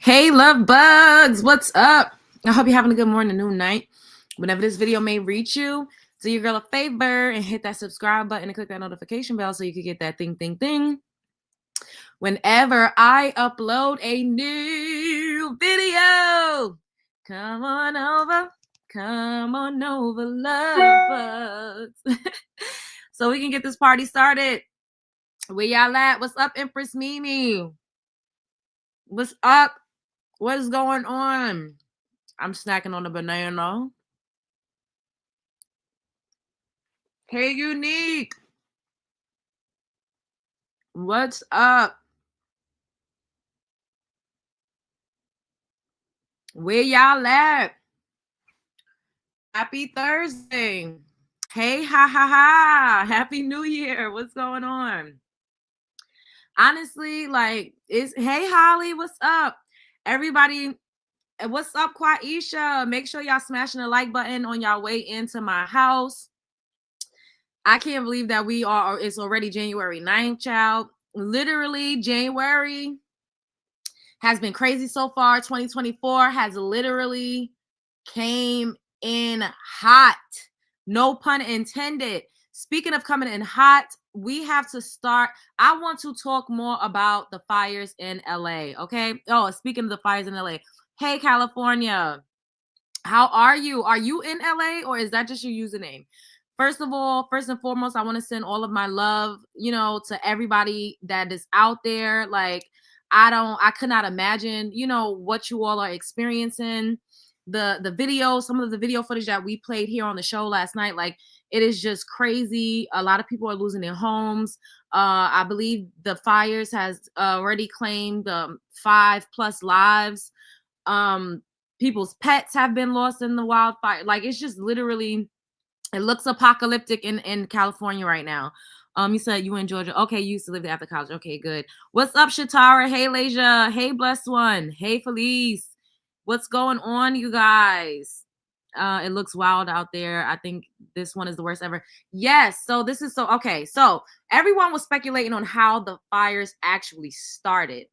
Hey, love bugs, what's up? I hope you're having a good morning, noon, night. Whenever this video may reach you, do your girl a favor and hit that subscribe button and click that notification bell so you can get that thing whenever I upload a new video. Come on over, love bugs. So we can get this party started. Where y'all at? What's up, Empress Mimi? What's up? What is going on? I'm snacking on a banana. Hey, Unique. What's up? Where y'all at? Happy Thursday. Hey, ha, ha, ha. Happy New Year. What's going on? Honestly, like, hey, Holly, what's up? Everybody, what's up, Quaisha? Make sure y'all smashing the like button on y'all way into my house. I can't believe that it's already January 9th, child. Literally, January has been crazy so far. 2024 has literally came in hot. No pun intended. Speaking of coming in hot, we have to start. I want to talk more about the fires in LA, okay? Oh, speaking of the fires in LA. Hey, California. How are you? Are you in LA or is that just your username? First of all, first and foremost, I want to send all of my love, to everybody that is out there. Like, I could not imagine, what you all are experiencing. The video, some of the video footage that we played here on the show last night, like, it is just crazy. A lot of people are losing their homes. I believe the fires has already claimed 5+ lives. People's pets have been lost in the wildfire. Like, it's just literally, it looks apocalyptic in California right now. You said you in Georgia. Okay, you used to live there after college. Okay, good. What's up, Shatara? Hey, Lasia. Hey, Blessed One. Hey, Felice. What's going on, you guys? It looks wild out there. I think this one is the worst ever. Yes. So this is okay. So everyone was speculating on how the fires actually started.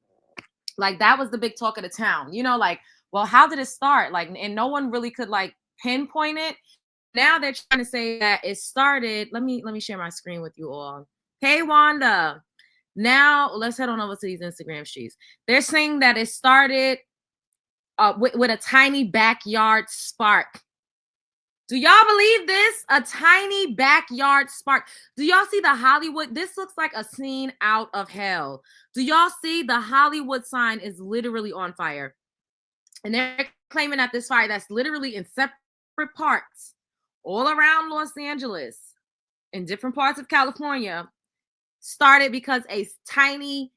Like, that was the big talk of the town. Like, well, how did it start? Like, and no one really could like pinpoint it. Now they're trying to say that it started. Let me share my screen with you all. Hey, Wanda. Now let's head on over to these Instagram streets. They're saying that it started with a tiny backyard spark. Do y'all believe this? A tiny backyard spark. Do y'all see the Hollywood? This looks like a scene out of hell. Do y'all see the Hollywood sign is literally on fire? And they're claiming that this fire that's literally in separate parts all around Los Angeles, in different parts of California, started because a tiny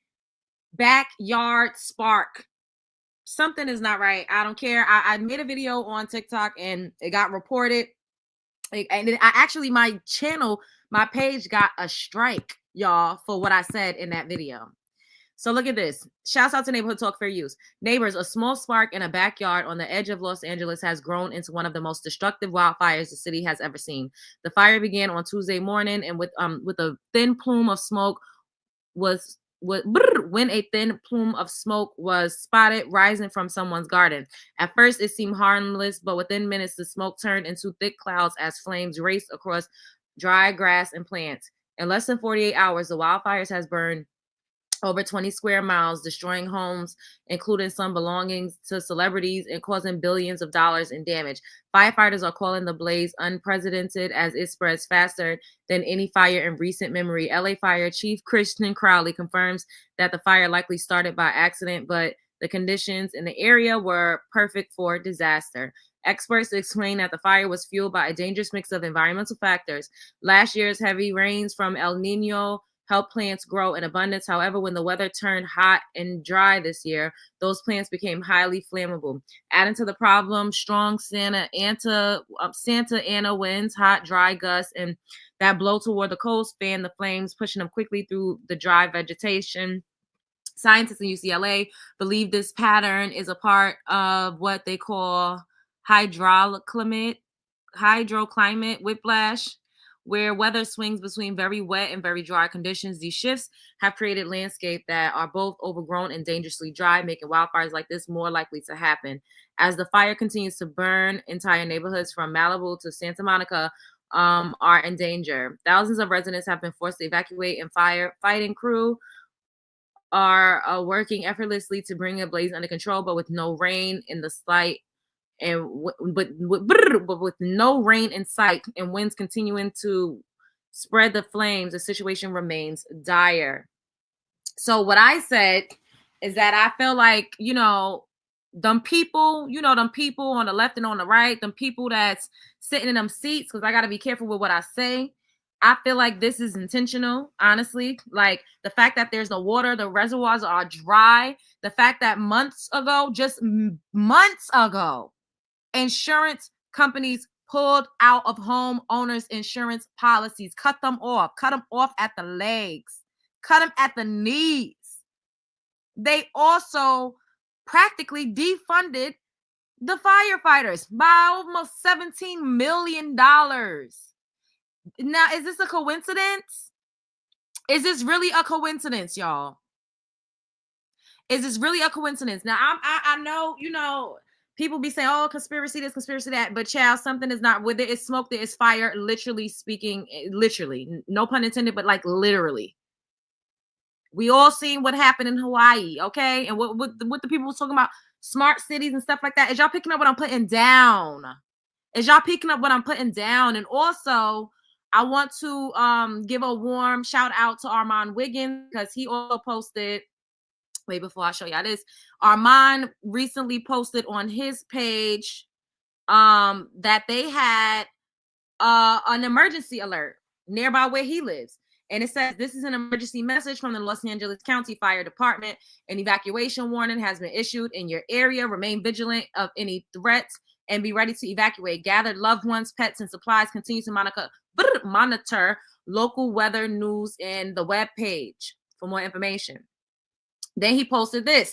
backyard spark. Something is not right. I don't care. I made a video on TikTok and it got reported. And my channel, my page got a strike, y'all, for what I said in that video. So look at this. Shouts out to Neighborhood Talk Fair Use. Neighbors, a small spark in a backyard on the edge of Los Angeles has grown into one of the most destructive wildfires the city has ever seen. The fire began on Tuesday morning, and with a thin plume of smoke when a thin plume of smoke was spotted rising from someone's garden. At first, it seemed harmless, but within minutes, the smoke turned into thick clouds as flames raced across dry grass and plants. In less than 48 hours, the wildfires has burned over 20 square miles, destroying homes, including some belongings to celebrities, and causing billions of dollars in damage. Firefighters are calling the blaze unprecedented as it spreads faster than any fire in recent memory. LA Fire Chief Christian Crowley confirms that the fire likely started by accident, but the conditions in the area were perfect for disaster. Experts explain that the fire was fueled by a dangerous mix of environmental factors. Last year's heavy rains from El Nino help plants grow in abundance. However, when the weather turned hot and dry this year, those plants became highly flammable. Adding to the problem, strong Santa Ana winds, hot, dry gusts, and that blow toward the coast fan the flames, pushing them quickly through the dry vegetation. Scientists in UCLA believe this pattern is a part of what they call hydroclimate whiplash, where weather swings between very wet and very dry conditions. These shifts have created landscape that are both overgrown and dangerously dry, making wildfires like this more likely to happen. As the fire continues to burn, entire neighborhoods from Malibu to Santa Monica are in danger. Thousands of residents have been forced to evacuate, and firefighting crew are working effortlessly to bring the blaze under control, but with no rain in the sight and but with no rain in sight and winds continuing to spread the flames, the situation remains dire. So what I said is that I feel like, them people on the left and on the right, them people that's sitting in them seats, because I got to be careful with what I say. I feel like this is intentional, honestly. Like the fact that there's no water, the reservoirs are dry, the fact that months ago, just months ago, insurance companies pulled out of homeowners insurance policies, cut them off at the legs, cut them at the knees. They also practically defunded the firefighters by almost $17 million. Now, is this a coincidence? Is this really a coincidence, y'all? Is this really a coincidence? Now, I know, people be saying, oh, conspiracy this, conspiracy that, but child, something is not, whether it's smoke, there is fire, literally speaking, literally, no pun intended, but like literally. We all seen what happened in Hawaii, okay? And what the people was talking about, smart cities and stuff like that. Is y'all picking up what I'm putting down? And also, I want to give a warm shout out to Armand Wiggins, because he also posted, wait, before I show y'all this, Armand recently posted on his page that they had an emergency alert nearby where he lives. And it says, this is an emergency message from the Los Angeles County Fire Department. An evacuation warning has been issued in your area. Remain vigilant of any threats and be ready to evacuate. Gathered loved ones, pets, and supplies. Continue to monitor local weather news and the web page for more information. Then he posted this,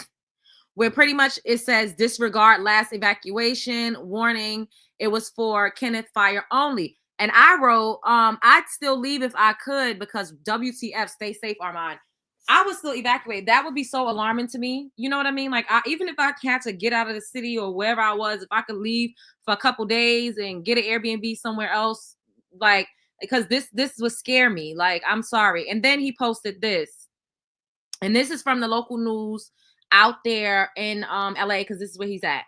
where pretty much it says, disregard last evacuation warning. It was for Kenneth Fire only. And I wrote, I'd still leave if I could, because WTF, stay safe, Armand. I would still evacuate. That would be so alarming to me. You know what I mean? Like, even if I had to get out of the city or wherever I was, if I could leave for a couple days and get an Airbnb somewhere else, like, because this would scare me. Like, I'm sorry. And then he posted this. And this is from the local news out there in LA, because this is where he's at.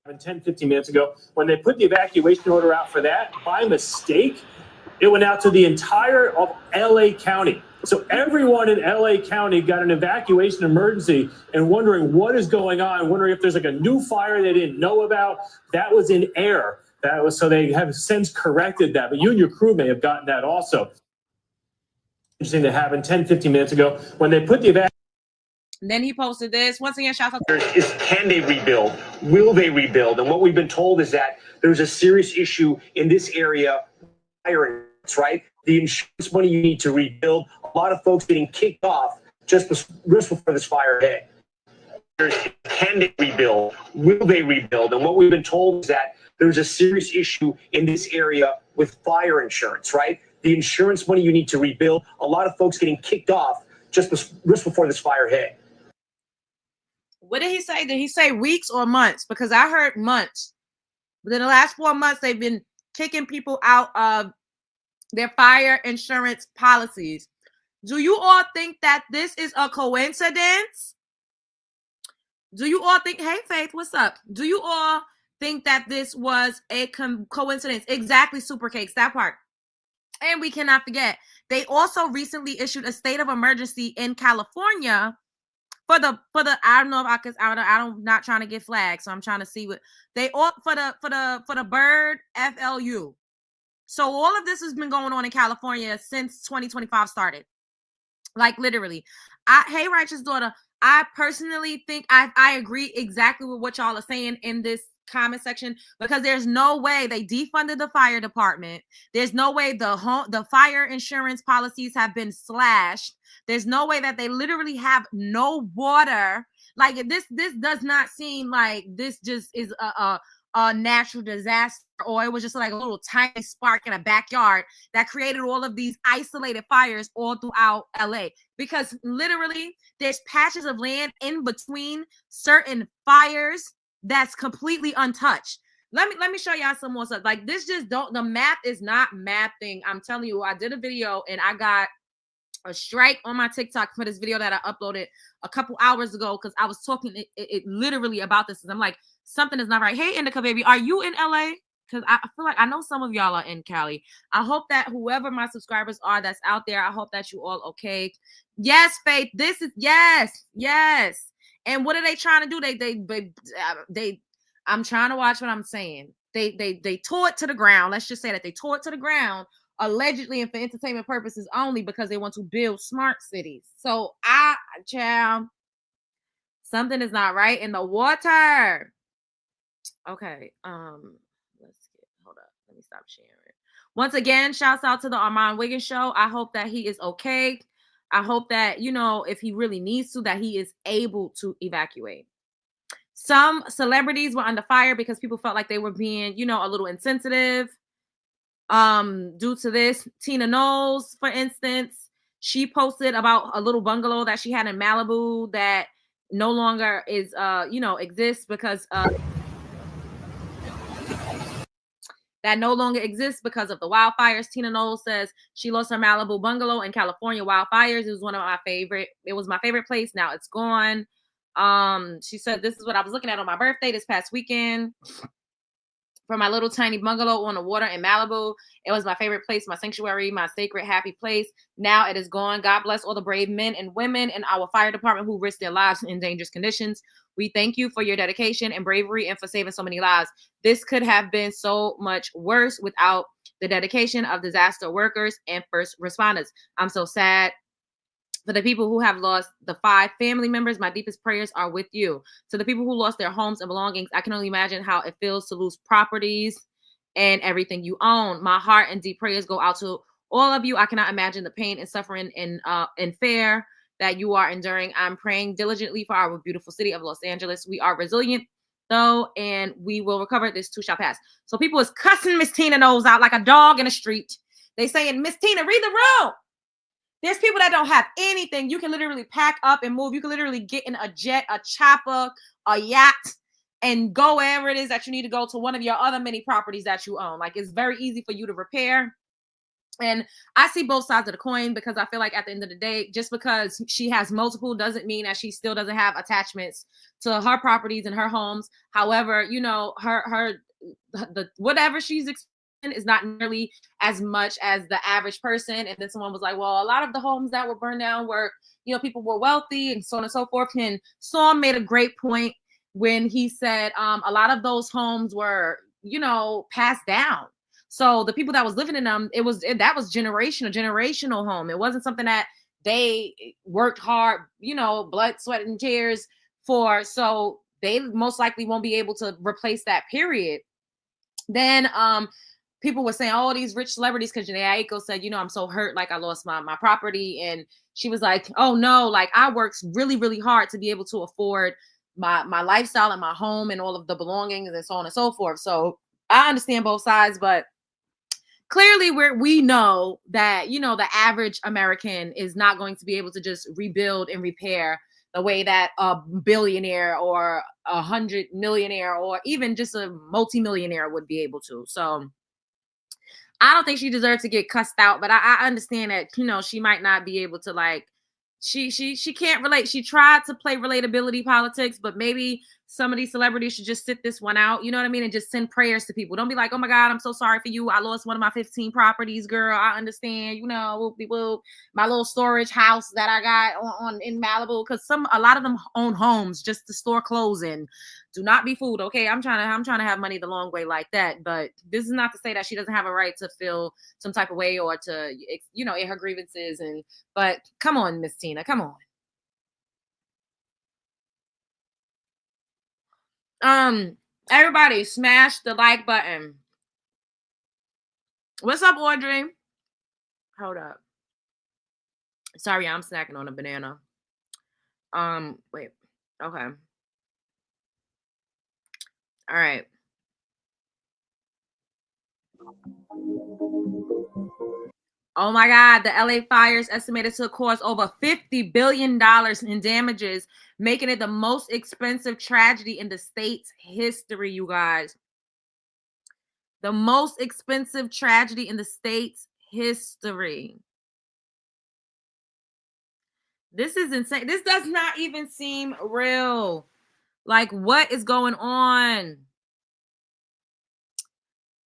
10-15 minutes ago, when they put the evacuation order out for that, by mistake, it went out to the entire of LA County. So everyone in LA County got an evacuation emergency and wondering what is going on, wondering if there's like a new fire they didn't know about. That was in air. That was, so they have since corrected that, but you and your crew may have gotten that also. Interesting that happened 10-15 minutes ago when they put the evacuation. Then he posted this. Once again, shout out. Can they rebuild? Will they rebuild? And what we've been told is that there's a serious issue in this area. Fire insurance, right? The insurance money you need to rebuild. A lot of folks getting kicked off just before this fire hit. Can they rebuild? Will they rebuild? And what we've been told is that there's a serious issue in this area with fire insurance, right? The insurance money you need to rebuild. A lot of folks getting kicked off just before this fire hit. What did he say? Did he say weeks or months? Because I heard months. Within the last 4 months, they've been kicking people out of their fire insurance policies. Do you all think that this is a coincidence? Do you all think, hey, Faith, what's up? Do you all think that this was a coincidence? Exactly, Super Cakes, that part. And we cannot forget, they also recently issued a state of emergency in California for the I don't know if I could, I'm not trying to get flagged, so I'm trying to see what they all for the bird FLU. So all of this has been going on in California since 2025 started. Like literally. Hey, Righteous Daughter, I personally think I agree exactly with what y'all are saying in this comment section, because there's no way they defunded the fire department. There's no way the fire insurance policies have been slashed. There's no way that they literally have no water. Like this does not seem like this just is a natural disaster, or it was just like a little tiny spark in a backyard that created all of these isolated fires all throughout LA. Because literally there's patches of land in between certain fires that's completely untouched. Let me show y'all some more stuff. Like this just don't, the math is not mathing. I'm telling you, I did a video and I got a strike on my TikTok for this video that I uploaded a couple hours ago because I was talking it literally about this. I'm like, something is not right. Hey, Indica baby, are you in LA? Because I feel like I know some of y'all are in Cali. I hope that whoever my subscribers are that's out there, I hope that you all okay. Yes, Faith. This is yes. And what are they trying to do? They I'm trying to watch what I'm saying. They tore it to the ground. Let's just say that they tore it to the ground, allegedly and for entertainment purposes only, because they want to build smart cities. So child, something is not right in the water. Okay, hold up, let me stop sharing. Once again, shouts out to the Armand Wiggins show. I hope that he is okay. I hope that, if he really needs to, that he is able to evacuate. Some celebrities were under fire because people felt like they were being, a little insensitive. Due to this, Tina Knowles, for instance, she posted about a little bungalow that she had in Malibu that no longer is, exists because that no longer exists because of the wildfires. Tina Knowles says she lost her Malibu bungalow in California wildfires. It was my favorite place. Now it's gone. She said, this is what I was looking at on my birthday this past weekend. For my little tiny bungalow on the water in Malibu. It was my favorite place, my sanctuary, my sacred, happy place. Now it is gone. God bless all the brave men and women in our fire department who risked their lives in dangerous conditions. We thank you for your dedication and bravery and for saving so many lives. This could have been so much worse without the dedication of disaster workers and first responders. I'm so sad. For the people who have lost the 5 family members, my deepest prayers are with you. To the people who lost their homes and belongings, I can only imagine how it feels to lose properties and everything you own. My heart and deep prayers go out to all of you. I cannot imagine the pain and suffering and fear that you are enduring. I'm praying diligently for our beautiful city of Los Angeles. We are resilient, though, and we will recover. This too shall pass. So people is cussing Miss Tina Knowles out like a dog in the street. They saying, Miss Tina, read the room. There's people that don't have anything. You can literally pack up and move. You can literally get in a jet, a chopper, a yacht, and go wherever it is that you need to go to one of your other many properties that you own. Like, it's very easy for you to repair. And I see both sides of the coin because I feel like at the end of the day, just because she has multiple doesn't mean that she still doesn't have attachments to her properties and her homes. However, the whatever she's experiencing is not nearly as much as the average person. And then someone was like, well, a lot of the homes that were burned down were, people were wealthy and so on and so forth. And Storm made a great point when he said a lot of those homes were, passed down. So the people that was living in them, that was generational home. It wasn't something that they worked hard, blood, sweat, and tears for. So they most likely won't be able to replace that, period. Then people were saying, oh, these rich celebrities, because Janae Aiko said, I'm so hurt, like I lost my property. And she was like, oh no, like I worked really, really hard to be able to afford my lifestyle and my home and all of the belongings and so on and so forth. So I understand both sides, but clearly we know that, the average American is not going to be able to just rebuild and repair the way that a billionaire or 100 millionaire or even just a multimillionaire would be able to. So I don't think she deserves to get cussed out, but I understand that, she might not be able to, like, she can't relate. She tried to play relatability politics, but maybe some of these celebrities should just sit this one out, you know what I mean? And just send prayers to people. Don't be like, oh my God, I'm so sorry for you. I lost one of my 15 properties, girl. I understand, whoop, my little storage house that I got on in Malibu. Cause a lot of them own homes just to store clothes in. Do not be fooled. Okay. I'm trying to have money the long way like that. But this is not to say that she doesn't have a right to feel some type of way or to, air her grievances. But come on, Miss Tina, come on. Everybody smash the like button. What's up, Audrey? Hold up. Sorry, I'm snacking on a banana. Wait. Okay. All right. Oh my God, the LA fires estimated to cause over $50 billion in damages, making it the most expensive tragedy in the state's history, you guys. The most expensive tragedy in the state's history. This is insane. This does not even seem real. Like, what is going on?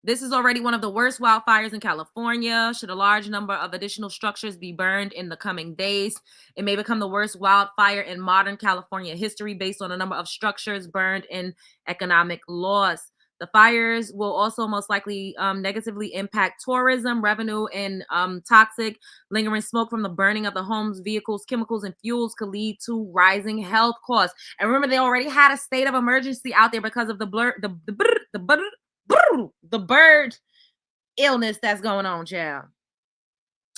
This is already one of the worst wildfires in California. Should a large number of additional structures be burned in the coming days, it may become the worst wildfire in modern California history based on the number of structures burned and economic loss. The fires will also most likely negatively impact tourism, revenue, and toxic lingering smoke from the burning of the homes, vehicles, chemicals, and fuels could lead to rising health costs. And remember, they already had a state of emergency out there because of the bird illness that's going on, child.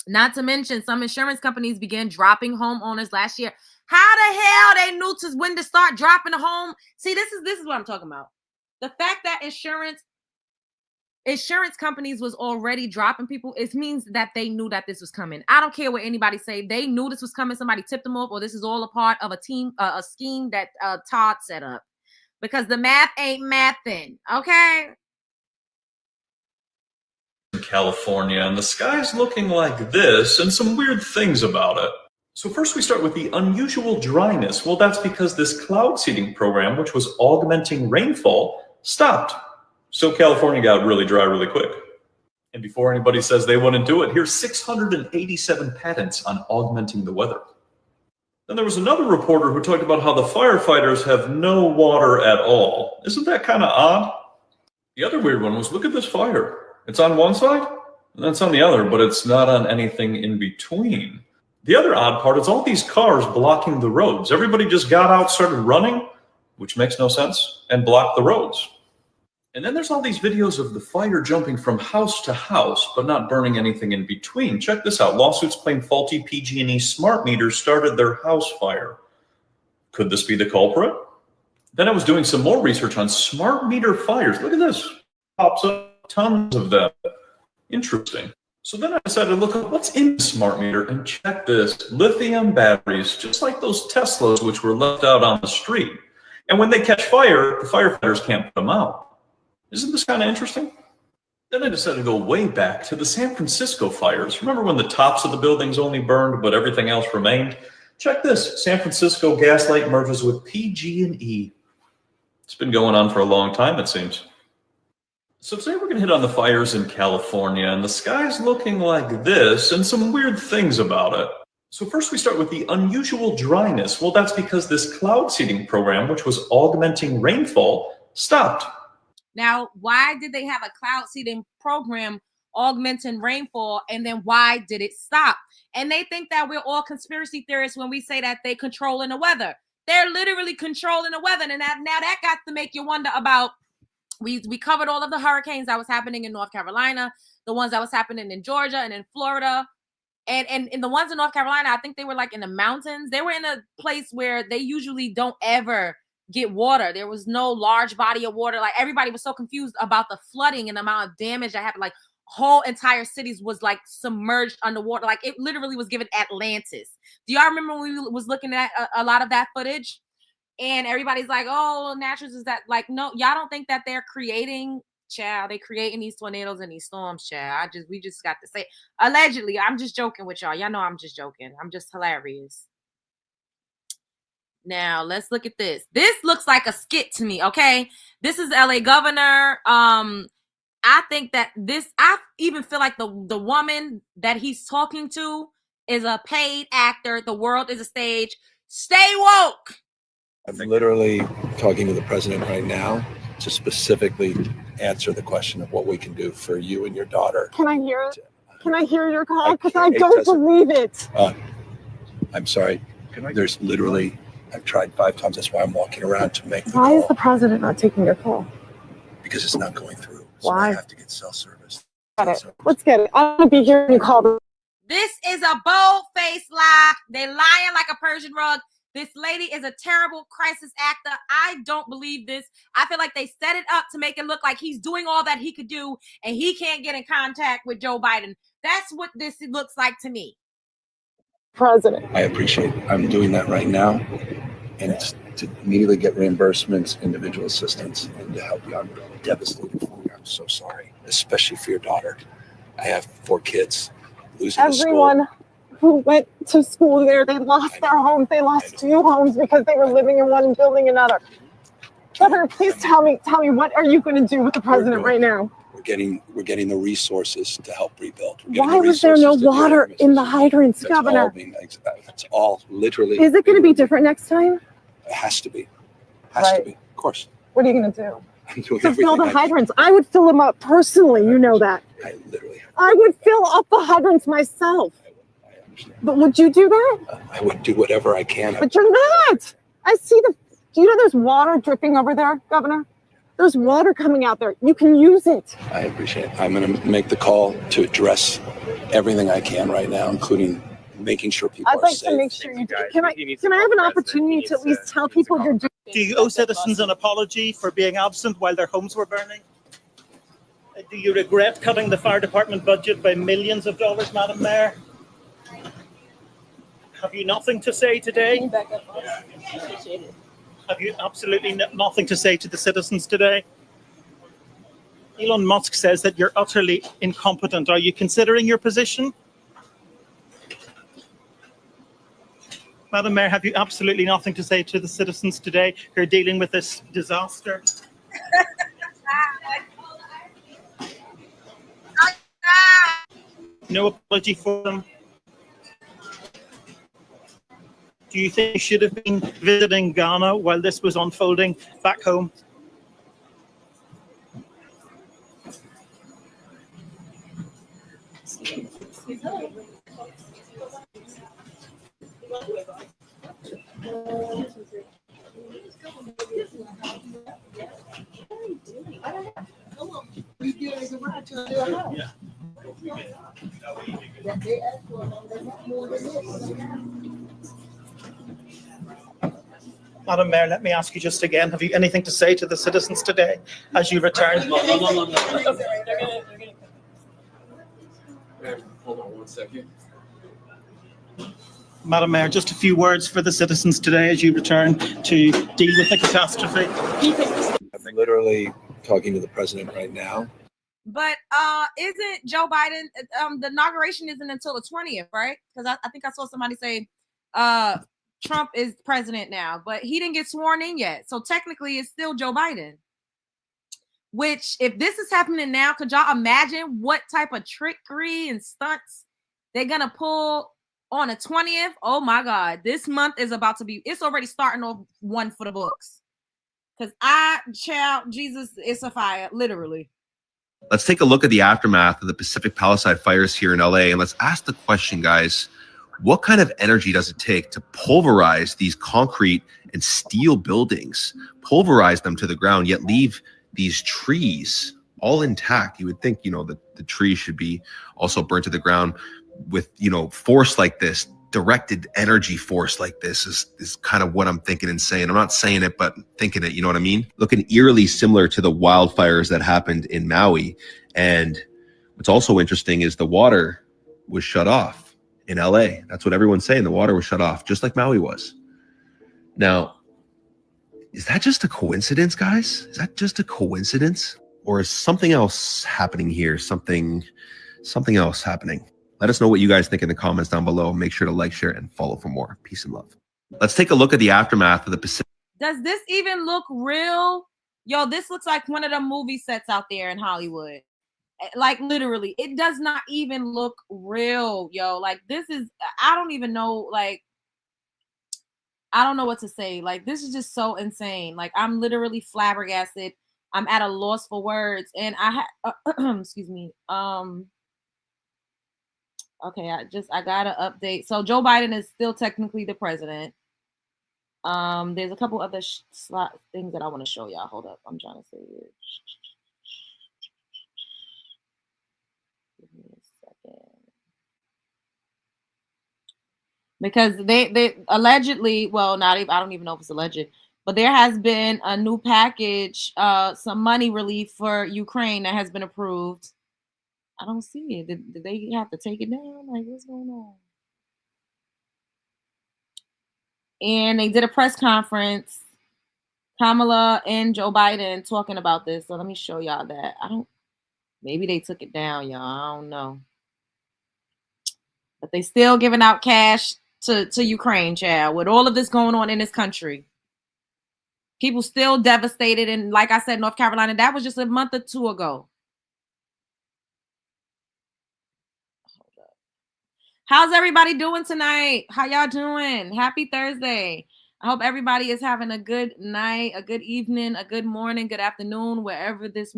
Not to mention, some insurance companies began dropping homeowners last year. How the hell they knew when to start dropping the home? See, this is what I'm talking about. The fact that insurance companies was already dropping people, it means that they knew that this was coming. I don't care what anybody say. They knew this was coming. Somebody tipped them off, or this is all a part of a scheme that Todd set up. Because the math ain't mathing, okay? California, and the sky's looking like this, and some weird things about it. So first we start with the unusual dryness. Well, that's because this cloud seeding program, which was augmenting rainfall, stopped. So California got really dry really quick. And before anybody says they wouldn't do it, here's 687 patents on augmenting the weather. Then there was another reporter who talked about how the firefighters have no water at all. Isn't that kind of odd? The other weird one was, look at this fire. It's on one side, and that's on the other, but it's not on anything in between. The other odd part is all these cars blocking the roads. Everybody just got out, started running, which makes no sense, and blocked the roads. And then there's all these videos of the fire jumping from house to house, but not burning anything in between. Check this out. Lawsuits claim faulty PG&E smart meters started their house fire. Could this be the culprit? Then I was doing some more research on smart meter fires. Look at this. Pops up. Tons of them. Interesting. So then I decided to look up what's in the smart meter and check this. Lithium batteries, just like those Teslas which were left out on the street. And when they catch fire, the firefighters can't put them out. Isn't this kind of interesting? Then I decided to go way back to the San Francisco fires. Remember when the tops of the buildings only burned, but everything else remained? Check this. San Francisco Gaslight merges with PG&E. It's been going on for a long time, it seems. So today we're going to hit on the fires in California, and the sky's looking like this, and some weird things about it. So first we start with the unusual dryness. Well, that's because this cloud seeding program, which was augmenting rainfall, stopped. Now, why did they have a cloud seeding program augmenting rainfall, and then why did it stop? And they think that we're all conspiracy theorists when we say that they controlling the weather. They're literally controlling the weather, and now that got to make you wonder about. We covered all of the hurricanes that was happening in North Carolina, the ones that was happening in Georgia and in Florida. And the ones in North Carolina, I think they were like in the mountains. They were in a place where they usually don't ever get water. There was no large body of water. Like, everybody was so confused about the flooding and the amount of damage that happened. Like, whole entire cities was like submerged underwater. Like, it literally was given Atlantis. Do y'all remember when we was looking at a lot of that footage? And everybody's like, oh, naturals is that, like, no, y'all don't think that they're creating, child, they creating these tornadoes and these storms, child. We just got to say, allegedly. I'm just joking with y'all. Y'all know I'm just joking. I'm just hilarious. Now, let's look at this. This looks like a skit to me, okay? This is LA governor. I think that I even feel like the woman that he's talking to is a paid actor. The world is a stage. Stay woke. I'm literally talking to the president right now to specifically answer the question of what we can do for you and your daughter. Can I hear it? Can I hear your call? Because I don't believe it. I'm sorry. There's literally, I've tried 5 times. That's why I'm walking around to make the Why call. is the president not taking your call? Because it's not going through. So Why? I have to get self-service. Got it. Let's get it. I'm going to be here when you call. This is a bold-faced lie. They're lying like a Persian rug. This lady is a terrible crisis actor. I don't believe this. I feel like they set it up to make it look like he's doing all that he could do and he can't get in contact with Joe Biden. That's what this looks like to me. President. I appreciate it. I'm doing that right now. And it's to immediately get reimbursements, individual assistance, and to help you. I'm devastated for you. I'm so sorry, especially for your daughter. I have 4 kids. Losing Everyone who went to school there, they lost their homes. They lost 2 homes because they were living in one and building another. Governor, please tell me, what are you going to do with the president right now? We're getting the resources to help rebuild. Why was there no water in the hydrants, Governor? That's all literally. Is it going to be different next time? It has to be. Has to be. Of course. What are you going to do? I'm doing To fill everything the I hydrants. I would fill them up personally. You know that. I literally. I would fill up the hydrants myself. I understand. But would you do that? I would do whatever I can. But you're not. I see do you know there's water dripping over there, Governor? There's water coming out there. You can use it. I appreciate it. I'm going to make the call to address everything I can right now, including making sure people I'd are like safe. to make sure you do. Can I have an opportunity to at least tell people you're doing it? Do you owe citizens an apology for being absent while their homes were burning? Do you regret cutting the fire department budget by millions of dollars, Madam Mayor? Have you nothing to say today? Have you absolutely nothing to say to the citizens today? Elon Musk says that you're utterly incompetent. Are you considering your position? Madam Mayor, have you absolutely nothing to say to the citizens today who are dealing with this disaster? No apology for them? Do you think you should have been visiting Ghana while this was unfolding back home? Madam Mayor, let me ask you just again, have you anything to say to the citizens today as you return? No. Hold on 1 second. Madam Mayor, just a few words for the citizens today as you return to deal with the catastrophe. I'm literally talking to the president right now. But isn't Joe Biden, the inauguration isn't until the 20th, right? Because I think I saw somebody say Trump is president now, but he didn't get sworn in yet. So technically it's still Joe Biden. Which, if this is happening now, could y'all imagine what type of trickery and stunts they're going to pull on the 20th? Oh my God, this month is about to be, it's already starting off one for the books. Because Jesus, it's a fire, literally. Let's take a look at the aftermath of the Pacific Palisade fires here in LA. And let's ask the question, guys, what kind of energy does it take to pulverize these concrete and steel buildings, pulverize them to the ground, yet leave these trees all intact? You would think, the trees should be also burnt to the ground with, force like this, directed energy force like this is kind of what I'm thinking and saying. I'm not saying it, but thinking it, you know what I mean? Looking eerily similar to the wildfires that happened in Maui. And what's also interesting is the water was shut off in LA. That's what everyone's saying. The water was shut off, just like Maui was. Now, is that just a coincidence, guys? Is that just a coincidence? Or is something else happening here? Something else happening? Let us know what you guys think in the comments down below. Make sure to like, share, and follow for more. Peace and love. Let's take a look at the aftermath of the Pacific. Does this even look real? Yo, this looks like one of the movie sets out there in Hollywood. Like, literally, it does not even look real, yo. Like, this is, I don't even know, like, I don't know what to say. Like, this is just so insane. Like, I'm literally flabbergasted. I'm at a loss for words. And I excuse me. Okay, I got an update. So Joe Biden is still technically the president. There's a couple other things that I want to show y'all. Hold up. I'm trying to say it. Give me a second. because they allegedly, well, not even, I don't even know if it's alleged, but there has been a new package, some money relief for Ukraine that has been approved. I don't see it. Did they have to take it down? Like, what's going on? And they did a press conference, Kamala and Joe Biden talking about this. So let me show y'all that. Maybe they took it down, y'all. I don't know. But they still giving out cash to Ukraine, child, with all of this going on in this country. People still devastated. And like I said, North Carolina, that was just a month or two ago. How's everybody doing tonight? How y'all doing? Happy Thursday. I hope everybody is having a good night, a good evening, a good morning, good afternoon, whenever this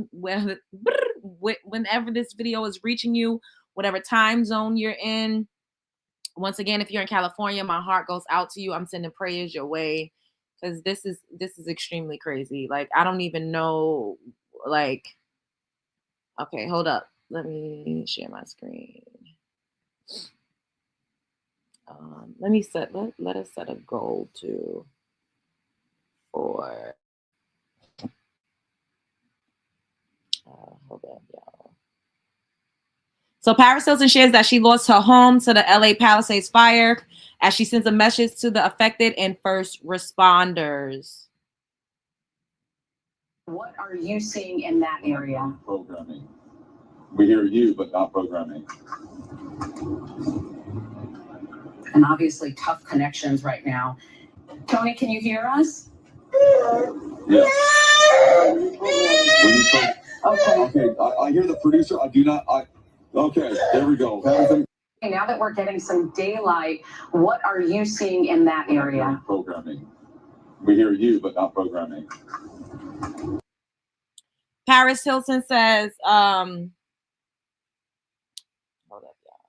video is reaching you, whatever time zone you're in. Once again, if you're in California, my heart goes out to you. I'm sending prayers your way, because this is extremely crazy. Like, I don't even know, like, okay, hold up. Let me share my screen. Let us set a goal for hold up, y'all. So Paris Hilton shares that she lost her home to the LA Palisades fire as she sends a message to the affected and first responders. What are you seeing in that area? Programming. We hear you, but not programming. And obviously tough connections right now. Tony, can you hear us? Yeah. Okay. Okay, I hear the producer. I do not. Okay, there we go. Now that we're getting some daylight, what are you seeing in that area? Programming. We hear you, but not programming. Paris Hilton says, hold up, y'all.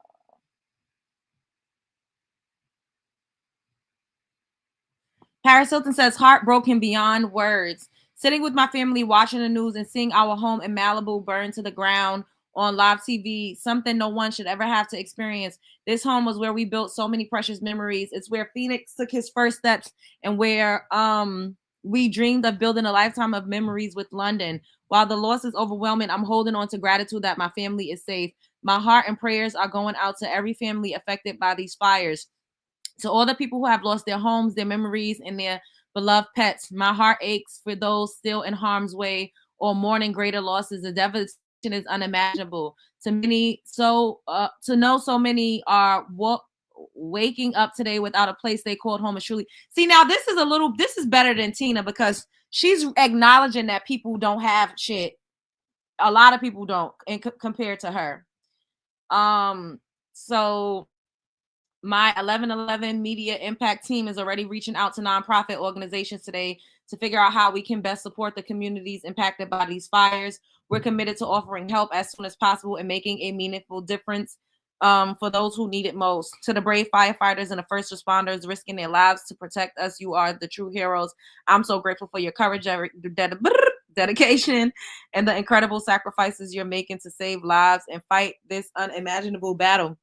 Paris Hilton says, heartbroken beyond words. Sitting with my family, watching the news and seeing our home in Malibu burn to the ground on live TV, something no one should ever have to experience. This home was where we built so many precious memories. It's where Phoenix took his first steps and where we dreamed of building a lifetime of memories with London. While the loss is overwhelming, I'm holding on to gratitude that my family is safe. My heart and prayers are going out to every family affected by these fires. To all the people who have lost their homes, their memories, and their beloved pets, my heart aches for those still in harm's way or mourning greater losses. The devastation is unimaginable. To know so many are waking up today without a place they called home is truly. See, now this is better than Tina, because she's acknowledging that people don't have shit. A lot of people don't, compared to her. So my 1111 Media Impact team is already reaching out to nonprofit organizations today to figure out how we can best support the communities impacted by these fires. We're committed to offering help as soon as possible and making a meaningful difference for those who need it most. To the brave firefighters and the first responders risking their lives to protect us, you are the true heroes. I'm so grateful for your courage, dedication, and the incredible sacrifices you're making to save lives and fight this unimaginable battle.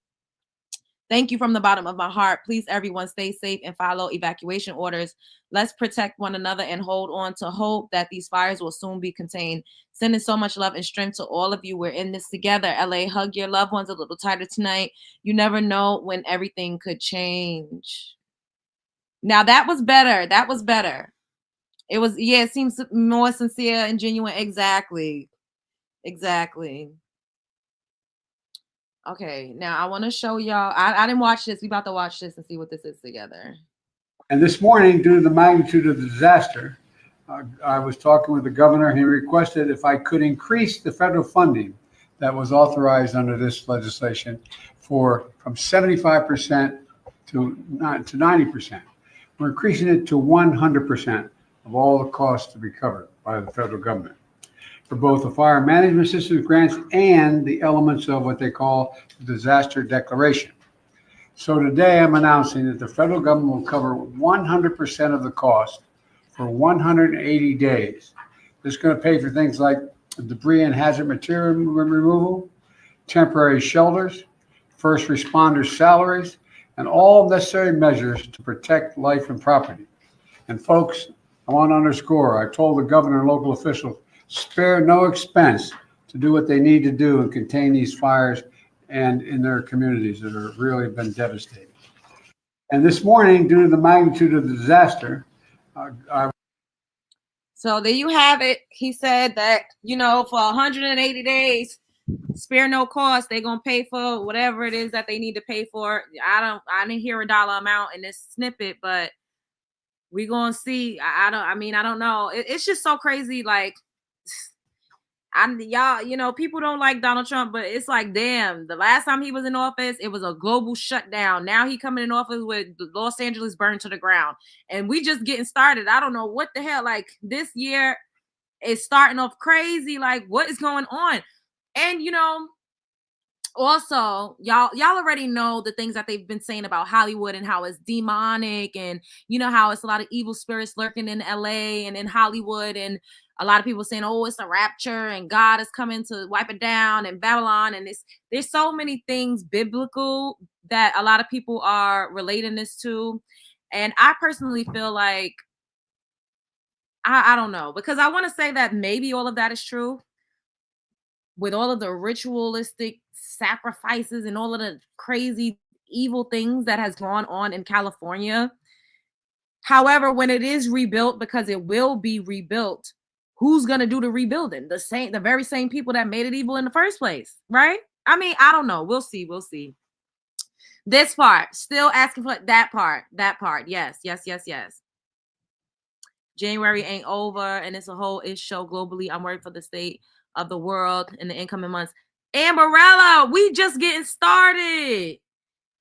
Thank you from the bottom of my heart. Please, everyone, stay safe and follow evacuation orders. Let's protect one another and hold on to hope that these fires will soon be contained. Sending so much love and strength to all of you. We're in this together. LA, hug your loved ones a little tighter tonight. You never know when everything could change. Now, that was better. That was better. It was, yeah, it seems more sincere and genuine. Exactly. Exactly. Okay, now I want to show y'all. I didn't watch this. We about to watch this and see what this is together. And this morning, due to the magnitude of the disaster, I was talking with the governor. He requested if I could increase the federal funding that was authorized under this legislation from 75% to 90%. We're increasing it to 100% of all the costs to be covered by the federal government, for both the fire management systems grants and the elements of what they call the disaster declaration. So today I'm announcing that the federal government will cover 100% of the cost for 180 days. This is going to pay for things like debris and hazard material removal, temporary shelters, first responders' salaries, and all necessary measures to protect life and property. And folks, I want to underscore, I told the governor and local officials, spare no expense to do what they need to do and contain these fires and in their communities that have really been devastating. And this morning, due to the magnitude of the disaster, so there you have it. He said that, for 180 days, spare no cost, they're gonna pay for whatever it is that they need to pay for. I didn't hear a dollar amount in this snippet, but we're gonna see. I don't know. It's just so crazy. Like, y'all, people don't like Donald Trump, but it's like, damn, the last time he was in office, it was a global shutdown. Now he coming in office with Los Angeles burned to the ground, and we just getting started. I don't know what the hell. Like, this year is starting off crazy. Like, what is going on? And also, y'all already know the things that they've been saying about Hollywood and how it's demonic, and how it's a lot of evil spirits lurking in LA and in Hollywood, and a lot of people saying, oh, it's a rapture and God is coming to wipe it down, and Babylon, and there's so many things biblical that a lot of people are relating this to. And I personally feel like I don't know, because I want to say that maybe all of that is true, with all of the ritualistic sacrifices and all of the crazy evil things that has gone on in California. However, when it is rebuilt, because it will be rebuilt, who's going to do the rebuilding? The very same people that made it evil in the first place, right? I mean, I don't know. We'll see. This part, still asking for that part. Yes. January ain't over, and it's a whole show globally. I'm worried for the state of the world in the incoming months. Amberella, we just getting started.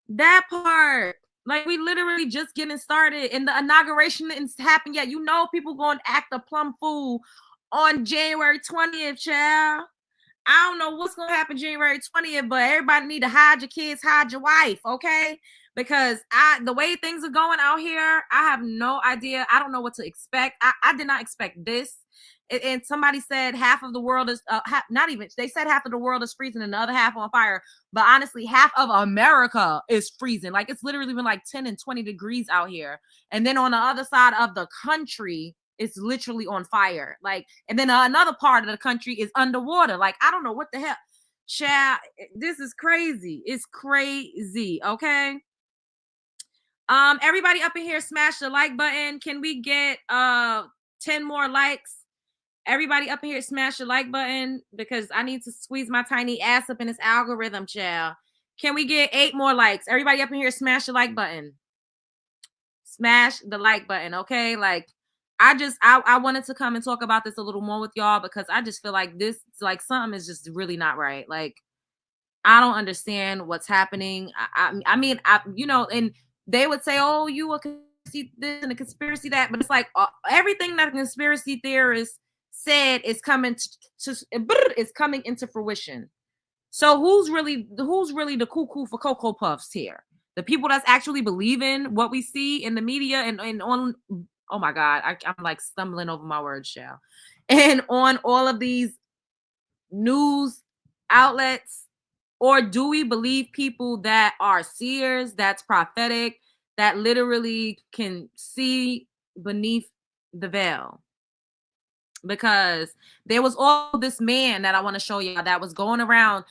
That part, like, we literally just getting started, and the inauguration didn't happen yet. People going to act a plum fool on January 20th, child. I don't know what's going to happen January 20th, but everybody need to hide your kids, hide your wife, okay? Because the way things are going out here, I have no idea. I don't know what to expect. I did not expect this. And somebody said half of the world is they said half of the world is freezing and the other half on fire. But honestly, half of America is freezing. Like, it's literally been like 10 and 20 degrees out here. And then on the other side of the country, it's literally on fire. Like, and then another part of the country is underwater. Like, I don't know what the hell. Child, this is crazy. It's crazy. Okay. Everybody up in here, smash the like button. Can we get 10 more likes? Everybody up in here, smash the like button, because I need to squeeze my tiny ass up in this algorithm, child. Can we get 8 more likes? Everybody up in here, smash the like button. Smash the like button, okay? Like, I wanted to come and talk about this a little more with y'all, because I just feel like this, like, something is just really not right. Like, I don't understand what's happening. I mean, and they would say, oh, you a conspiracy this and a conspiracy that, but it's like everything that a conspiracy theorist said is coming is coming into fruition. So who's really the cuckoo for Cocoa Puffs here? The people that's actually believing what we see in the media and on, oh my God, I'm like stumbling over my words, Shell. And on all of these news outlets, or do we believe people that are seers, that's prophetic, that literally can see beneath the veil? Because there was all this man that I want to show you that was going around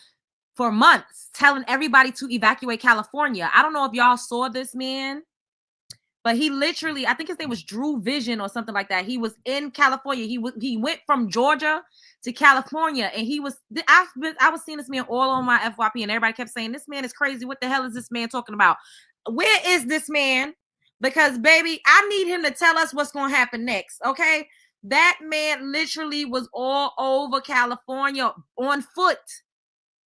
for months telling everybody to evacuate California. I don't know if y'all saw this man, but he literally, I think his name was Drew Vision or something like that. He was in California. He went from Georgia to California, and I was seeing this man all on my FYP, and everybody kept saying, this man is crazy. What the hell is this man talking about? Where is this man? Because, baby, I need him to tell us what's going to happen next, okay? That man literally was all over California on foot,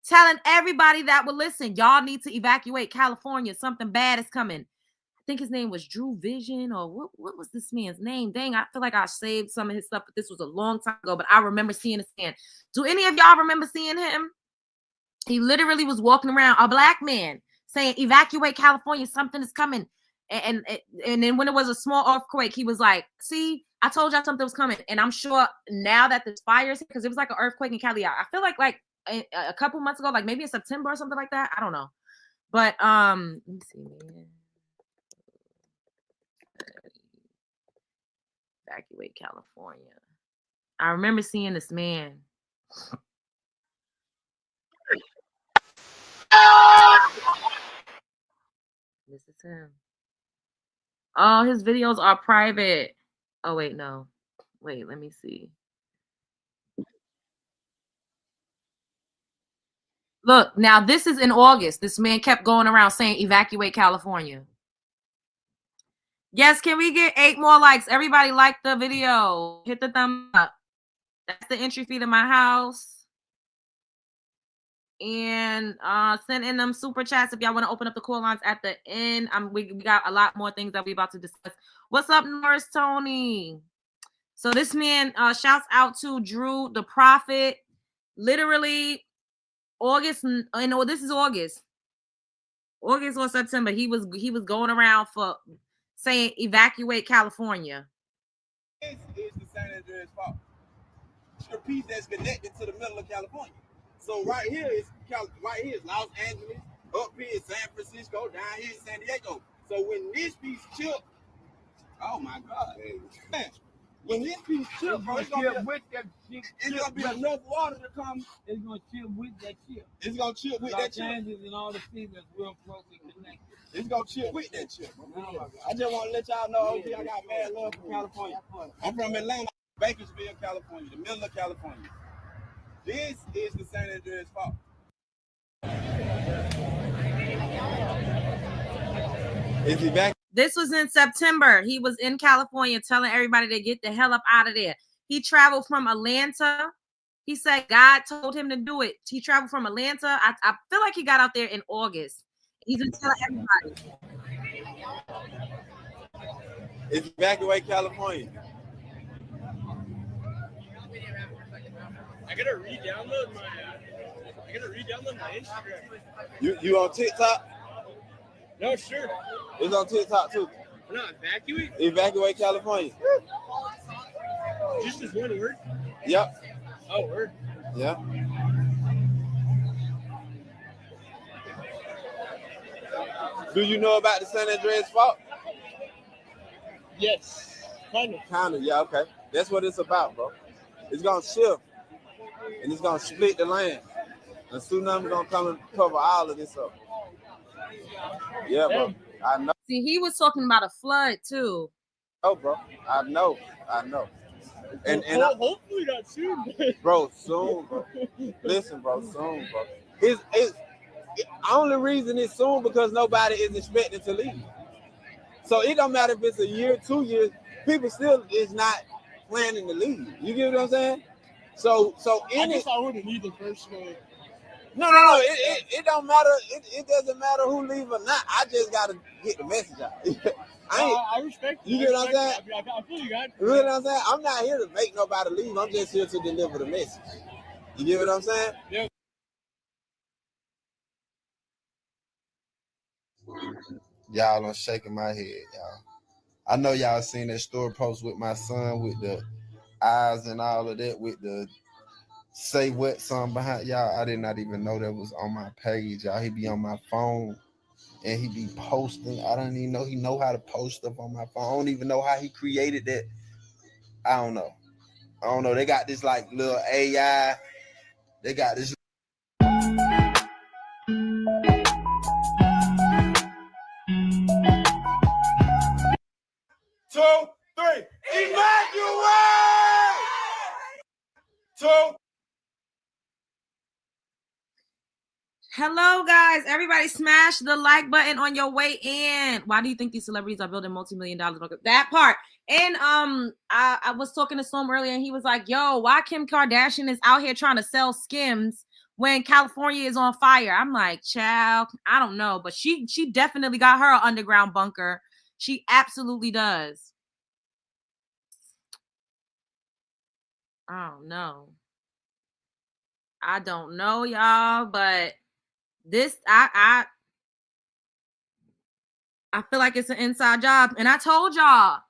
telling everybody that would listen, y'all need to evacuate California. Something bad is coming. I think his name was Drew Vision, or what was this man's name? Dang, I feel like I saved some of his stuff, but this was a long time ago, but I remember seeing this man. Do any of y'all remember seeing him? He literally was walking around, a black man, saying, evacuate California, something is coming. And then when it was a small earthquake, he was like, see, I told y'all something was coming. And I'm sure now that this fires, because it was like an earthquake in Cali, I feel like a couple months ago, like maybe in September or something like that. I don't know. But let me see, man. Evacuate California. I remember seeing this man. This is him. Oh, his videos are private. Oh, wait, no. Wait, let me see. Look, now this is in August. This man kept going around saying evacuate California. Yes, can we get 8 more likes? Everybody like the video. Hit the thumb up. That's the entry fee to my house. And send in them super chats if y'all want to open up the call lines at the end. We got a lot more things that we about to discuss. What's up, Norris Tony? So this man shouts out to Drew the Prophet. Literally August, I know this is August or September. He was going around for saying evacuate California. This is the San Andreas fault. It's the piece that's connected to the middle of California. So right here is Los Angeles, up here is San Francisco, down here is San Diego. So when this piece chipped, oh my God, man. When this piece chipped, bro, it's gonna be enough water to come. It's gonna chill with that chip. It's gonna chill with that chip. Los Angeles and all the cities that's real closely connected. It's gonna chill with that chip. I just want to let y'all know, I got mad love for California. I'm from Atlanta, Bakersfield, California, the middle of California. This is the San Andreas fault. Is he back? This was in September. He was in California telling everybody to get the hell up out of there. He traveled from Atlanta. He said God told him to do it. He traveled from Atlanta. I feel like he got out there in August. He's been telling everybody. It's evacuate California. I gotta re-download my Instagram. You on TikTok? No, sure. It's on TikTok too. We're not evacuate? Evacuate California. Just as one word? Yep. Oh, word. Yeah. Do you know about the San Andreas fault? Yes. Kind of. Yeah, okay. That's what it's about, bro. It's gonna shift. And it's gonna split the land. And tsunami gonna come and cover all of this up. Yeah, bro. I know. See, he was talking about a flood too. Oh, bro. I know. And hopefully not soon. Bro, soon, bro. Listen, bro, soon, bro. It's the only reason it's soon because nobody is expecting to leave. So it don't matter if it's a year, 2 years, people still is not planning to leave. You get what I'm saying? So I guess I wouldn't leave the first one. No. It don't matter. It doesn't matter who leave or not. I just gotta get the message out. I respect you. Get what I'm saying? I feel you, guys. You know what I'm saying? I'm not here to make nobody leave. I'm just here to deliver the message. You get what I'm saying? Yeah. Y'all, I'm shaking my head, y'all. I know y'all seen that story post with my son with the eyes and all of that, with the say what song behind y'all. I did not even know that was on my page, y'all. He be on my phone and he be posting. I don't even know he know how to post stuff on my phone. I don't even know how he created that. I don't know. They got this like little AI. They got this. Two, three, evacuate! 2. Hello, guys. Everybody smash the like button on your way in. Why do you think these celebrities are building multi-million-dollar? That part. And I was talking to Storm earlier, and he was like, yo, why Kim Kardashian is out here trying to sell Skims when California is on fire? I'm like, child, I don't know. But she definitely got her underground bunker. She absolutely does. I don't know, y'all, but this I feel like it's an inside job. And I told y'all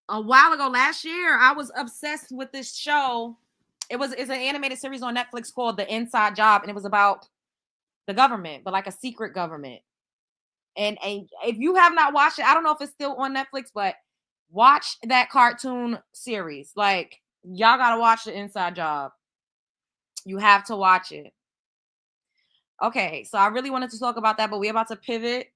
a while ago, last year, I was obsessed with this show. It's an animated series on Netflix called The Inside Job, and it was about the government, but like a secret government. And if you have not watched it, I don't know if it's still on Netflix, but watch that cartoon series. Like, y'all gotta watch The Inside Job. You have to watch it. Okay, so I really wanted to talk about that, but we're about to pivot.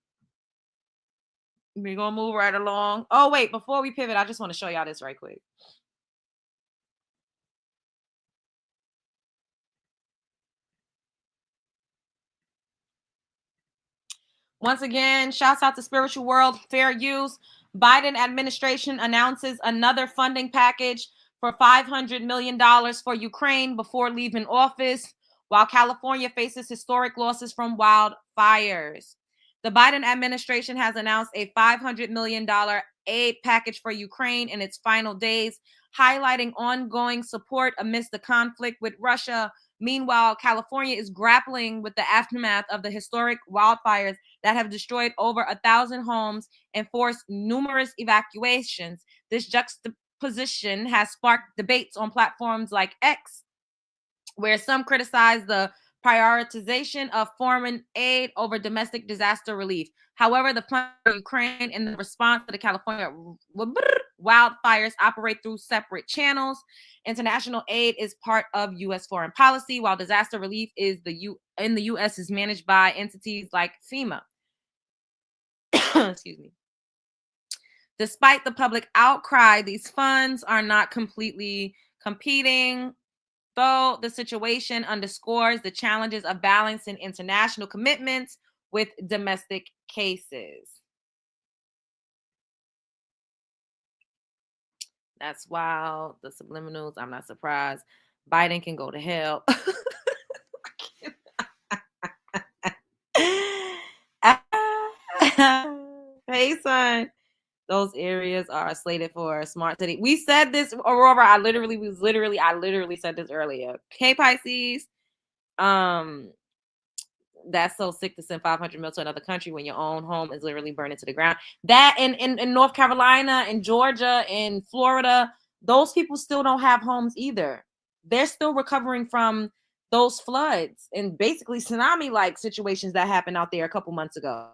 We're gonna move right along. Oh, wait, before we pivot, I just want to show y'all this right quick. Once again, shouts out to Spiritual World, Fair Use. Biden administration announces another funding package for $500 million for Ukraine before leaving office, while California faces historic losses from wildfires. The Biden administration has announced a $500 million aid package for Ukraine in its final days, highlighting ongoing support amidst the conflict with Russia. Meanwhile, California is grappling with the aftermath of the historic wildfires that have destroyed over 1,000 homes and forced numerous evacuations. This juxtaposition has sparked debates on platforms like X, where some criticize the prioritization of foreign aid over domestic disaster relief. However, the plan for Ukraine and the response to the California wildfires operate through separate channels. International aid is part of U.S. foreign policy, while disaster relief in the U.S. is managed by entities like FEMA. Excuse me. Despite the public outcry, these funds are not completely competing, though the situation underscores the challenges of balancing international commitments with domestic cases. That's wild. The subliminals, I'm not surprised. Biden can go to hell. Hey, son. Those areas are slated for a smart city. We said this, Aurora. I literally said this earlier. Hey, Pisces. That's so sick to send 500 mil to another country when your own home is literally burning to the ground. That in North Carolina and Georgia and Florida, those people still don't have homes either. They're still recovering from those floods and basically tsunami-like situations that happened out there a couple months ago.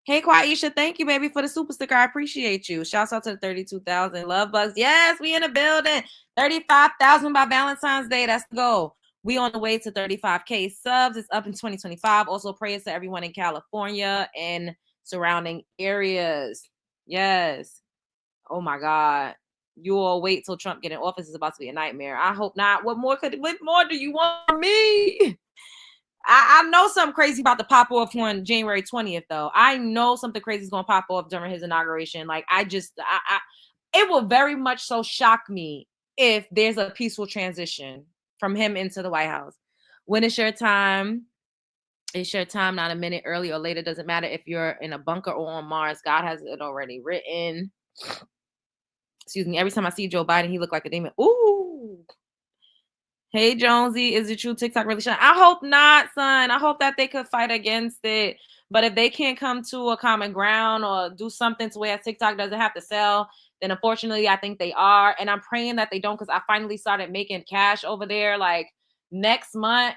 Hey, Quaisha, thank you, baby, for the super sticker. I appreciate you. Shouts out to the 32,000 love bugs. Yes, we in the building. 35,000 by Valentine's Day. That's the goal. We on the way to 35K subs. It's up in 2025. Also, prayers to everyone in California and surrounding areas. Yes. Oh my God. You all wait till Trump get in office. It's about to be a nightmare. I hope not. What more do you want from me? I know something crazy about to pop off on January 20th, though. I know something crazy is going to pop off during his inauguration. Like, it will very much so shock me if there's a peaceful transition from him into the White House. When it's your time, it's your time, not a minute early or later. Doesn't matter if you're in a bunker or on Mars. God has it already written. Excuse me. Every time I see Joe Biden, he look like a demon. Ooh. Hey, Jonesy, is it true TikTok really shine? I hope not, son. I hope that they could fight against it. But if they can't come to a common ground or do something to where TikTok doesn't have to sell, then unfortunately, I think they are. And I'm praying that they don't, because I finally started making cash over there. Like, next month,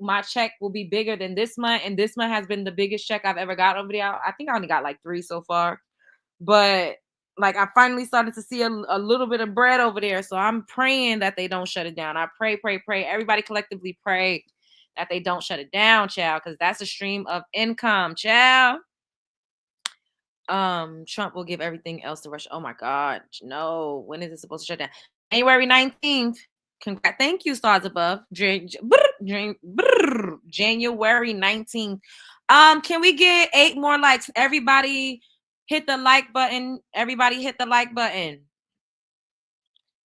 my check will be bigger than this month. And this month has been the biggest check I've ever got over there. I think I only got like 3 so far. But like, I finally started to see a little bit of bread over there. So I'm praying that they don't shut it down. I pray. Everybody collectively pray that they don't shut it down, child, because that's a stream of income, child. Trump will give everything else to Russia. Oh my God. No. When is it supposed to shut down? January 19th. Congrats. Thank you, stars above. January 19th. Can we get 8 more likes? Everybody hit the like button. Everybody hit the like button.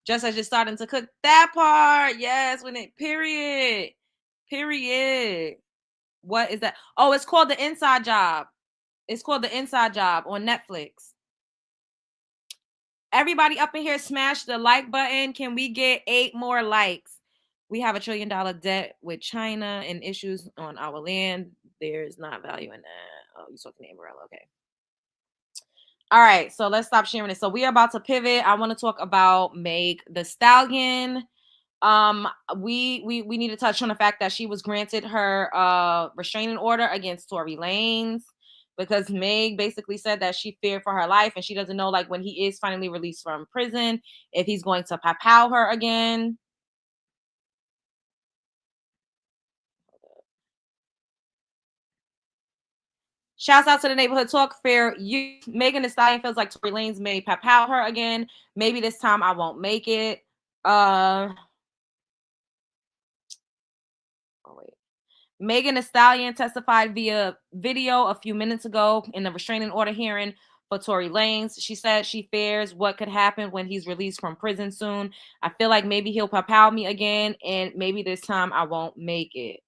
Just as you're starting to cook that part. Yes, when it period. What is that? Oh, it's called The Inside Job. It's called The Inside Job on Netflix. Everybody up in here, smash the like button. Can we get 8 more likes? We have $1 trillion debt with China and issues on our land. There's not value in that. Oh, you talking to Amarillo. Okay. All right, so let's stop sharing it. So we are about to pivot. I want to talk about Meg Thee Stallion. We need to touch on the fact that she was granted her restraining order against Tory Lanez, because Meg basically said that she feared for her life and she doesn't know, like, when he is finally released from prison, if he's going to pow her again. Shouts out to the Neighborhood Talk Fair youth. Megan Thee Stallion feels like Tory Lanez may pow her again. Maybe this time I won't make it. Megan Thee Stallion testified via video a few minutes ago in the restraining order hearing for Tory Lanez. She said she fears what could happen when he's released from prison soon. I feel like maybe he'll pow me again, and maybe this time I won't make it.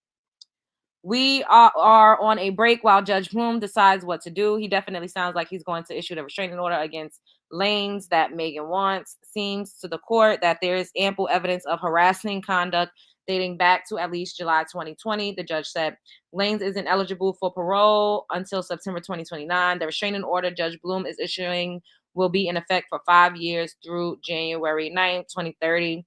We are on a break while Judge Bloom decides what to do. He definitely sounds like he's going to issue the restraining order against Lanez that Megan wants. Seems to the court that there is ample evidence of harassing conduct dating back to at least July 2020. The judge said Lanez isn't eligible for parole until September 2029. The restraining order Judge Bloom is issuing will be in effect for 5 years through January 9th, 2030.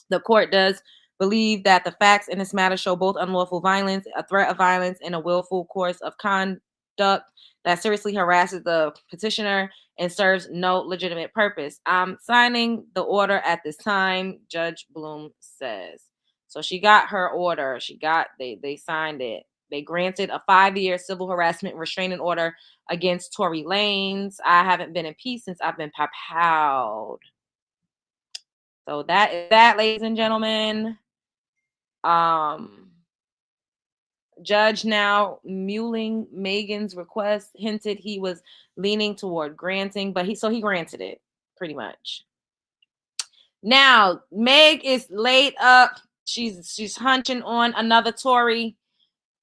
The court does believe that the facts in this matter show both unlawful violence, a threat of violence, and a willful course of conduct that seriously harasses the petitioner and serves no legitimate purpose. I'm signing the order at this time, Judge Bloom says. So she got her order. They signed it. They granted a 5-year civil harassment restraining order against Tory Lanez. I haven't been in peace since I've been powed. So that is that, ladies and gentlemen. Judge now mulling Megan's request, hinted he was leaning toward granting, but he granted it pretty much. Now Meg is laid up. She's hunching on another Tory,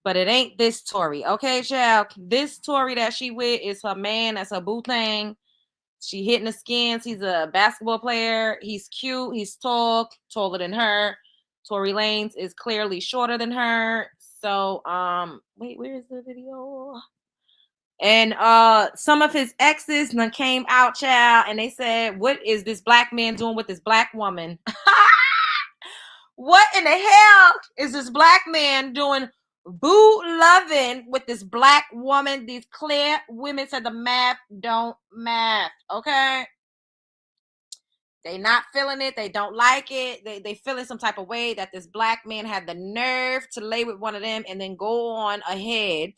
but it ain't this Tory. Okay, child. This Tory that she with is her man. That's her boo thing. She hitting the skins. He's a basketball player. He's cute. He's tall, taller than her. Tory Lanez is clearly shorter than her. So, wait, where is the video? And some of his exes came out, child, and they said, "What is this black man doing with this black woman?" What in the hell is this black man doing boo loving with this black woman? These clear women said the math don't math, okay? They not feeling it. They don't like it. They feeling some type of way that this black man had the nerve to lay with one of them and then go on ahead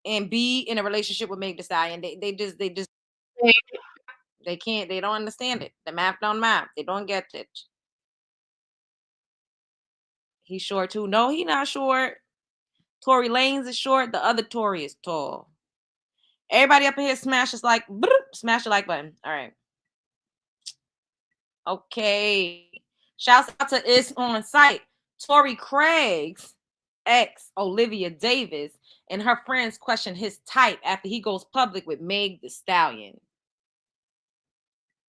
and be in a relationship with Meg Thee Stallion. They can't. They don't understand it. The math don't math. They don't get it. He's short too. No, he not short. Tory Lanez is short. The other Tory is tall. Everybody up in here smash the like button. All right. Okay. Shouts out to It's On Site. Tory Craig's ex, Olivia Davis, and her friends question his type after he goes public with Meg Thee Stallion.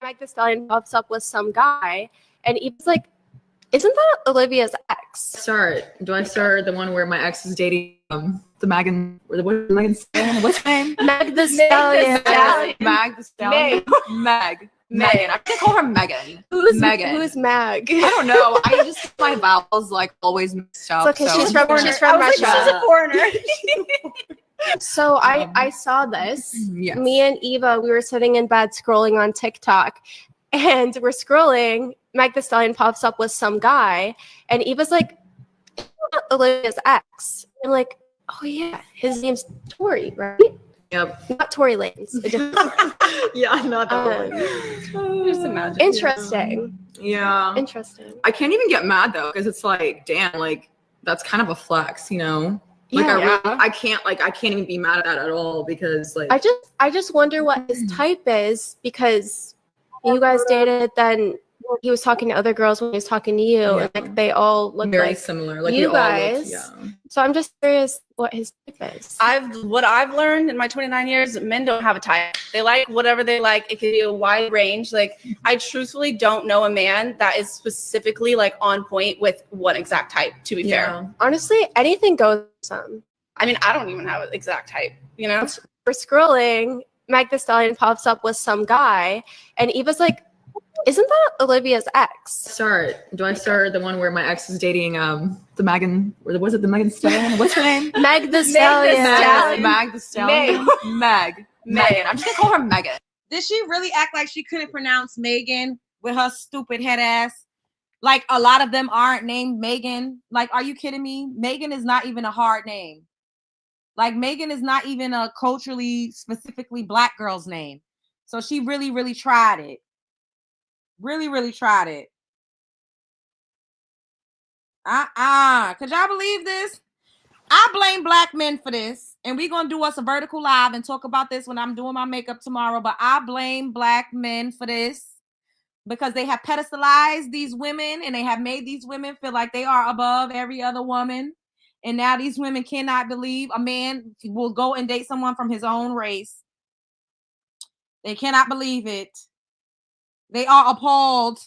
Meg Thee Stallion pops up with some guy, and he was like, "Isn't that Olivia's ex?" Do I start the one where my ex is dating the Megan? Megan Stallion? What's her name? Meg Thee Stallion. Meg Thee Stallion. Megan. I can call her Megan. Who's Megan? Who's Meg? I don't know. I just get my vowels like always mixed up. It's okay. So. She's from Russia. Like, she's a foreigner. So I saw this. Yes. Me and Eva, we were sitting in bed scrolling on TikTok, and we're scrolling. Meg Thee Stallion pops up with some guy, and Eva's like, Olivia's ex. I'm like, oh yeah, his name's Tory, right? Yep. Not Tory Lanez. Yeah, not that one. Just imagine. Interesting. Yeah. Interesting. I can't even get mad though, because it's like, damn, like that's kind of a flex, you know? Like Yeah. I can't even be mad at that at all, because like I just wonder what his type is, because you guys dated, then he was talking to other girls when he was talking to you, and like they all look very like similar. Like you we all guys. look, So I'm just curious what his type is. What I've learned in my 29 years, men don't have a type. They like whatever they like. It could be a wide range. Like, I truthfully don't know a man that is specifically like on point with one exact type, to be fair. Honestly, anything goes for some. I mean, I don't even have an exact type, you know? We're scrolling, Meg Thee Stallion pops up with some guy, and Eva's like, Isn't that Olivia's ex? Do I start the one where my ex is dating the Megan? Or was it the Megan Stallion? What's her name? Meg the Stallion. Meg the Stallion. Megan. I'm just gonna call her Megan. Did she really act like she couldn't pronounce Megan with her stupid head ass? Like a lot of them aren't named Megan. Like, are you kidding me? Megan is not even a hard name. Like, Megan is not even a culturally, specifically Black girl's name. So she really, really tried it. Really, really tried it. Could y'all believe this? I blame Black men for this. And we're going to do us a vertical live and talk about this when I'm doing my makeup tomorrow. But I blame Black men for this because they have pedestalized these women and they have made these women feel like they are above every other woman. And now these women cannot believe a man will go and date someone from his own race. They cannot believe it. They are appalled.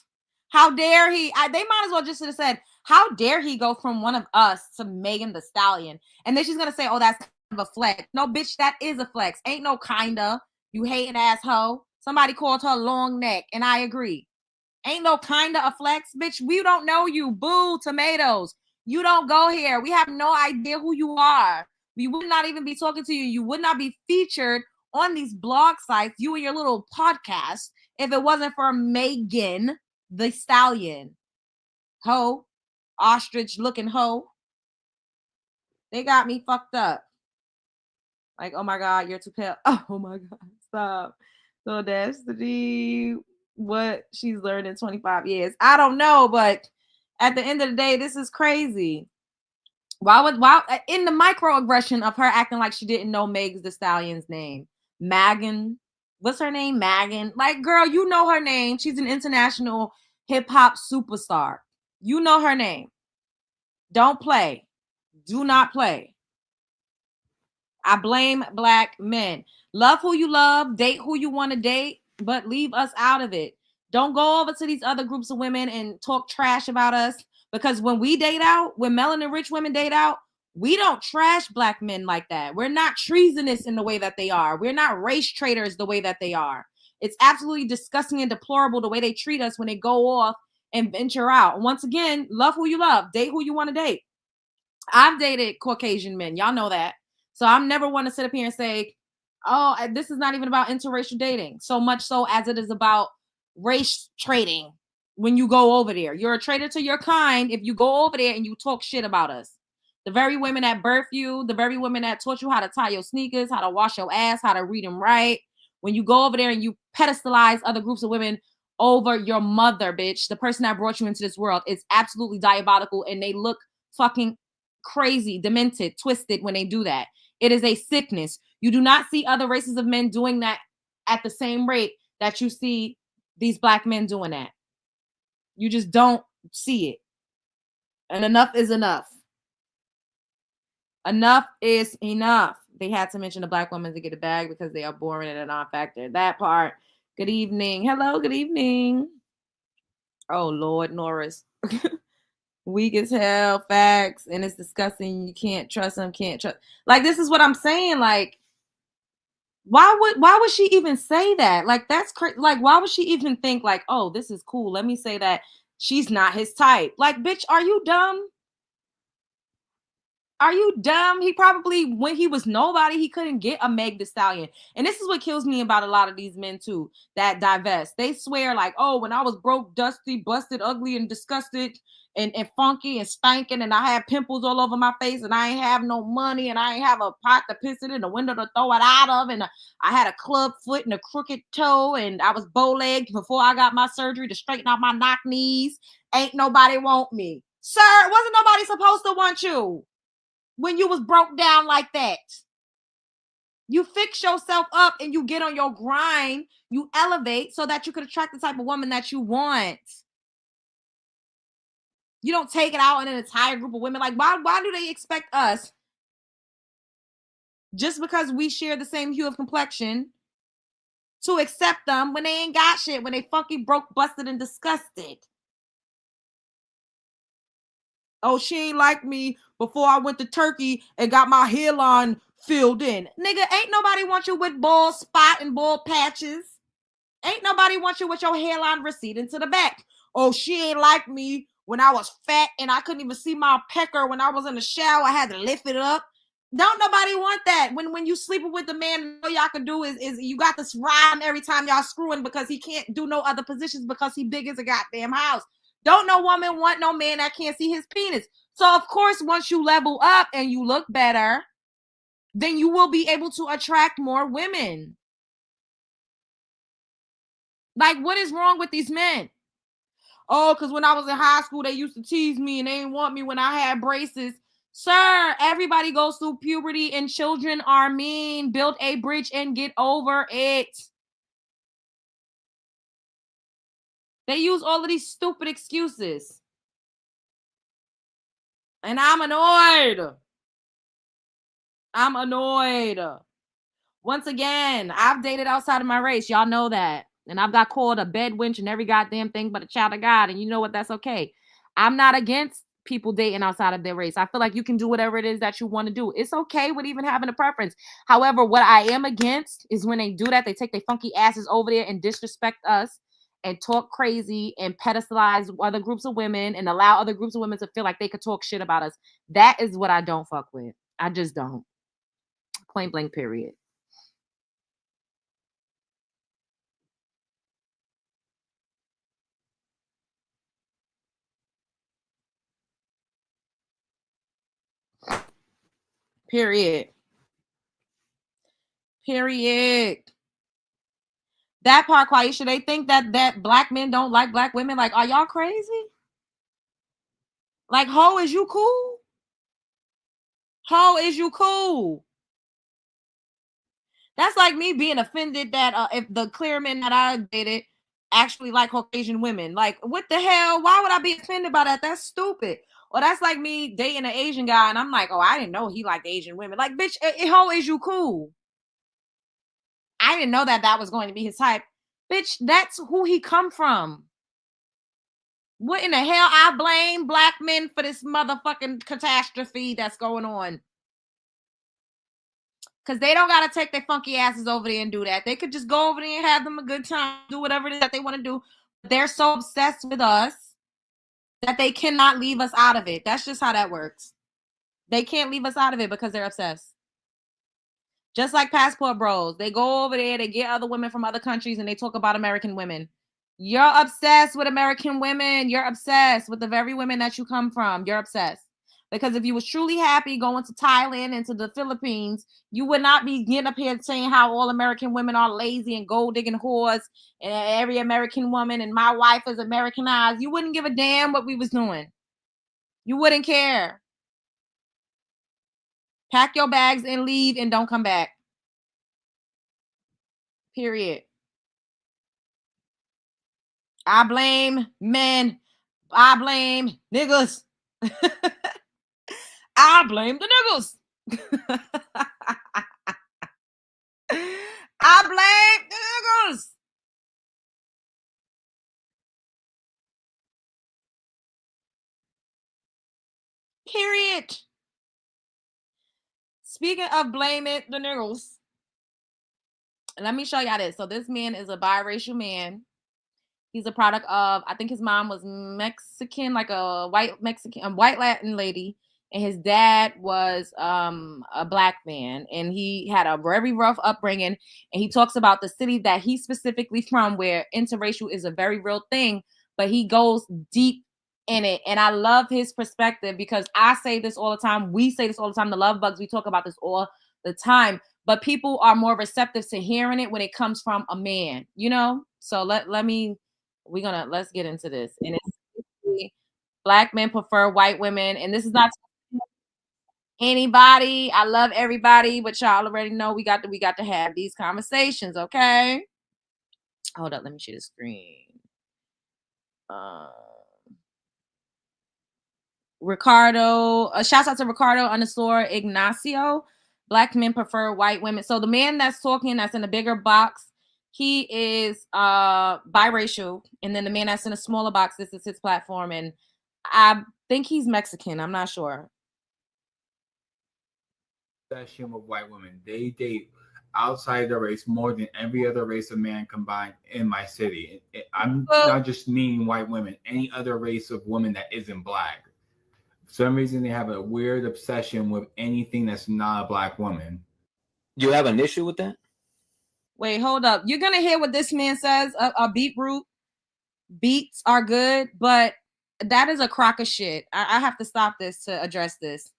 How dare he? They might as well just have said, how dare he go from one of us to Megan the Stallion? And then she's going to say, oh, that's kind of a flex. No, bitch, that is a flex. Ain't no kinda, you hating asshole. Somebody called her long neck, and I agree. Ain't no kinda a flex, bitch. We don't know you. Boo, tomatoes. You don't go here. We have no idea who you are. We would not even be talking to you. You would not be featured on these blog sites, you and your little podcast, if it wasn't for Megan the Stallion. Ho. Ostrich looking hoe. They got me fucked up. Like, oh my God, you're too pale. Oh my God, stop. So Destiny, what she's learned in 25 years. I don't know, but at the end of the day, this is crazy. Why in the microaggression of her acting like she didn't know Megan the Stallion's name? Megan. What's her name? Megan. Like, girl, you know her name. She's an international hip-hop superstar. You know her name. Don't play. Do not play. I blame Black men. Love who you love, date who you want to date, but leave us out of it. Don't go over to these other groups of women and talk trash about us, because when we date out, when melanin rich women date out, we don't trash Black men like that. We're not treasonous in the way that they are. We're not race traitors the way that they are. It's absolutely disgusting and deplorable the way they treat us when they go off and venture out. Once again, love who you love, date who you want to date. I've dated Caucasian men. Y'all know that. So I'm never want to sit up here and say, oh, this is not even about interracial dating, so much so as it is about race trading. When you go over there, you're a traitor to your kind if you go over there and you talk shit about us. The very women that birth you, the very women that taught you how to tie your sneakers, how to wash your ass, how to read and write. When you go over there and you pedestalize other groups of women over your mother, bitch, the person that brought you into this world, is absolutely diabolical, and they look fucking crazy, demented, twisted when they do that. It is a sickness. You do not see other races of men doing that at the same rate that you see these Black men doing that. You just don't see it. And enough is enough. Enough is enough. They had to mention the Black women to get a bag because they are boring and a non-factor. That part. Good evening. Hello, good evening. Oh, Lord, Norris. Weak as hell, facts, and it's disgusting. You can't trust them, can't trust. Like, this is what I'm saying. Like, why would she even say that? Like, that's crazy. Like, why would she even think like, oh, this is cool, let me say that she's not his type? Like, bitch, are you dumb? Are you dumb? He probably, when he was nobody, he couldn't get a Meg Thee Stallion. And this is what kills me about a lot of these men too, that divest. They swear like, oh, when I was broke, dusty, busted, ugly, and disgusted, and funky and stanking, and I had pimples all over my face, and I ain't have no money, and I ain't have a pot to piss it in, a window to throw it out of, and I had a club foot and a crooked toe, and I was bow-legged before I got my surgery to straighten out my knock knees. Ain't nobody want me. Sir, wasn't nobody supposed to want you when you was broke down like that? You fix yourself up and you get on your grind, you elevate so that you could attract the type of woman that you want. You don't take it out on an entire group of women. Like, why do they expect us, just because we share the same hue of complexion, to accept them when they ain't got shit, when they funky, broke, busted, and disgusted? Oh, she ain't like me before I went to Turkey and got my hairline filled in. Nigga, ain't nobody want you with bald spot and bald patches. Ain't nobody want you with your hairline receding to the back. Oh, she ain't like me when I was fat and I couldn't even see my pecker when I was in the shower. I had to lift it up. Don't nobody want that. When you sleeping with the man, all y'all can do is you got this rhyme every time y'all screwing because he can't do no other positions because he big as a goddamn house. Don't no woman want no man that can't see his penis. So of course, once you level up and you look better, then you will be able to attract more women. Like, what is wrong with these men? Oh, because when I was in high school, they used to tease me and they didn't want me when I had braces. Sir, everybody goes through puberty and children are mean. Build a bridge and get over it. They use all of these stupid excuses. And I'm annoyed. I'm annoyed. Once again, I've dated outside of my race. Y'all know that. And I've got called a bed wench and every goddamn thing but a child of God. And you know what? That's okay. I'm not against people dating outside of their race. I feel like you can do whatever it is that you want to do. It's okay with even having a preference. However, what I am against is when they do that, they take their funky asses over there and disrespect us and talk crazy and pedestalize other groups of women and allow other groups of women to feel like they could talk shit about us. That is what I don't fuck with. I just don't. Point blank, period. Period. Period. That part, Quaisha, they think that black men don't like black women. Like, are y'all crazy? Like, ho, is you cool? Ho, is you cool? That's like me being offended that if the clear men that I dated actually like Caucasian women. Like, what the hell? Why would I be offended by that? That's stupid. Or that's like me dating an Asian guy and I'm like, oh, I didn't know he liked Asian women. Like, bitch, ho, is you cool? I didn't know that was going to be his type. Bitch, that's who he come from. What in the hell? I blame black men for this motherfucking catastrophe that's going on. Because they don't got to take their funky asses over there and do that. They could just go over there and have them a good time, do whatever it is that they want to do. They're so obsessed with us that they cannot leave us out of it. That's just how that works. They can't leave us out of it because they're obsessed. Just like passport bros. They go over there, they get other women from other countries, and they talk about American women. You're obsessed with American women. You're obsessed with the very women that you come from. You're obsessed. Because if you was truly happy going to Thailand and to the Philippines, you would not be getting up here saying how all American women are lazy and gold digging whores and every American woman and my wife is Americanized. You wouldn't give a damn what we was doing. You wouldn't care. Pack your bags and leave and don't come back. Period. I blame men. I blame niggas. I blame the niggas. I blame the niggas. Period. Speaking of blaming the niggas, let me show y'all this. So this man is a biracial man. He's a product of, I think his mom was Mexican, like a white Mexican, a white Latin lady. And his dad was a black man. And he had a very rough upbringing. And he talks about the city that he's specifically from where interracial is a very real thing. But he goes deep in it. And I love his perspective because I say this all the time. We say this all the time. The Love Bugs, we talk about this all the time. But people are more receptive to hearing it when it comes from a man, you know? So let's get into this. And it's black men prefer white women. And this is not anybody. I love everybody, but y'all already know we got to have these conversations, okay? Hold up, let me share the screen. Ricardo, shouts out to Ricardo _ Ignacio. Black men prefer white women. So the man that's talking, that's in a bigger box, he is biracial. And then the man that's in a smaller box, this is his platform. And I think he's Mexican. I'm not sure. Of white women. They date outside the race more than every other race of man combined in my city. I'm not just meaning white women, any other race of women that isn't black. For some reason, they have a weird obsession with anything that's not a black woman. You have an issue with that? Wait, hold up. You're going to hear what this man says. A beetroot beets are good, but that is a crock of shit. I have to stop this to address this.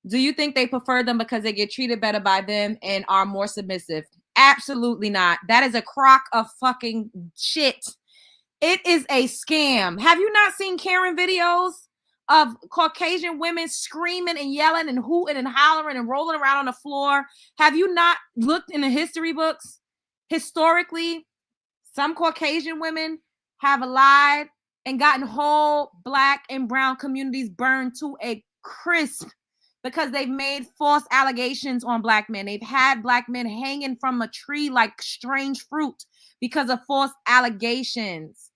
Do you think they prefer them because they get treated better by them and are more submissive? Absolutely not. That is a crock of fucking shit. It is a scam. Have you not seen Karen videos of Caucasian women screaming and yelling and hooting and hollering and rolling around on the floor? Have you not looked in the history books? Historically, some Caucasian women have lied and gotten whole black and brown communities burned to a crisp because they've made false allegations on black men. They've had black men hanging from a tree like strange fruit because of false allegations.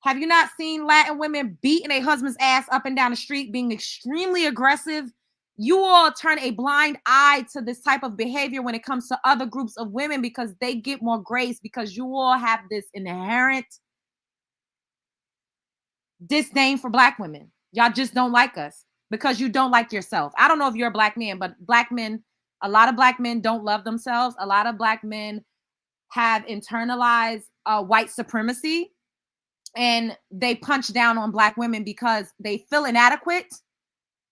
Have you not seen Latin women beating a husband's ass up and down the street, being extremely aggressive? You all turn a blind eye to this type of behavior when it comes to other groups of women because they get more grace because you all have this inherent disdain for black women. Y'all just don't like us because you don't like yourself. I don't know if you're a black man, but black men, a lot of black men don't love themselves. A lot of black men have internalized white supremacy and they punch down on black women because they feel inadequate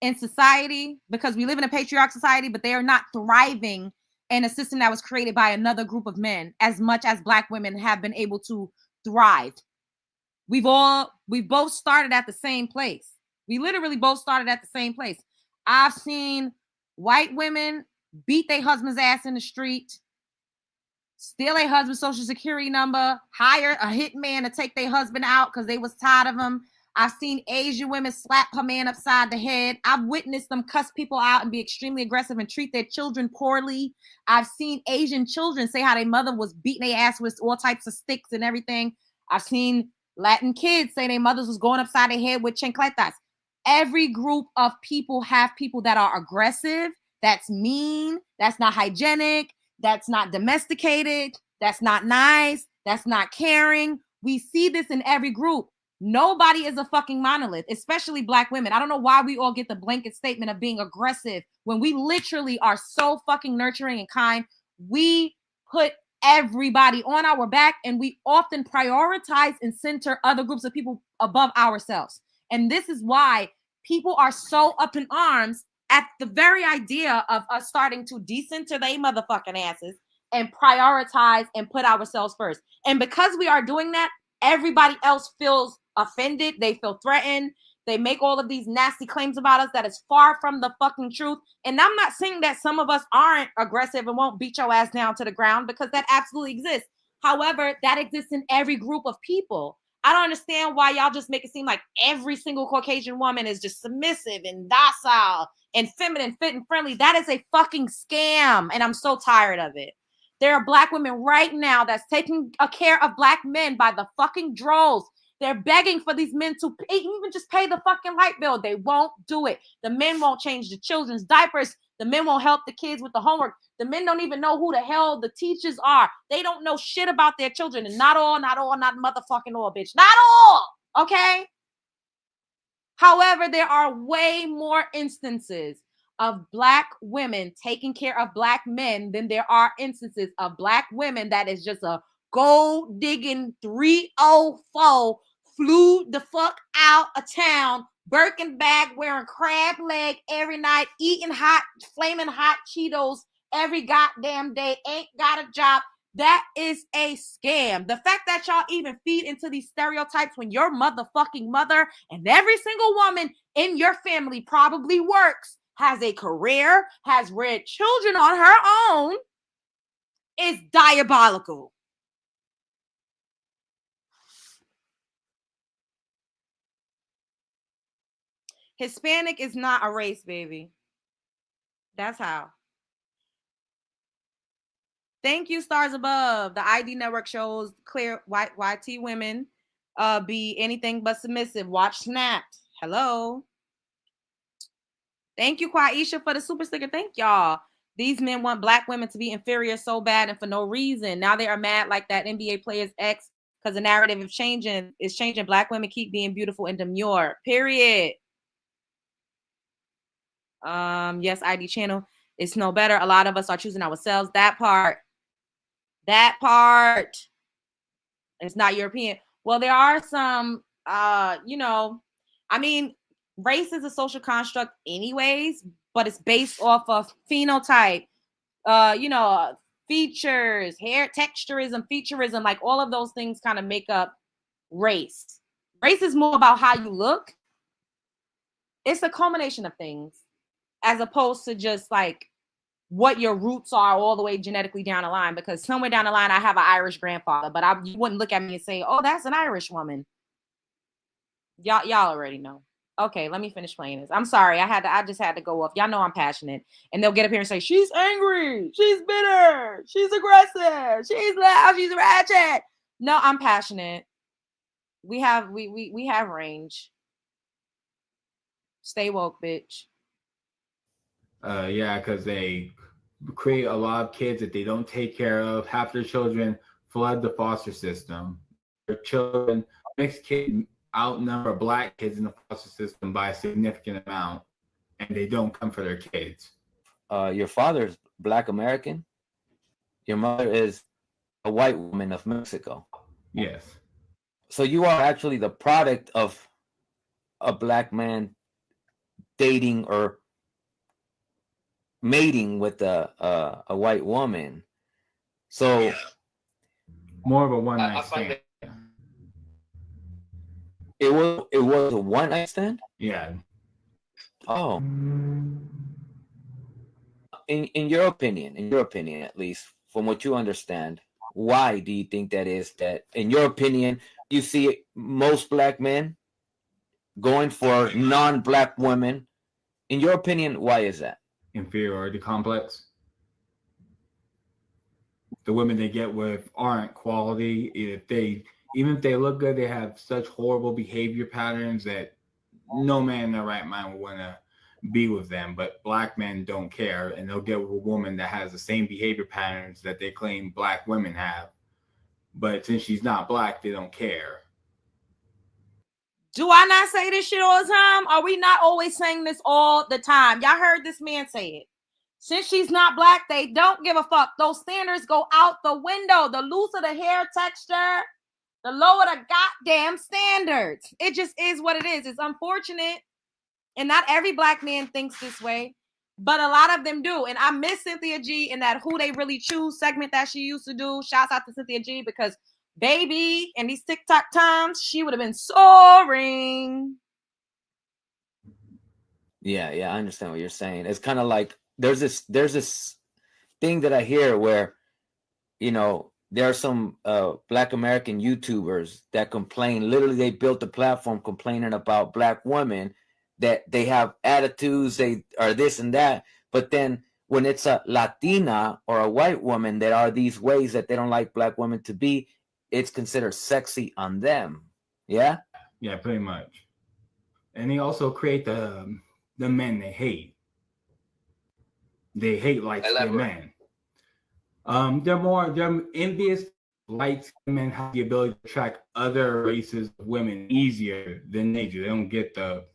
in society because we live in a patriarch society, but they are not thriving in a system that was created by another group of men as much as black women have been able to thrive. We both started at the same place. We literally both started at the same place. I've seen white women beat their husband's ass in the street, steal a husband's social security number, hire a hitman to take their husband out because they was tired of him. I've seen Asian women slap her man upside the head. I've witnessed them cuss people out and be extremely aggressive and treat their children poorly. I've seen Asian children say how their mother was beating their ass with all types of sticks and everything. I've seen Latin kids say their mothers was going upside their head with chancletas. Every group of people have people that are aggressive, that's mean, that's not hygienic, that's not domesticated, that's not nice, that's not caring. We see this in every group. Nobody is a fucking monolith, especially black women. I don't know why we all get the blanket statement of being aggressive when we literally are so fucking nurturing and kind. We put everybody on our back and we often prioritize and center other groups of people above ourselves. And this is why people are so up in arms at the very idea of us starting to decenter they motherfucking asses and prioritize and put ourselves first. And because we are doing that, everybody else feels offended. They feel threatened. They make all of these nasty claims about us that is far from the fucking truth. And I'm not saying that some of us aren't aggressive and won't beat your ass down to the ground, because that absolutely exists. However, that exists in every group of people. I don't understand why y'all just make it seem like every single Caucasian woman is just submissive and docile and feminine, fit and friendly. That is a fucking scam. And I'm so tired of it. There are black women right now that's taking care of black men by the fucking droves. They're begging for these men to even just pay the fucking light bill. They won't do it. The men won't change the children's diapers. The men won't help the kids with the homework. The men don't even know who the hell the teachers are. They don't know shit about their children. And not motherfucking all, bitch. Not all, okay? However, there are way more instances of black women taking care of black men than there are instances of black women that is just a gold digging 304, flew the fuck out of town, Birkin bag, wearing crab leg every night, eating hot, flaming hot Cheetos every goddamn day, ain't got a job. That is a scam. The fact that y'all even feed into these stereotypes when your motherfucking mother and every single woman in your family probably works, has a career, has reared children on her own, is diabolical. Hispanic is not a race, baby. That's how. Thank you, stars above. The ID network shows clear white YT women be anything but submissive. Watch Snapped. Hello. Thank you, Quaisha, for the super sticker. Thank y'all. These men want black women to be inferior so bad and for no reason. Now they are mad like that NBA player's ex because the narrative is changing. Black women keep being beautiful and demure. Period. Yes, ID channel. It's no better. A lot of us are choosing ourselves. That part. It's not European. Well, there are some, you know, I mean, race is a social construct anyways, but it's based off of phenotype, you know, features, hair texturism, featureism, like all of those things kind of make up race. Race is more about how you look. It's a culmination of things as opposed to just like what your roots are all the way genetically down the line, because somewhere down the line I have an Irish grandfather, but you wouldn't look at me and say, oh, that's an Irish woman. Y'all already know. Okay, let me finish playing this. I'm sorry. I just had to go off. Y'all know I'm passionate. And they'll get up here and say, she's angry, she's bitter, she's aggressive, she's loud, she's ratchet. No, I'm passionate. We have range. Stay woke, bitch. Yeah, because they create a lot of kids that they don't take care of. Half their children flood the foster system. Their children, mixed kids, outnumber black kids in the foster system by a significant amount, and they don't come for their kids. Your father's Black American. Your mother is a white woman of Mexico. Yes. So you are actually the product of a black man dating or mating with a white woman. So more of a one night stand. It was a one night stand? Yeah. Oh. In your opinion, at least, from what you understand, why do you think that is, that in your opinion you see most black men going for non-black women? In your opinion, why is that? Inferiority complex. The women they get with aren't quality. Even if they look good, they have such horrible behavior patterns that no man in their right mind would want to be with them. But black men don't care, and they'll get with a woman that has the same behavior patterns that they claim black women have. But since she's not black, they don't care. Do I not say this shit all the time? Are we not always saying this all the time? Y'all heard this man say it. Since she's not black, they don't give a fuck. Those standards go out the window. The looser the hair texture, the lower the goddamn standards. It just is what it is. It's unfortunate. And not every black man thinks this way, but a lot of them do. And I miss Cynthia G in that Who They Really Choose segment that she used to do. Shouts out to Cynthia G, because baby, in these TikTok times, she would have been soaring. Yeah, I understand what you're saying. It's kind of like there's this thing that I hear where, you know, there are some black American YouTubers that complain. Literally, they built a platform complaining about black women, that they have attitudes, they are this and that. But then when it's a Latina or a white woman that are these ways that they don't like black women to be, it's considered sexy on them. Yeah? Yeah, pretty much. And they also create the men they hate. They hate light-skinned men. They're envious. Light-skinned men have the ability to attract other races of women easier than they do. They don't get the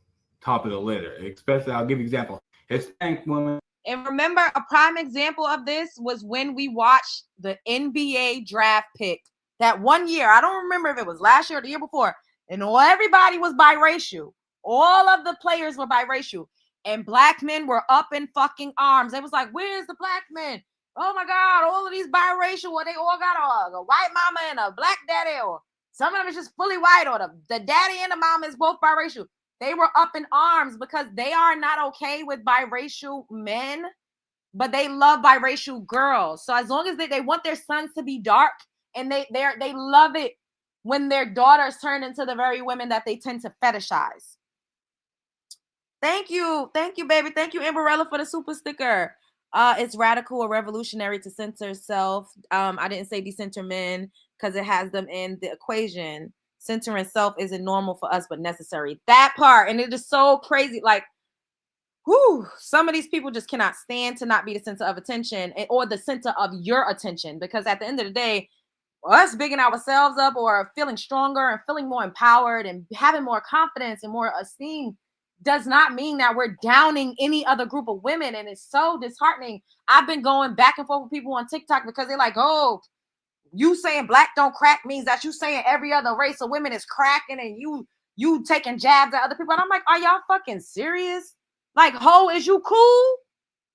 top of the litter. Especially, I'll give you an example. Hispanic women. And remember, a prime example of this was when we watched the NBA draft pick that one year. I don't remember if it was last year or the year before. And everybody was biracial. All of the players were biracial. And black men were up in fucking arms. It was like, where's the black men? Oh my God, all of these biracial, well, they all got a white mama and a black daddy, or some of them is just fully white, or the daddy and the mama is both biracial. They were up in arms because they are not okay with biracial men, but they love biracial girls. So as long as they want their sons to be dark, and they love it when their daughters turn into the very women that they tend to fetishize. Thank you, baby. Thank you, Amberella, for the super sticker. It's radical or revolutionary to censor self. I didn't say decenter men because it has them in the equation. Censoring self isn't normal for us, but necessary. That part, and it is so crazy. Like, whew, some of these people just cannot stand to not be the center of attention or the center of your attention, because at the end of the day, us bigging ourselves up or feeling stronger and feeling more empowered and having more confidence and more esteem does not mean that we're downing any other group of women. And it's so disheartening. I've been going back and forth with people on TikTok because they're like, oh, you saying black don't crack means that you saying every other race of women is cracking and you taking jabs at other people. And I'm like, are y'all fucking serious? Like, ho, is you cool?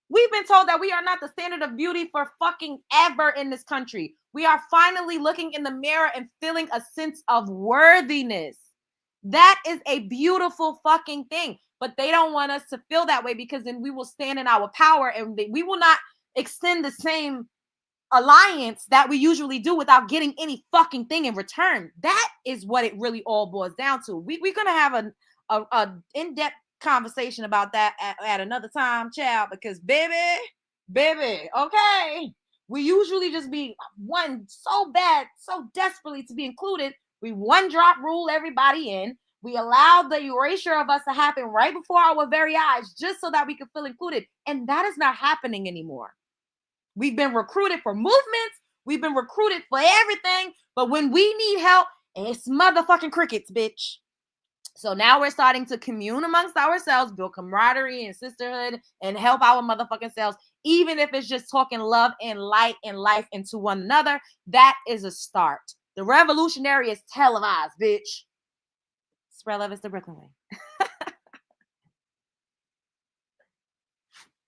We've been told that we are not the standard of beauty for fucking ever in this country. We are finally looking in the mirror and feeling a sense of worthiness. That is a beautiful fucking thing. But they don't want us to feel that way, because then we will stand in our power and we will not extend the same alliance that we usually do without getting any fucking thing in return. That is what it really all boils down to. We're going to have a in-depth conversation about that at another time, child, because baby, okay, we usually just be one so bad, so desperately to be included. We one drop rule everybody in. We allow the erasure of us to happen right before our very eyes just so that we can feel included. And that is not happening anymore. We've been recruited for movements. We've been recruited for everything. But when we need help, it's motherfucking crickets, bitch. So now we're starting to commune amongst ourselves, build camaraderie and sisterhood, and help our motherfucking selves, even if it's just talking love and light and life into one another. That is a start. The revolutionary is televised, bitch. Spread love is the Brooklyn way.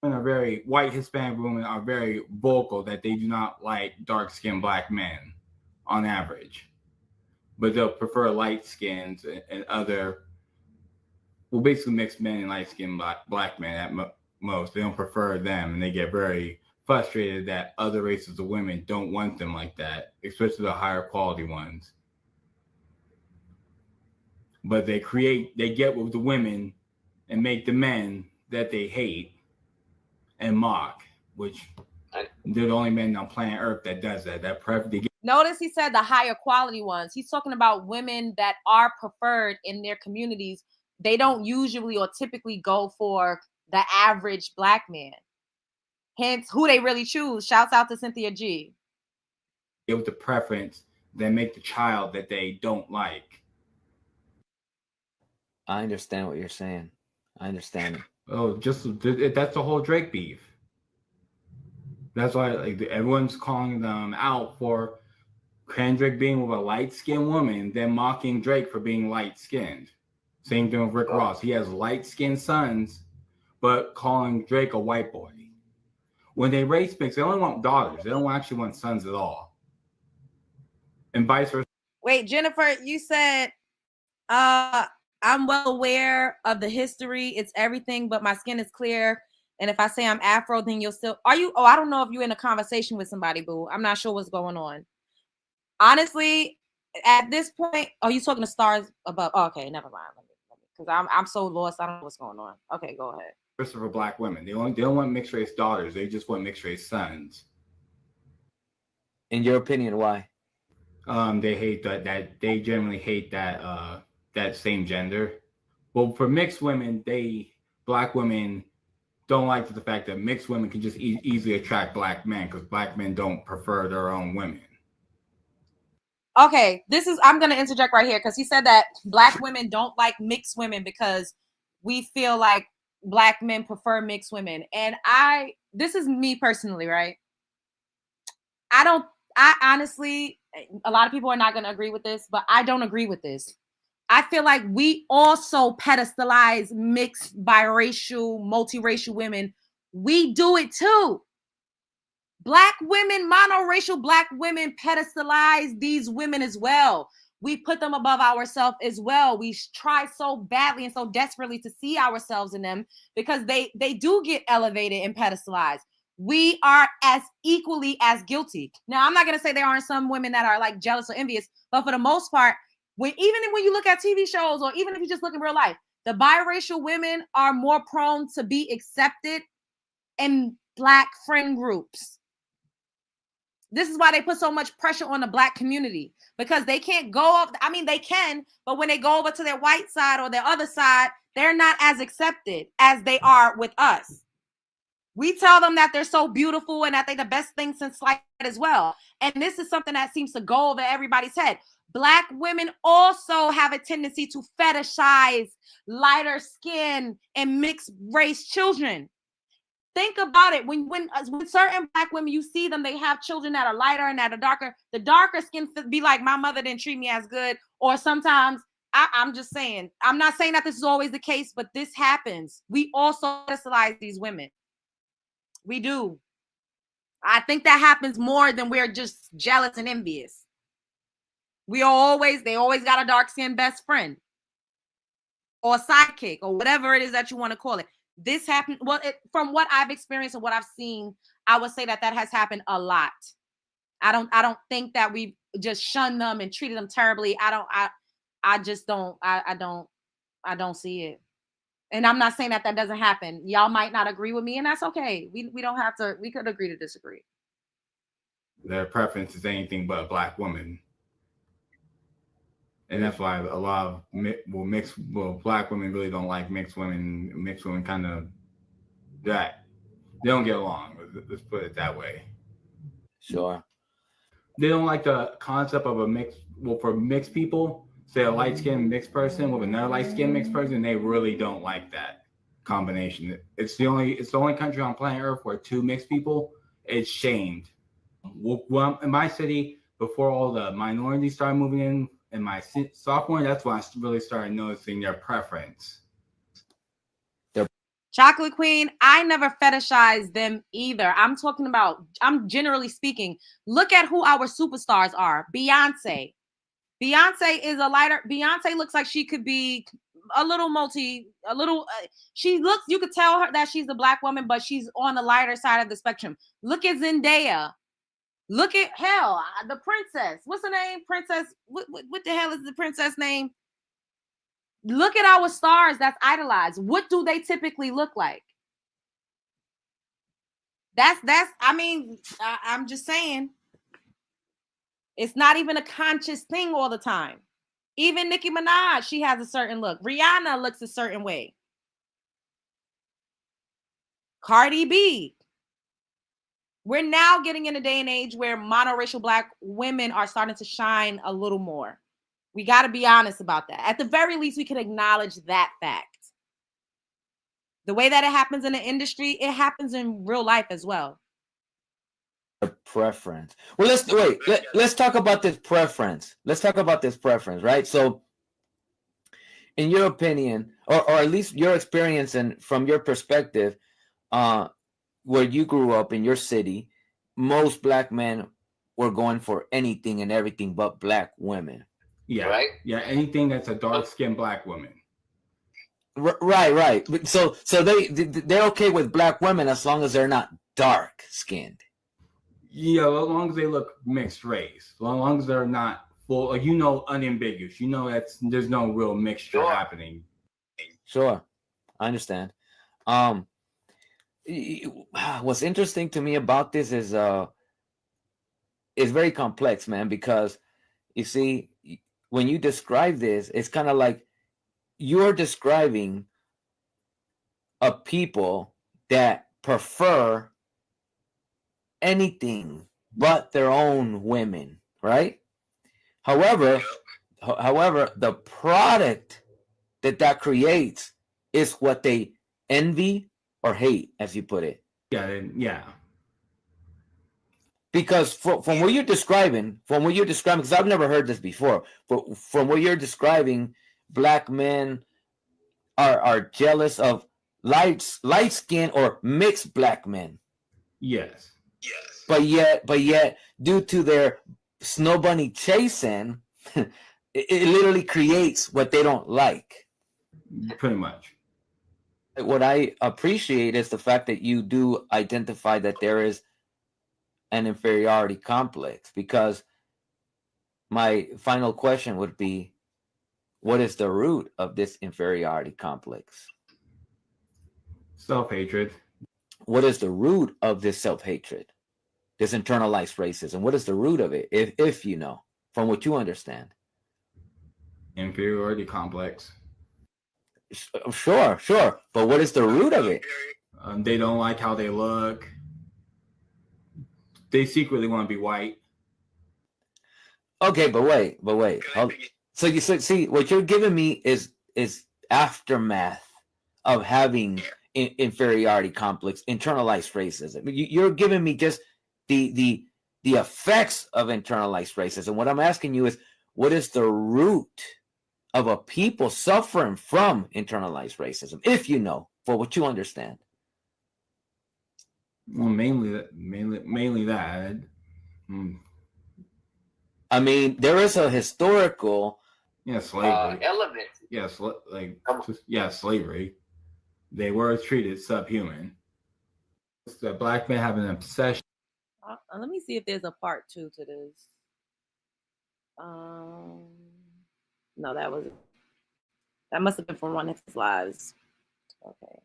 Are very white Hispanic women are very vocal that they do not like dark-skinned black men on average, but they'll prefer light skins and other, well, basically mixed men and light-skinned black men at most. They don't prefer them, and they get very frustrated that other races of women don't want them like that, especially the higher quality ones. But they get with the women and make the men that they hate and mock, which they're the only men on planet Earth that does that. Notice he said the higher quality ones. He's talking about women that are preferred in their communities. They don't usually or typically go for the average black man. Hence, who they really choose. Shouts out to Cynthia G. Give the preference, then make the child that they don't like. I understand what you're saying. I understand it. Oh, that's the whole Drake beef. That's why everyone's calling them out for Kendrick being with a light-skinned woman, then mocking Drake for being light-skinned. Same thing with Rick Ross. He has light-skinned sons, but calling Drake a white boy. When they race mix, they only want daughters. They don't actually want sons at all. And vice versa. Wait, Jennifer, you said, I'm well aware of the history. It's everything, but my skin is clear. And if I say I'm Afro, then you'll still, are you? Oh, I don't know if you're in a conversation with somebody, boo. I'm not sure what's going on. Honestly, at this point, are you talking to stars above? Oh, okay, never mind. Because I'm so lost. I don't know what's going on. Okay, go ahead. For black women, they don't want mixed race daughters. They just want mixed race sons. In your opinion, why? They hate that they generally hate that same gender. Well, for mixed women, black women don't like the fact that mixed women can just easily attract black men because black men don't prefer their own women. Okay, I'm going to interject right here because he said that black women don't like mixed women because we feel like black men prefer mixed women. And this is me personally, right? I honestly, a lot of people are not going to agree with this, but I don't agree with this. I feel like we also pedestalize mixed, biracial, multiracial women. We do it too. Black women, monoracial black women pedestalize these women as well. We put them above ourselves as well. We try so badly and so desperately to see ourselves in them because they do get elevated and pedestalized. We are as equally as guilty. Now, I'm not going to say there aren't some women that are like jealous or envious, but for the most part, even when you look at TV shows or even if you just look in real life, the biracial women are more prone to be accepted in black friend groups. This is why they put so much pressure on the black community because they can't go up. I mean, they can, but when they go over to their white side or their other side, they're not as accepted as they are with us. We tell them that they're so beautiful and that they're the best thing since sliced as well. And this is something that seems to go over everybody's head. Black women also have a tendency to fetishize lighter skin and mixed race children. Think about it. When certain Black women, you see them, they have children that are lighter and that are darker. The darker skin be like, my mother didn't treat me as good. Or sometimes, I'm just saying, I'm not saying that this is always the case, but this happens. We also fetishize these women. We do. I think that happens more than we're just jealous and envious. They always got a dark-skinned best friend or a sidekick or whatever it is that you want to call it. This happened. Well, from what I've experienced and what I've seen, I would say that has happened a lot. I don't think that we just shunned them and treated them terribly. I just don't see it. And I'm not saying that doesn't happen. Y'all might not agree with me, and that's okay. We don't have to. We could agree to disagree. Their preference is anything but a Black woman, and that's why a lot of Black women really don't like mixed women. Mixed women kind of they don't get along. Let's put it that way. Sure. They don't like the concept of a mixed. Well, for mixed people. Say a light-skinned mixed person with another light-skinned mixed person, they really don't like that combination. It's the only country on planet Earth where two mixed people is shamed. Well, in my city, before all the minorities started moving in my sophomore, that's when I really started noticing their preference. Chocolate Queen, I never fetishize them either. I'm generally speaking. Look at who our superstars are. Beyonce is a lighter. Beyonce looks like she could be she looks, you could tell her that she's a Black woman, but she's on the lighter side of the spectrum. Look at Zendaya. Look at the princess. What's her name? Princess. What the hell is the princess name? Look at our stars that's idolized. What do they typically look like? I'm just saying. It's not even a conscious thing all the time. Even Nicki Minaj, she has a certain look. Rihanna looks a certain way. Cardi B. We're now getting in a day and age where monoracial Black women are starting to shine a little more. We got to be honest about that. At the very least, we can acknowledge that fact. The way that it happens in the industry, it happens in real life as well. Preference. Well, let's talk about this preference. Right? So in your opinion, or at least your experience and from your perspective, where you grew up in your city, most Black men were going for anything and everything but Black women. Yeah. Right? Yeah, anything that's a dark-skinned Black woman. Right. So they're okay with Black women as long as they're not dark-skinned. Yeah, as long as they look mixed race, as long as they're not full, unambiguous. There's no real mixture happening. Sure, I understand. What's interesting to me about this is it's very complex, man, because you see, when you describe this, it's kind of like you're describing a people that prefer anything but their own women, right? However, the product that creates is what they envy or hate, as you put it. Yeah. Because from what you're describing, because I've never heard this before, but from what you're describing, Black men are jealous of light skin or mixed Black men. Yes. But yet, due to their snow bunny chasing, it literally creates what they don't like. Pretty much. What I appreciate is the fact that you do identify that there is an inferiority complex, because my final question would be, what is the root of this inferiority complex? Self-hatred. What is the root of this self-hatred, this internalized racism? What is the root of it, if you know, from what you understand? Inferiority complex. Sure. But what is the root of it? They don't like how they look. They secretly want to be white. Okay, but wait. So you see what you're giving me is aftermath of having inferiority complex, internalized racism. You're giving me just the effects of internalized racism. What I'm asking you is, what is the root of a people suffering from internalized racism, if you know, for what you understand? Well, mainly that. I mean, there is a historical slavery element. Slavery. They were treated subhuman. The black men have an obsession. Let me see if there's a part 2 to this. No, that must have been from one of his lives. Okay.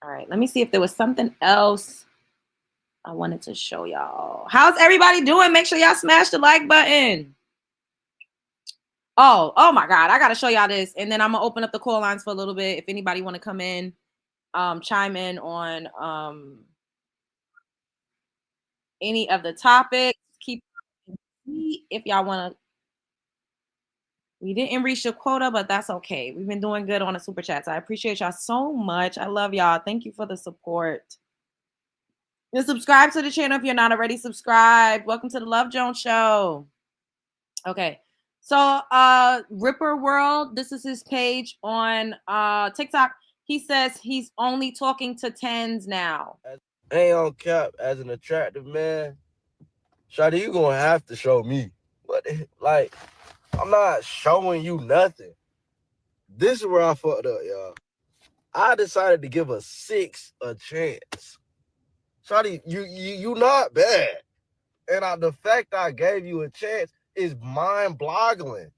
All right, let me see if there was something else I wanted to show y'all. How's everybody doing? Make sure y'all smash the like button. Oh my God, I gotta show y'all this, and then I'm gonna open up the call lines for a little bit. If anybody want to come in, chime in on any of the topics. Keep if y'all want to. We didn't reach the quota, but that's okay. We've been doing good on the super chats. I appreciate y'all so much. I love y'all. Thank you for the support. And subscribe to the channel if you're not already subscribed. Welcome to the Love Jones Show. Okay. So Ripper World, this is his page on TikTok. He says he's only talking to 10s now. Ain't on cap as an attractive man. Shawty, you gonna have to show me. What, like, I'm not showing you nothing. This is where I fucked up, y'all. I decided to give a 6 a chance. Shawty, you not bad. And the fact I gave you a chance is mind-boggling.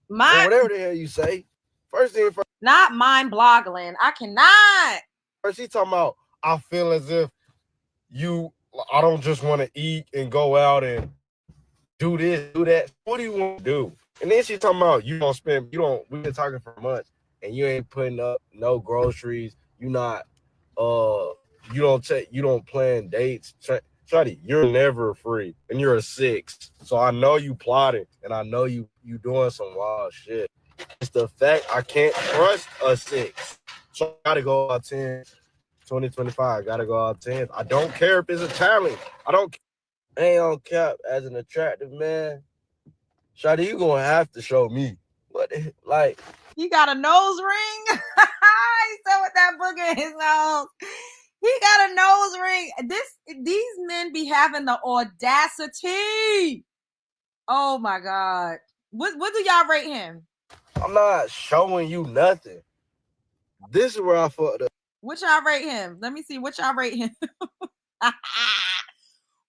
Whatever the hell you say. First thing first. Not mind-boggling. I cannot. First, she talking about, I feel as if I don't just want to eat and go out and do this, do that. What do you want to do? And then she talking about we've been talking for months and you ain't putting up no groceries. You don't plan dates. Shawty, you're never free and you're a 6. So I know you plotting and I know you doing some wild shit. It's the fact I can't trust a 6. So I gotta go out 10. 2025, gotta go out 10. I don't care if it's a challenge. Ain't on cap as an attractive man. Shawty, you gonna have to show me. What, like? He got a nose ring. He said with that book in his nose. He got a nose ring. These men be having the audacity. Oh my God. What do y'all rate him? I'm not showing you nothing. This is where I fucked up. What y'all rate him? Let me see what y'all rate him.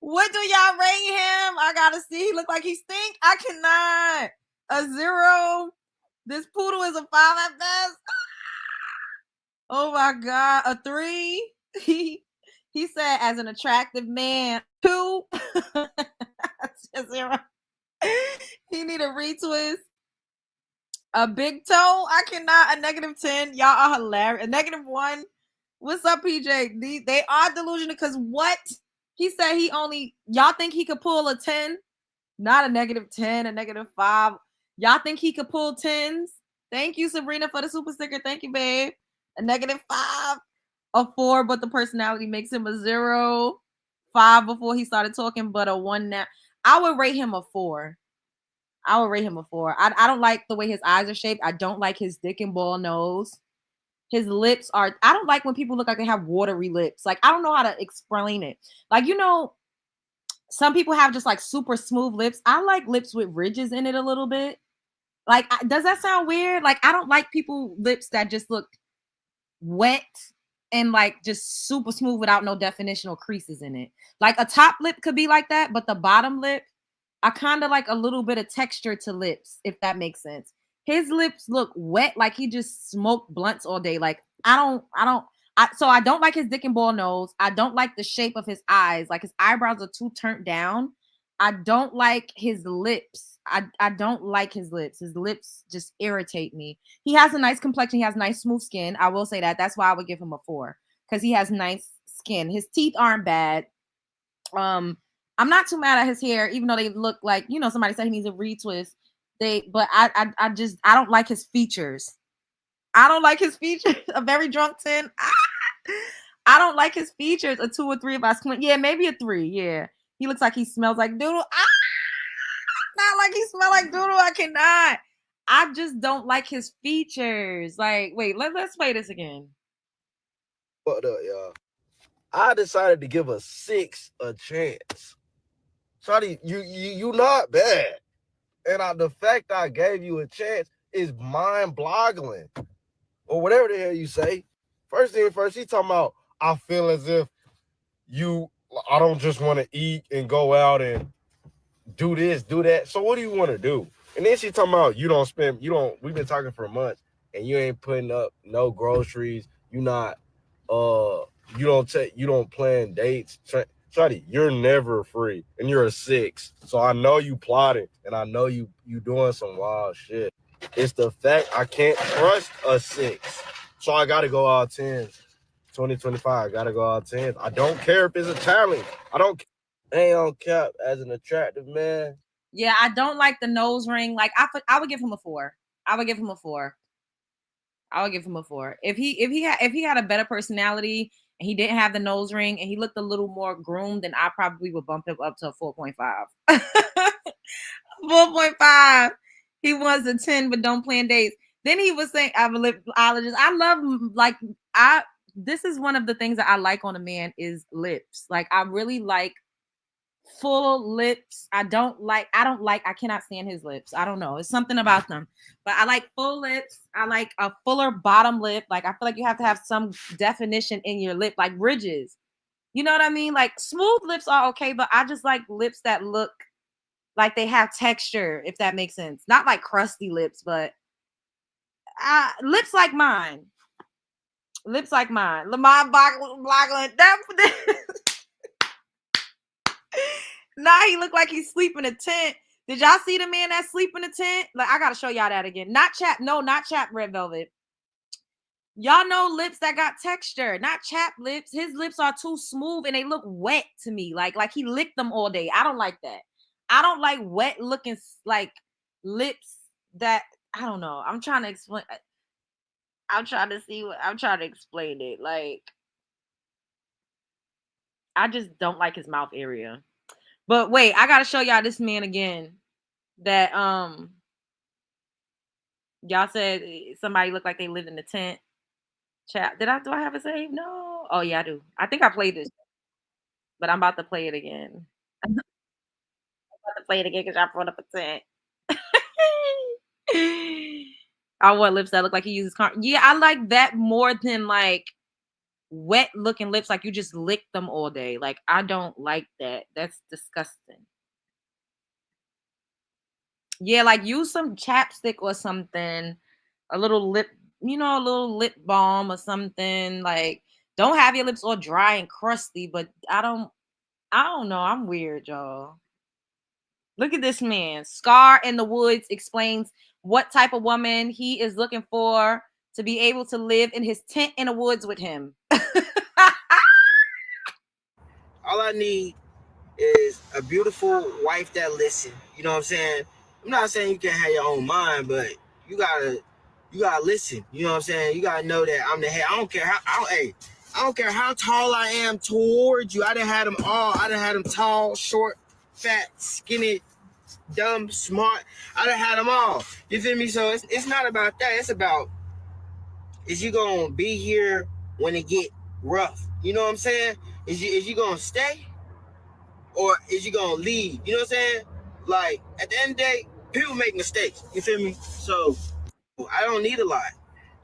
What do y'all rate him? I gotta see. He look like he stink. I cannot. A 0. This poodle is a 5 at best. Oh my God. A 3. He said as an attractive man. 2. That's a 0. He need a retwist. A big toe. I cannot. A -10. Y'all are hilarious. A -1. What's up, PJ? They are delusional because what? He said y'all think he could pull a 10? Not a -10, a -5. Y'all think he could pull 10s? Thank you, Sabrina, for the super sticker. Thank you, babe. A -5, a 4, but the personality makes him a 0. 5 before he started talking, but a 1 now. I would rate him a 4. I don't like the way his eyes are shaped. I don't like his dick and ball nose. His lips I don't like when people look like they have watery lips. Like, I don't know how to explain it. Like, some people have just like super smooth lips. I like lips with ridges in it a little bit. Like, does that sound weird? Like, I don't like people lips that just look wet and like just super smooth without no definitional creases in it. Like, a top lip could be like that, but the bottom lip, I kind of like a little bit of texture to lips, if that makes sense. His lips look wet, like he just smoked blunts all day. Like, so I don't like his dick and ball nose. I don't like the shape of his eyes. Like, his eyebrows are too turned down. I don't like his lips. I don't like his lips. His lips just irritate me. He has a nice complexion. He has nice smooth skin. I will say that. That's why I would give him a 4 because he has nice skin. His teeth aren't bad. I'm not too mad at his hair, even though they look like, you know, somebody said he needs a retwist. But I don't like his features. I don't like his features. A very drunk 10. I don't like his features. A 2 or 3 if I squint. Yeah, maybe a 3. Yeah. He looks like he smells like doodle. Not like he smells like doodle. I cannot. I just don't like his features. Like, wait, let's play this again. What up, y'all? I decided to give a 6 a chance. Shawty, you not bad. And the fact I gave you a chance is mind-boggling. Or whatever the hell you say. First thing first, he talking about, I feel as if I don't just want to eat and go out and do this, do that. So what do you want to do? And then she talking about we've been talking for months and you ain't putting up no groceries. You don't plan dates. Shawty, you're never free and you're a 6. So I know you plotting and I know you doing some wild shit. It's the fact I can't trust a 6. So I gotta go all 10s. 2025, I gotta go all 10s. I don't care if it's a challenge. Ain't on cap as an attractive man. Yeah, I don't like the nose ring. Like I would give him a 4. I would give him a 4. If he had a better personality and he didn't have the nose ring and he looked a little more groomed, then I probably would bump him up to a 4.5. 4.5. He wants a 10, but don't plan dates. Then he was saying, I'm a lipologist. I love this is one of the things that I like on a man is lips. Like I really like full lips. I cannot stand his lips. I don't know. It's something about them. But I like full lips. I like a fuller bottom lip. Like I feel like you have to have some definition in your lip, like ridges. You know what I mean? Like smooth lips are okay, but I just like lips that look like they have texture, if that makes sense. Not like crusty lips, but lips like mine. Lips like mine. Lamar Blockland. Nah, he looked like he's sleeping in a tent. Did y'all see the man that sleep in a tent? Like, I gotta show y'all that again. Not Chap Red Velvet. Y'all know lips that got texture, not Chap lips. His lips are too smooth and they look wet to me. Like he licked them all day. I don't like that. I don't like wet looking like lips that I don't know. I'm trying to explain it. Like I just don't like his mouth area. But wait, I gotta show y'all this man again. That y'all said somebody looked like they lived in the tent. Chat. Do I have it saved? No. Oh yeah, I do. I think I played this, but I'm about to play it again. I'm about to play it again because y'all brought up a tent. I want lips that look like he uses yeah, I like that more than like wet looking lips like you just lick them all day. Like I don't like that. That's disgusting. Yeah, like use some chapstick or something. A little lip, a little lip balm or something. Like don't have your lips all dry and crusty, but I don't know. I'm weird, y'all. Look at this man. Scar in the Woods explains what type of woman he is looking for to be able to live in his tent in the woods with him. All I need is a beautiful wife that listens. You know what I'm saying? I'm not saying you can't have your own mind, but you gotta listen. You know what I'm saying? You gotta know that I'm the head. I don't care how tall I am towards you. I done had them all. I done had them tall, short, fat, skinny, dumb, smart. I done had them all. You feel me? So it's not about that. It's about, is you gonna be here when it get rough? You know what I'm saying? Is you gonna stay or is you gonna leave? You know what I'm saying? Like at the end of the day, people make mistakes. You feel me? So I don't need a lot.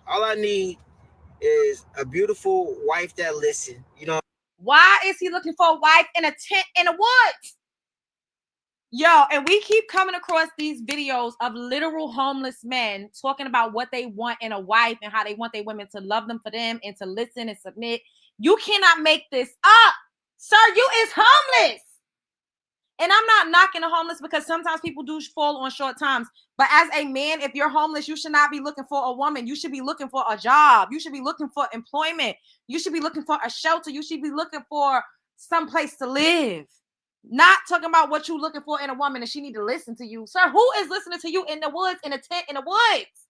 All I need is a beautiful wife that listens. You know. Why is he looking for a wife in a tent in the woods? Yo, and we keep coming across these videos of literal homeless men talking about what they want in a wife and how they want their women to love them for them and to listen and submit. You cannot make this up. Sir, you is homeless. And I'm not knocking the homeless because sometimes people do fall on short times. But as a man, if you're homeless, you should not be looking for a woman. You should be looking for a job. You should be looking for employment. You should be looking for a shelter. You should be looking for some place to live. Not talking about what you're looking for in a woman and she need to listen to you. Sir, who is listening to you in the woods, in a tent, in the woods?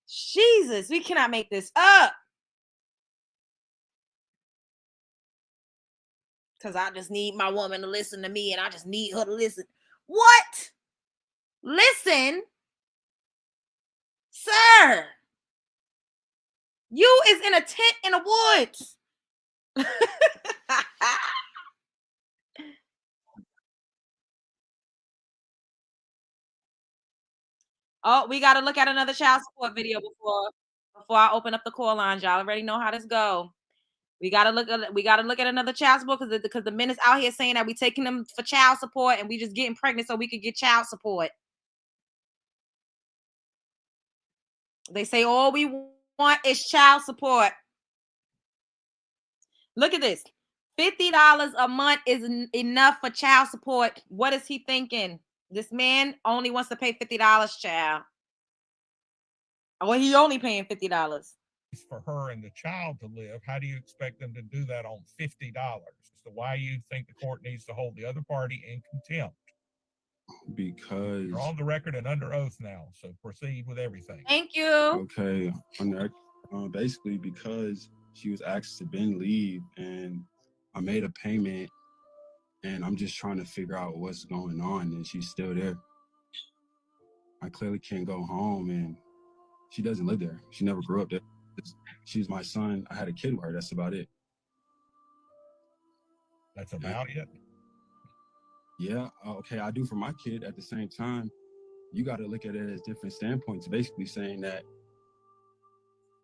Jesus, we cannot make this up. Because I just need my woman to listen to me and I just need her to listen. What? Listen? Sir. You is in a tent in the woods. Oh, we got to look at another child support video before I open up the call lines. Y'all already know how this go. We gotta look at another child support because the men is out here saying that we taking them for child support and we just getting pregnant so we could get child support. They say all we want is child support. Look at this. $50 a month is enough for child support. What is he thinking? This man only wants to pay $50, child. Or he only paying $50. For her and the child to live, how do you expect them to do that on $50? So why you think the court needs to hold the other party in contempt? Because you're on the record and under oath now, so proceed with everything. Thank you. Okay, basically because she was asked to bend leave and I made a payment and I'm just trying to figure out what's going on and she's still there. I clearly can't go home and she doesn't live there. She never grew up there. She's my son. I had a kid with her. That's about it. That's about it? Yeah. Okay. I do for my kid. At the same time, you got to look at it as different standpoints. Basically saying that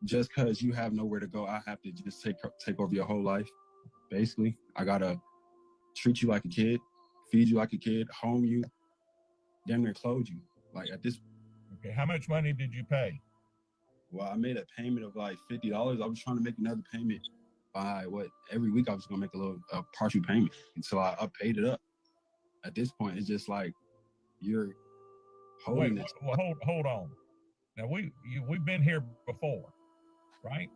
just because you have nowhere to go, I have to just take over your whole life. Basically, I got to treat you like a kid, feed you like a kid, home you, damn near clothe you. Like at this. Okay. How much money did you pay? Well, I made a payment of like $50. I was trying to make another payment by every week I was gonna make a little partial payment until I paid it up. At this point, it's just like you're holding this. Well, hold on. Now we've been here before, right?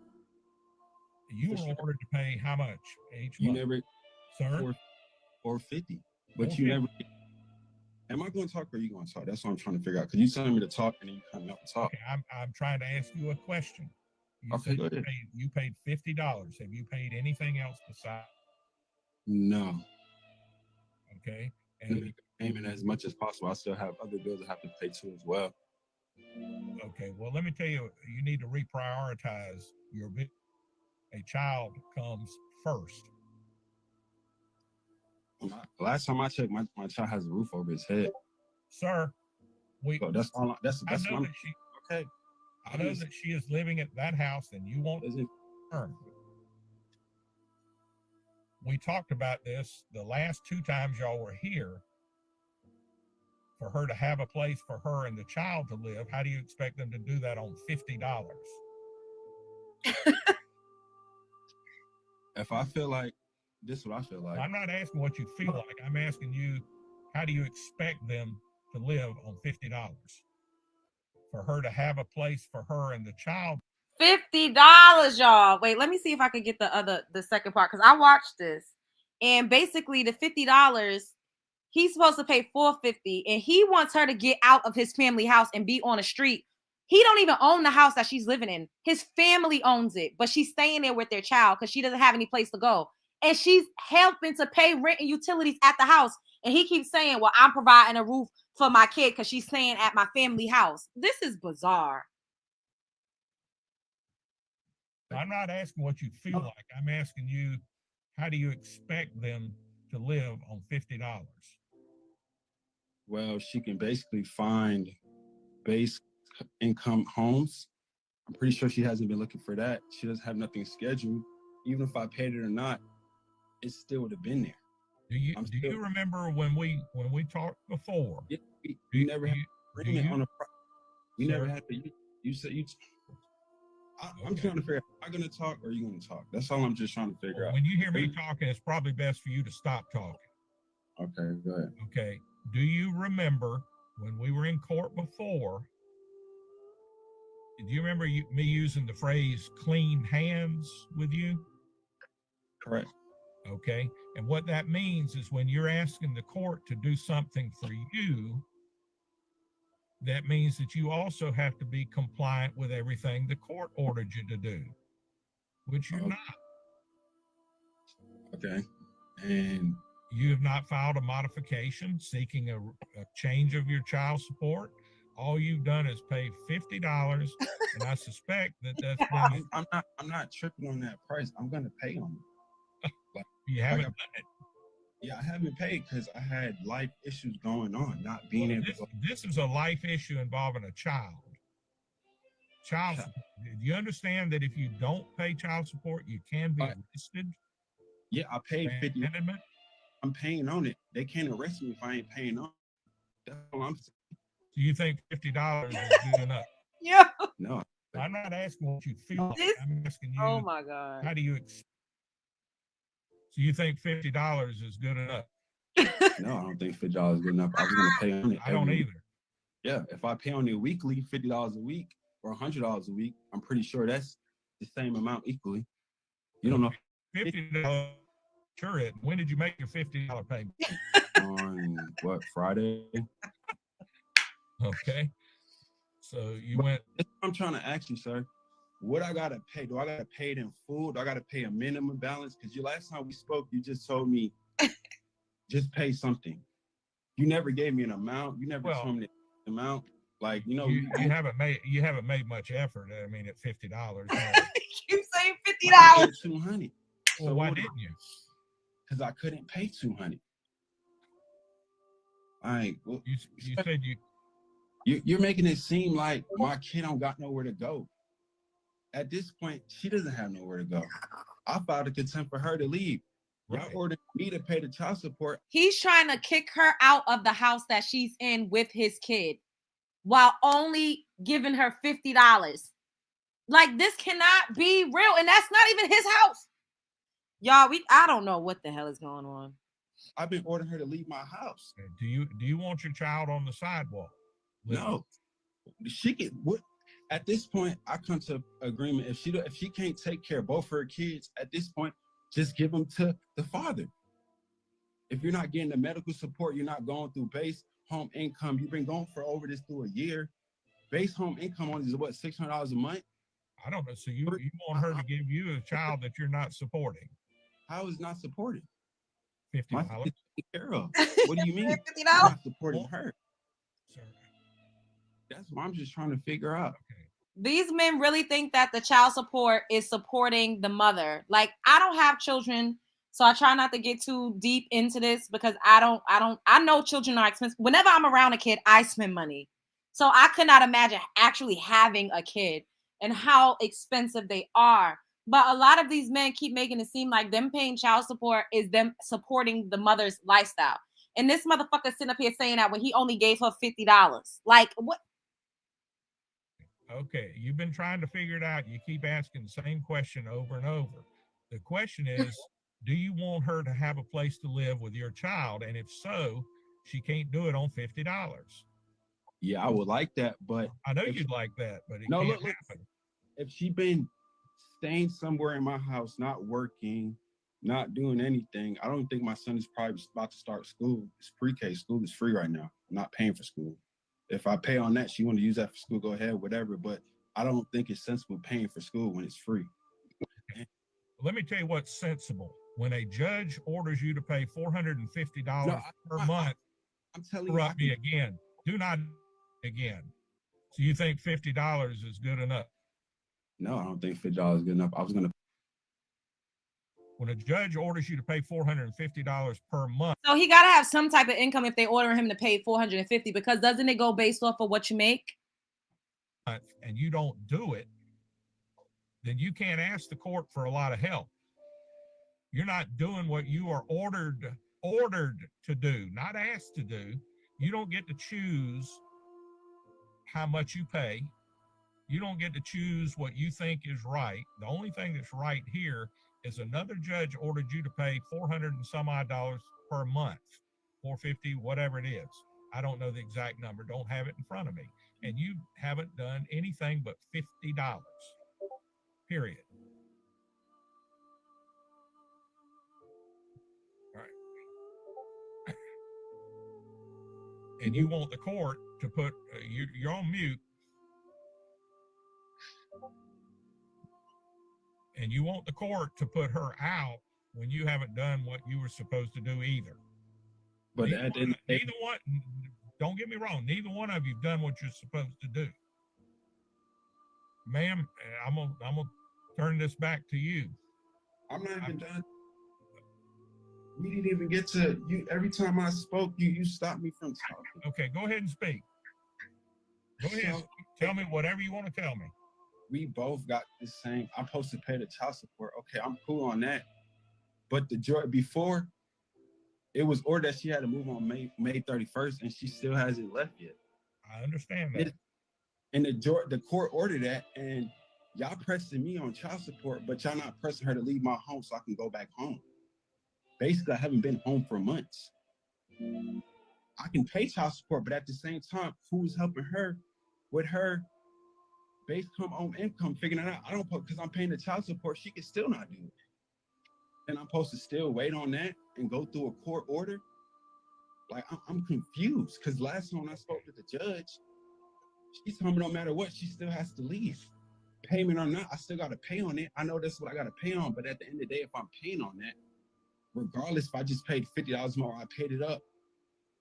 You were ordered to pay how much each month? You never, sir, or 50, but you never. Am I going to talk or are you going to talk? That's what I'm trying to figure out. Because you telling me to talk and then you coming up to talk. Okay, I'm trying to ask you a question. You okay, go ahead. You paid $50. Have you paid anything else besides? No. Okay. And make a payment as much as possible. I still have other bills I have to pay too as well. Okay. Well, let me tell you, you need to reprioritize your bill. A child comes first. Last time I checked, my child has a roof over his head. Sir, so that's all. That's I know that she. Okay. I know that she is living at that house, and you won't return. We talked about this the last 2 times y'all were here. For her to have a place for her and the child to live, how do you expect them to do that on $50? If I feel like this is what I feel like. I'm not asking what you feel like. I'm asking you, how do you expect them to live on $50? For her to have a place for her and the child. $50, y'all. Wait, let me see if I can get the second part because I watched this. And basically the $50, he's supposed to pay $450 and he wants her to get out of his family house and be on the street. He don't even own the house that she's living in. His family owns it, but she's staying there with their child because she doesn't have any place to go. And she's helping to pay rent and utilities at the house. And he keeps saying, well, I'm providing a roof for my kid because she's staying at my family house. This is bizarre. I'm not asking what you feel like. I'm asking you, how do you expect them to live on $50? Well, she can basically find base income homes. I'm pretty sure she hasn't been looking for that. She doesn't have nothing scheduled. Even if I paid it or not, it still would have been there. Do you remember when we talked before? Yeah, we never had agreement on a. We never had to. You said you. I'm trying to figure out. Am I going to talk or are you going to talk? That's all I'm just trying to figure out. When you hear me talking, it's probably best for you to stop talking. Okay, go ahead. Okay. Do you remember when we were in court before? Do you remember me using the phrase clean hands with you? Correct. Okay. And what that means is when you're asking the court to do something for you, that means that you also have to be compliant with everything the court ordered you to do, which you're not. Okay. And you have not filed a modification seeking a change of your child support. All you've done is pay $50, and I suspect that that's been. I'm not tripping on that price. I'm gonna pay on it. Like, you haven't done it. Yeah, I haven't paid because I had life issues going on, not being able to. This is a life issue involving a child. Child support. Do you understand that if you don't pay child support, you can be arrested? Yeah, I paid $50. I'm paying on it. They can't arrest me if I ain't paying on it. That's all I'm saying. Do you think $50 is good enough? Yeah. No. I'm not asking what you feel like. I'm asking you. Oh my God. How do you? So you think $50 is good enough? No, I don't think $50 is good enough. I was going to pay on it. I don't either. Yeah, if I pay on it weekly, $50 a week or $100 a week, I'm pretty sure that's the same amount equally. You don't know. $50. Sure. It. When did you make your $50 payment? On what, Friday? Okay. So you went. I'm trying to ask you, sir. What I gotta pay? Do I gotta pay it in full? Do I gotta pay a minimum balance? Because you last time we spoke, you just told me just pay something. You never gave me an amount. You never told me the amount. Like, you know, you haven't made much effort. I mean, at $50. You say $50. $200. Well, why didn't you? Because I couldn't pay $200. All right. Well, you said you're making it seem like my kid don't got nowhere to go. At this point, she doesn't have nowhere to go. I filed a contempt for her to leave. Y'all ordered me to pay the child support. He's trying to kick her out of the house that she's in with his kid while only giving her $50. Like, this cannot be real. And that's not even his house. Y'all, I don't know what the hell is going on. I've been ordering her to leave my house. Do you want your child on the sidewalk? No. She can what at this point I come to agreement. If she can't take care of both her kids at this point, just give them to the father. If you're not getting the medical support, you're not going through base home income. You've been going for over this through a year. Base home income only is what, $600 a month? I don't know. So you want her to give you a child that you're not supporting? How is not supported? $50. Taken care of. What do you mean? $50? I'm not supporting her. Sorry. That's what I'm just trying to figure out. Okay. These men really think that the child support is supporting the mother. Like, I don't have children, so I try not to get too deep into this because I know children are expensive. Whenever I'm around a kid, I spend money. So I could not imagine actually having a kid and how expensive they are. But a lot of these men keep making it seem like them paying child support is them supporting the mother's lifestyle. And this motherfucker sitting up here saying that when he only gave her $50. Like, what? Okay, you've been trying to figure it out. You keep asking the same question over and over. The question is, do you want her to have a place to live with your child? And if so, she can't do it on $50. Yeah, I would like that, but I know you'd like that, but it can't happen. If she been staying somewhere in my house, not working, not doing anything, I don't think my son is probably about to start school. It's pre-K. School is free right now. I'm not paying for school. If I pay on that, she want to use that for school, go ahead, whatever. But I don't think it's sensible paying for school when it's free. Let me tell you what's sensible. When a judge orders you to pay $450 per month, I'm telling you, interrupt me again. Do not again. So you think $50 is good enough? No, I don't think $50 is good enough. I was going to. When a judge orders you to pay $450 per month. So he got to have some type of income if they order him to pay $450, because doesn't it go based off of what you make? And you don't do it, then you can't ask the court for a lot of help. You're not doing what you are ordered to do, not asked to do. You don't get to choose how much you pay. You don't get to choose what you think is right. The only thing that's right here is another judge ordered you to pay $400 and some odd per month. 450, whatever it is. I don't know the exact number. Don't have it in front of me. And you haven't done anything but $50. Period. All right. And you want the court to put, you're on mute. And you want the court to put her out when you haven't done what you were supposed to do either. But neither one, don't get me wrong, neither one of you have done what you're supposed to do. Ma'am, I'm gonna turn this back to you. I'm not even done. We didn't even get to you. Every time I spoke, you stopped me from talking. Okay, go ahead and speak. Go ahead. So, tell me whatever you want to tell me. We both got the same. I'm supposed to pay the child support. Okay, I'm cool on that. But the joy before, it was ordered that she had to move on May 31st, and she still hasn't left yet. I understand that. And the court ordered that, and y'all pressing me on child support, but y'all not pressing her to leave my home so I can go back home. Basically, I haven't been home for months. I can pay child support, but at the same time, who's helping her with her base home income, figuring it out? I don't, because I'm paying the child support, she can still not do it. And I'm supposed to still wait on that and go through a court order? Like, I'm confused, because last time when I spoke to the judge, she told me no matter what, she still has to leave. Payment or not, I still got to pay on it. I know that's what I got to pay on, but at the end of the day, if I'm paying on that, regardless if I just paid $50 more, I paid it up,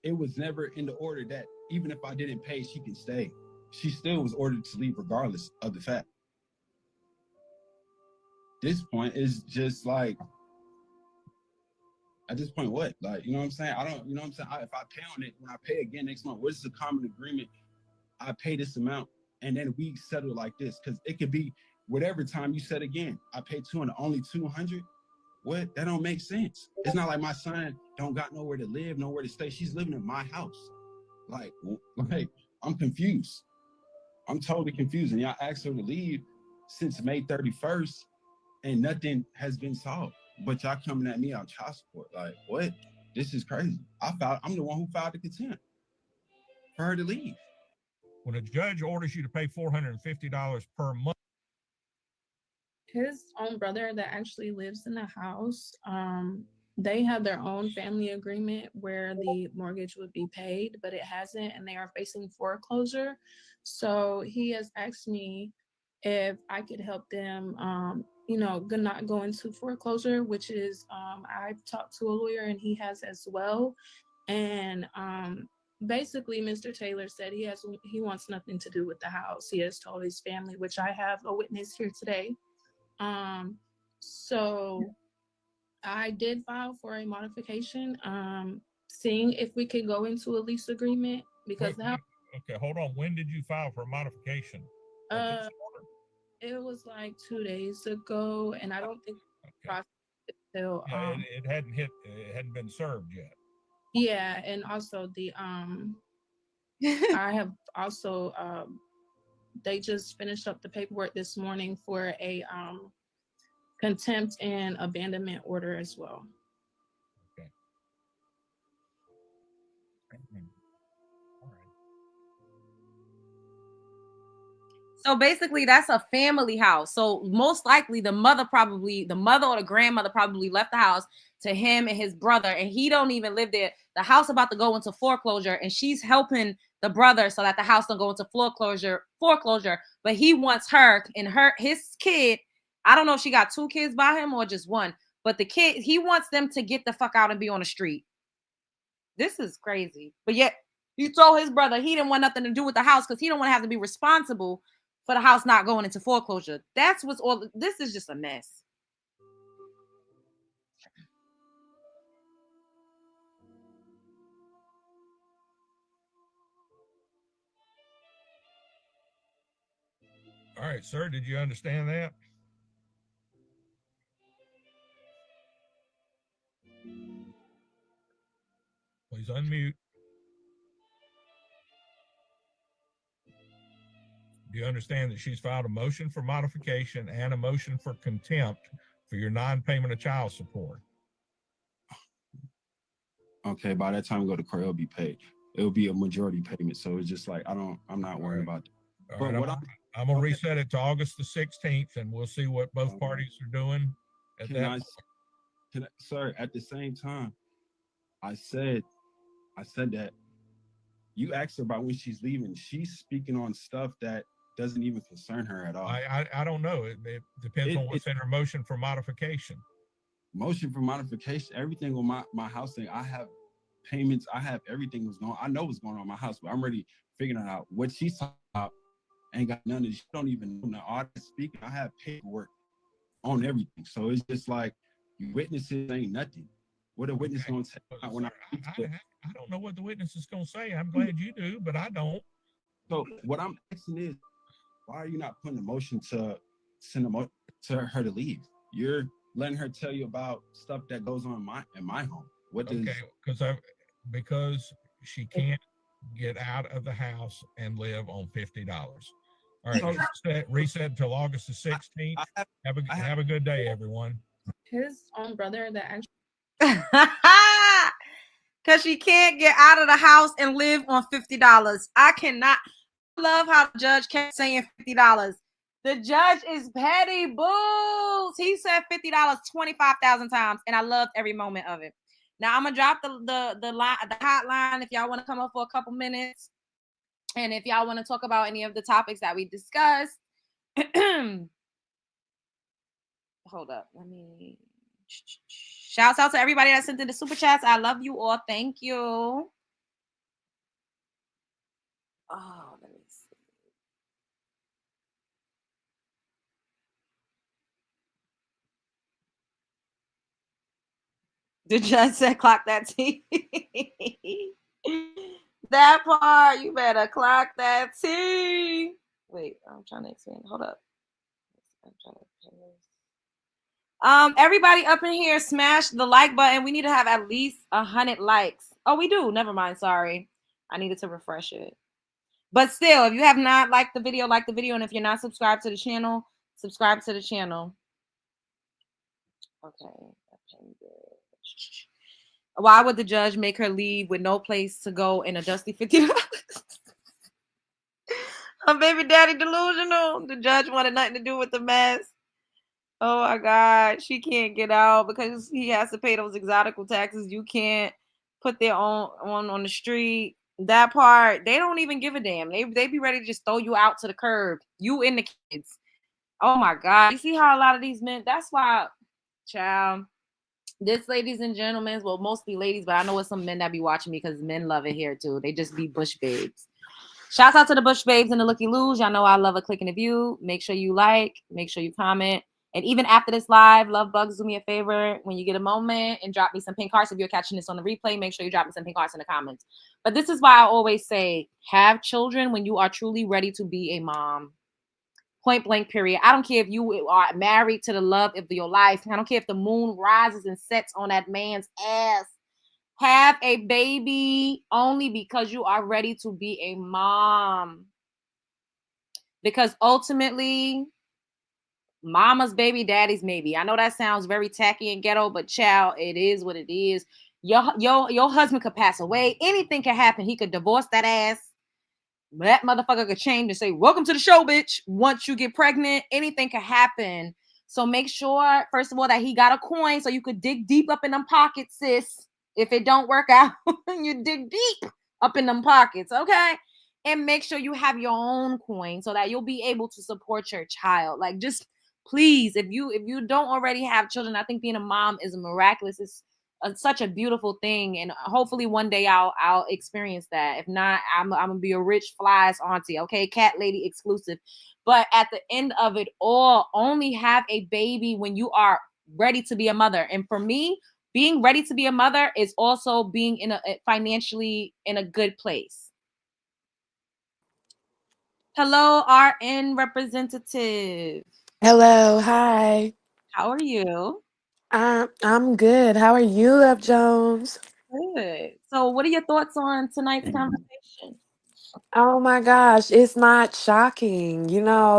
it was never in the order that even if I didn't pay, she can stay. She still was ordered to leave regardless of the fact. This point is just like, at this point, what? Like, you know what I'm saying? I don't, you know what I'm saying? If I pay on it, when I pay again next month, what is the common agreement? I pay this amount, and then we settle like this, because it could be whatever time you said again. I pay 200, only 200. What? That don't make sense. It's not like my son don't got nowhere to live, nowhere to stay. She's living in my house. Like I'm confused. I'm totally confused. And y'all asked her to leave since May 31st, and nothing has been solved. But y'all coming at me on child support. Like, what? This is crazy. I'm the one who filed the contempt for her to leave. When a judge orders you to pay $450 per month, his own brother that actually lives in the house, they have their own family agreement where the mortgage would be paid, but it hasn't, and they are facing foreclosure. So he has asked me if I could help them, not go into foreclosure, which is, I've talked to a lawyer and he has as well. And basically, Mr. Taylor said he wants nothing to do with the house. He has told his family, which I have a witness here today. So I did file for a modification, seeing if we could go into a lease agreement, because now. Okay, hold on. When did you file for a modification? It was like 2 days ago, and I don't think process until it hadn't been served yet. Yeah, and also the I have also they just finished up the paperwork this morning for a contempt and abandonment order as well. Okay. All right. So basically, that's a family house. So most likely, the mother or the grandmother probably left the house to him and his brother, and he don't even live there. The house about to go into foreclosure, and she's helping the brother so that the house don't go into foreclosure. But he wants her and his kid. I don't know if she got 2 kids by him or just 1, but the kid, he wants them to get the fuck out and be on the street. This is crazy. But yet he told his brother he didn't want nothing to do with the house because he don't want to have to be responsible for the house not going into foreclosure. That's what's all. This is just a mess. All right, sir, did you understand that? Please unmute. Do you understand that she's filed a motion for modification and a motion for contempt for your non-payment of child support? Okay, by that time we go to court, it'll be paid. It'll be a majority payment. So it's just like I'm not worried about that. All right, I'm gonna reset it to August the 16th, and we'll see what both parties are doing at that. Sir, at the same time, I said that you asked her about when she's leaving. She's speaking on stuff that doesn't even concern her at all. I don't know. It depends on what's in her motion for modification. Motion for modification, everything on my house thing. I have payments. I have everything was going. I know what's going on in my house, but I'm already figuring out what she's talking about. Ain't got none of this. She don't even know. All that speaking, I have paperwork on everything. So it's just like you witnesses ain't nothing. What a witness gonna say when I don't know what the witness is gonna say. I'm glad you do, but I don't. So what I'm asking is, why are you not putting a motion to send to her to leave? You're letting her tell you about stuff that goes on in my home. Because she can't get out of the house and live on $50. All right, reset until August the 16th. Have a good day, everyone. His own brother that actually. Because she can't get out of the house and live on $50. I cannot. I love how the judge kept saying $50. The judge is petty bulls. He said $50 25,000 times, and I loved every moment of it. Now I'm gonna drop the hotline if y'all want to come up for a couple minutes, and if y'all want to talk about any of the topics that we discussed. Hold up, let me. Shouts out to everybody that sent in the super chats. I love you all. Thank you. Oh, let me see. The judge said, "Clock that T." That part, you better clock that T. Wait, I'm trying to explain. Hold up. I'm trying to everybody up in here, smash the like button. We need to have at least 100 likes. Oh, we do. Never mind. Sorry. I needed to refresh it. But still, if you have not liked the video, like the video. And if you're not subscribed to the channel, subscribe to the channel. Okay. Why would the judge make her leave with no place to go in a dusty $50? Her baby daddy delusional. The judge wanted nothing to do with the mess. Oh my God, she can't get out because he has to pay those exotical taxes. You can't put their own on the street. That part, they don't even give a damn. They be ready to just throw you out to the curb. You and the kids. Oh my God. You see how a lot of these men, that's why, child, this, ladies and gentlemen, well, mostly ladies, but I know it's some men that be watching me because men love it here too. They just be bush babes. Shouts out to the bush babes and the looky loos. Y'all know I love a click and a view. Make sure you like, make sure you comment. And even after this live, love bugs, do me a favor when you get a moment and drop me some pink hearts. If you're catching this on the replay, make sure you drop me some pink hearts in the comments. But this is why I always say, have children when you are truly ready to be a mom. Point blank, period. I don't care if you are married to the love of your life. I don't care if the moon rises and sets on that man's ass. Have a baby only because you are ready to be a mom. Because ultimately, mama's baby, daddy's maybe. I know that sounds very tacky and ghetto, but child, it is what it is. Your husband could pass away. Anything can happen. He could divorce that ass. That motherfucker could change and say, "Welcome to the show, bitch." Once you get pregnant, anything can happen. So make sure, first of all, that he got a coin so you could dig deep up in them pockets, sis. If it don't work out, you dig deep up in them pockets, okay? And make sure you have your own coin so that you'll be able to support your child. Like, just please, if you don't already have children, I think being a mom is miraculous. It's such a beautiful thing, and hopefully one day I'll experience that. If not, I'm gonna be a rich flies auntie, okay? Cat lady exclusive. But at the end of it all, only have a baby when you are ready to be a mother. And for me, being ready to be a mother is also being in a financially in a good place. Hello, RN representative. Hello, hi. How are you? I'm good. How are you, F. Jones? Good. So what are your thoughts on tonight's conversation? Oh my gosh, it's not shocking.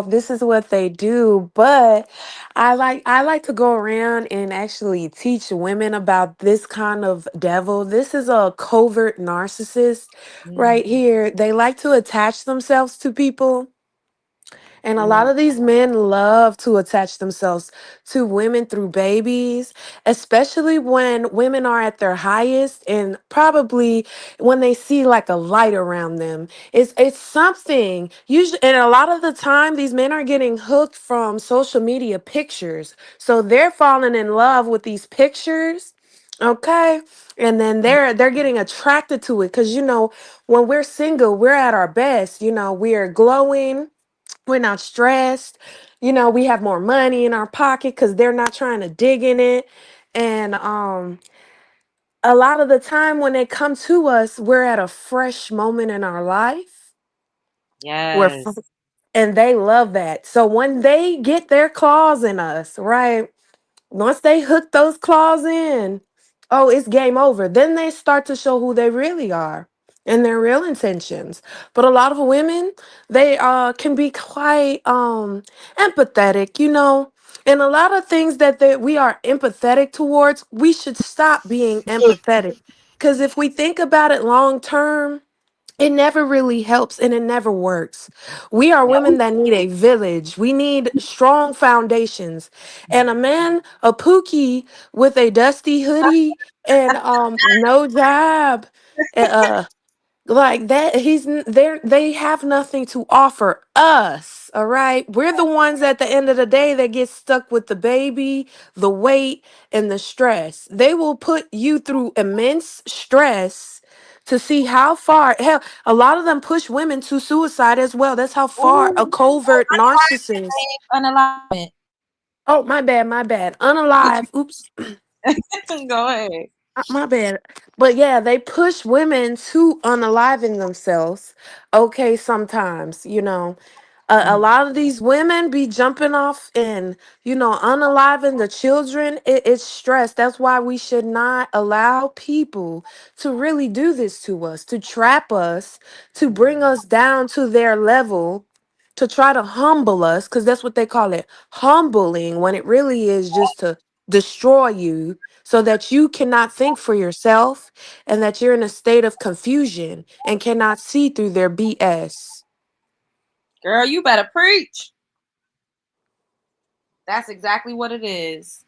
This is what they do, but I like to go around and actually teach women about this kind of devil. This is a covert narcissist right here. They like to attach themselves to people. And a lot of these men love to attach themselves to women through babies, especially when women are at their highest and probably when they see like a light around them. It's something. Usually, and a lot of the time these men are getting hooked from social media pictures. So they're falling in love with these pictures. Okay. And then they're getting attracted to it cuz when we're single, we're at our best, we're glowing, we're not stressed. We have more money in our pocket because they're not trying to dig in it. And a lot of the time when they come to us, we're at a fresh moment in our life. We're f- Yes. and they love that. So when they get their claws in us, right? Once they hook those claws in, oh, it's game over. Then they start to show who they really are and their real intentions. But a lot of women, they can be quite empathetic, And a lot of things that we are empathetic towards, we should stop being empathetic. Because if we think about it long term, it never really helps and it never works. We are women that need a village. We need strong foundations. And a man, a pookie with a dusty hoodie and no job, uh like that, they have nothing to offer us. All right. We're the ones at the end of the day that get stuck with the baby, the weight, and the stress. They will put you through immense stress to see how far. Hell, a lot of them push women to suicide as well. That's how far a Ooh, covert narcissist. unalignment. Oh, my bad, my bad. Unalive. Oops. Go ahead. My bad. But yeah, they push women to unaliven themselves. Okay, sometimes, a lot of these women be jumping off and, unaliving the children. It's stress. That's why we should not allow people to really do this to us, to trap us, to bring us down to their level, to try to humble us, because that's what they call it, humbling, when it really is just to destroy you so that you cannot think for yourself and that you're in a state of confusion and cannot see through their BS. Girl, you better preach. That's exactly what it is.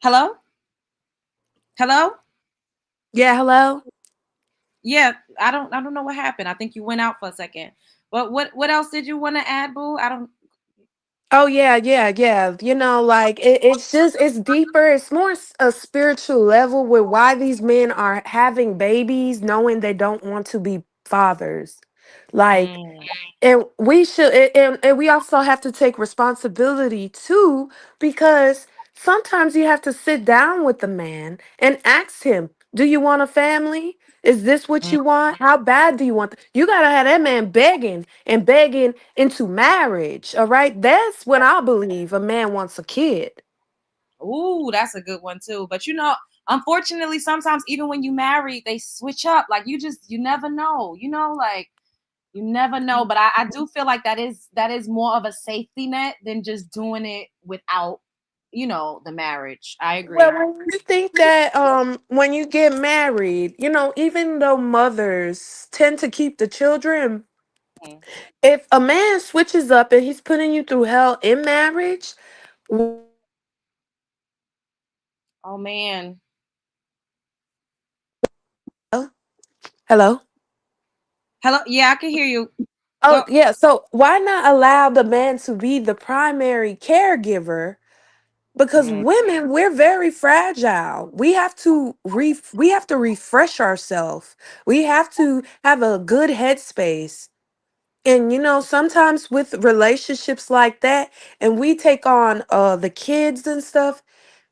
Hello? Hello? Yeah, hello? Yeah, I don't know what happened. I think you went out for a second. But what else did you want to add, boo? I don't Oh yeah, yeah, yeah. Like it's deeper. It's more a spiritual level with why these men are having babies, knowing they don't want to be fathers. Like, and we should, and we also have to take responsibility too, because sometimes you have to sit down with the man and ask him, "Do you want a family? Is this what you want? How bad do you want?" You gotta have that man begging and begging into marriage. All right, that's when I believe a man wants a kid. Ooh, that's a good one too. But unfortunately, sometimes even when you marry, they switch up. Like you never know. Like you never know. But I do feel like that is more of a safety net than just doing it without, the marriage. I agree. Well, when you think that when you get married, even though mothers tend to keep the children, if a man switches up and he's putting you through hell in marriage, Oh man. hello. Hello. Yeah, I can hear you. Oh Go. yeah, so why not allow the man to be the primary caregiver? Because women, we're very fragile. We have to refresh ourselves. We have to have a good headspace. And sometimes with relationships like that, and we take on the kids and stuff,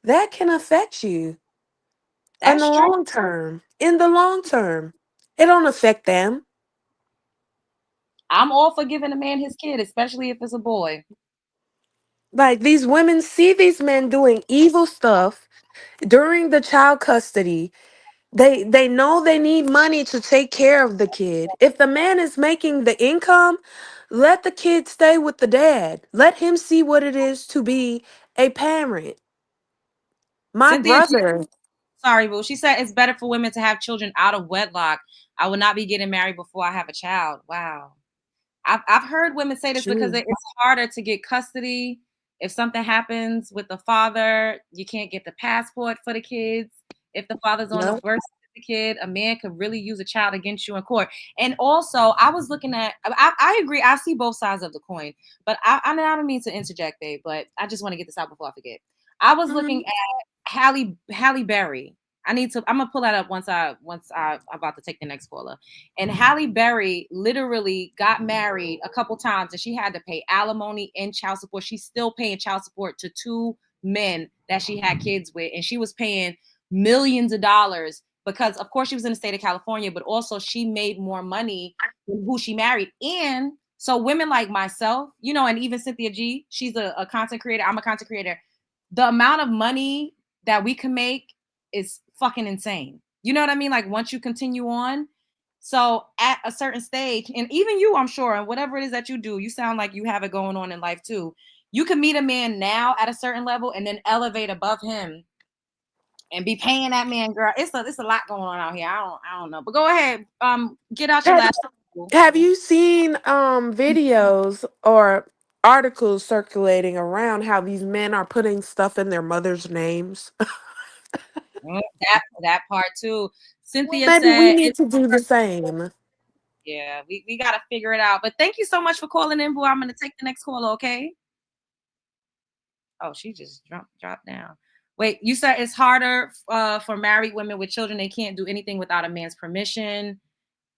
that can affect you in the That's true. long term. In the long term, it don't affect them. I'm all for giving a man his kid, especially if it's a boy. Like these women see these men doing evil stuff during the child custody. They know they need money to take care of the kid. If the man is making the income, let the kid stay with the dad. Let him see what it is to be a parent. My Cynthia G, brother. sorry, boo. She said it's better for women to have children out of wedlock. I will not be getting married before I have a child. Wow. I've heard women say this because True. it's harder to get custody. If something happens with the father, you can't get the passport for the kids. If the father's on the Yep. birth certificate, a man could really use a child against you in court. And also, I was looking at, I agree, I see both sides of the coin, but I don't mean to interject, babe, but I just want to get this out before I forget. I was looking at Halle Berry. I'm gonna pull that up once I'm about to take the next caller. And Halle Berry literally got married a couple times and she had to pay alimony and child support. She's still paying child support to 2 men that she had kids with, and she was paying millions of dollars because of course she was in the state of California, but also she made more money than who she married. And so women like myself, and even Cynthia G, she's a content creator. I'm a content creator. The amount of money that we can make is fucking insane. You know what I mean? Like once you continue on. So at a certain stage, and even you, I'm sure, and whatever it is that you do, you sound like you have it going on in life too. You can meet a man now at a certain level and then elevate above him and be paying that man, girl. It's a lot going on out here. I don't know. But go ahead. Get out your last. Have you seen videos or articles circulating around how these men are putting stuff in their mother's names? That part too. Cynthia Maybe we said need it's to do the same. yeah, we gotta figure it out. But thank you so much for calling in, boo. I'm gonna take the next caller, okay? Oh, she just dropped down. Wait, you said it's harder for married women with children. They can't do anything without a man's permission.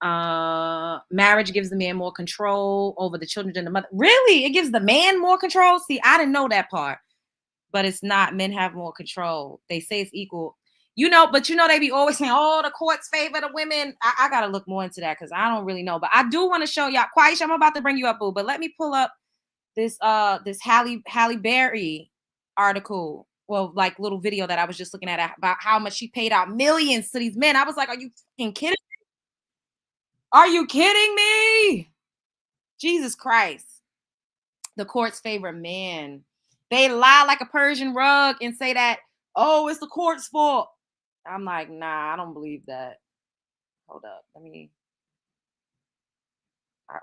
Marriage gives the man more control over the children than the mother. Really? It gives the man more control? See, I didn't know that part. But it's not. Men have more control. They say it's equal. But they be always saying, oh, the courts favor the women. I got to look more into that because I don't really know. But I do want to show y'all. Quaisha, I'm about to bring you up, boo. But let me pull up this Halle Berry article. Well, like little video that I was just looking at about how much she paid out millions to these men. I was like, are you fucking kidding me? Are you kidding me? Jesus Christ. The courts favor men. They lie like a Persian rug and say that, oh, it's the court's fault. I'm like, nah, I don't believe that. Hold up.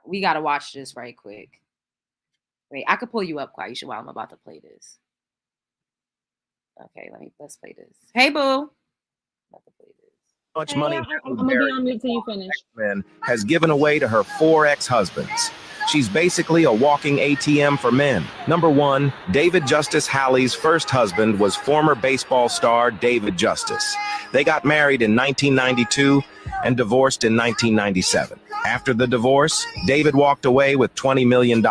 We got to watch this right quick. Wait, I could pull you up, Quaisha, while I'm about to play this. Okay, let's play this. Hey, boo. Much Hey, money I'm gonna be on mute till you finish. has given away to her 4 ex-husbands. She's basically a walking ATM for men. Number 1, David Justice Halle's first husband was former baseball star David Justice. They got married in 1992 and divorced in 1997. After the divorce, David walked away with $20 million.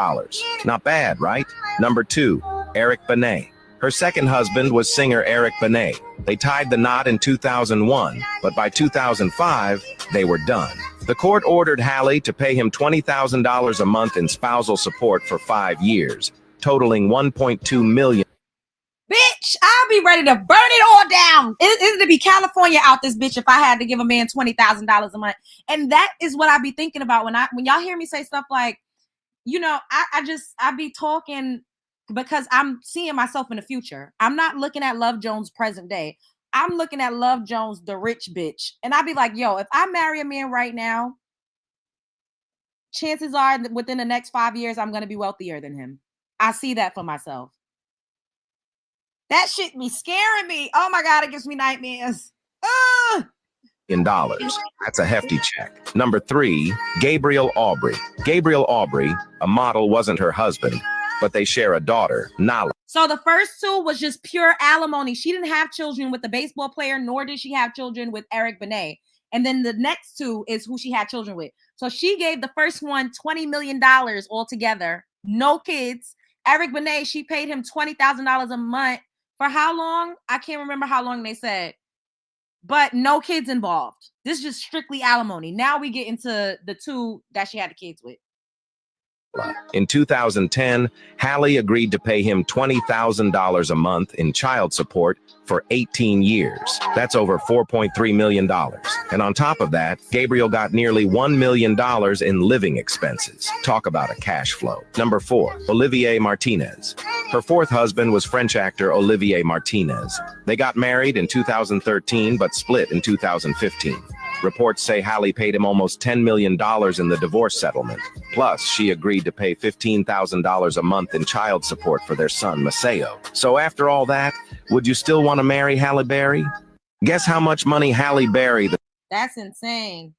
Not bad, right? Number 2, Eric Benet. Her second husband was singer Eric Benet. They tied the knot in 2001, but by 2005, they were done. The court ordered Halle to pay him $20,000 a month in spousal support for 5 years, totaling $1.2 million. Bitch, I'll be ready to burn it all down. It'd be California out this bitch if I had to give a man $20,000 a month. And that is what I be thinking about when y'all hear me say stuff like, I be talking because I'm seeing myself in the future. I'm not looking at Love Jones present day. I'm looking at Love Jones, the rich bitch. And I'd be like, yo, if I marry a man right now, chances are within the next 5 years, I'm going to be wealthier than him. I see that for myself. That shit be scaring me. Oh my God, it gives me nightmares. In dollars. That's a hefty check. Number 3, Gabriel Aubry. Gabriel Aubry, a model, wasn't her husband, but they share a daughter, Nala. So the first 2 was just pure alimony. She didn't have children with the baseball player, nor did she have children with Eric Benet. And then the next 2 is who she had children with. So she gave the first one $20 million altogether. No kids. Eric Benet, she paid him $20,000 a month. For how long? I can't remember how long they said. But no kids involved. This is just strictly alimony. Now we get into the 2 that she had the kids with. In 2010, Halle agreed to pay him $20,000 a month in child support for 18 years. That's over $4.3 million. And on top of that, Gabriel got nearly $1 million in living expenses. Talk about a cash flow. Number 4, Olivier Martinez. Her fourth husband was French actor Olivier Martinez. They got married in 2013, but split in 2015. Reports say Halle paid him almost $10 million in the divorce settlement. Plus, she agreed to pay $15,000 a month in child support for their son, Maceo. So after all that, would you still want to marry Halle Berry? Guess how much money Halle Berry... That's insane.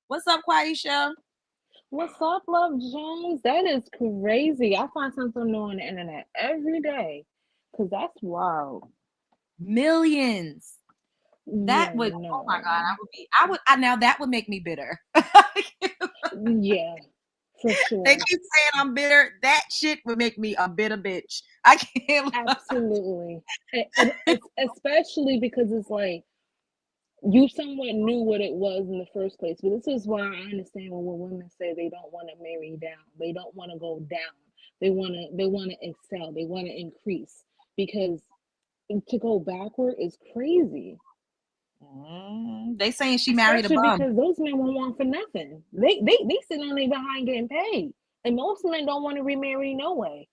What's up, Quaisha? What's up, Love Jones? That is crazy. I find something new on the internet every day because that's wild. Millions. That Yeah, would, no. oh my God, now that would make me bitter. Yeah, for sure. They keep saying I'm bitter. That shit would make me a bitter bitch. I can't. Absolutely. And especially because it's like, you somewhat knew what it was in the first place. But this is why I understand when women say they don't want to marry down. They don't want to go down. They want to excel. They want to increase. Because to go backward is crazy. They saying she married a bum. Because those men won't want for nothing. They sitting on their behind getting paid. And most men don't want to remarry no way.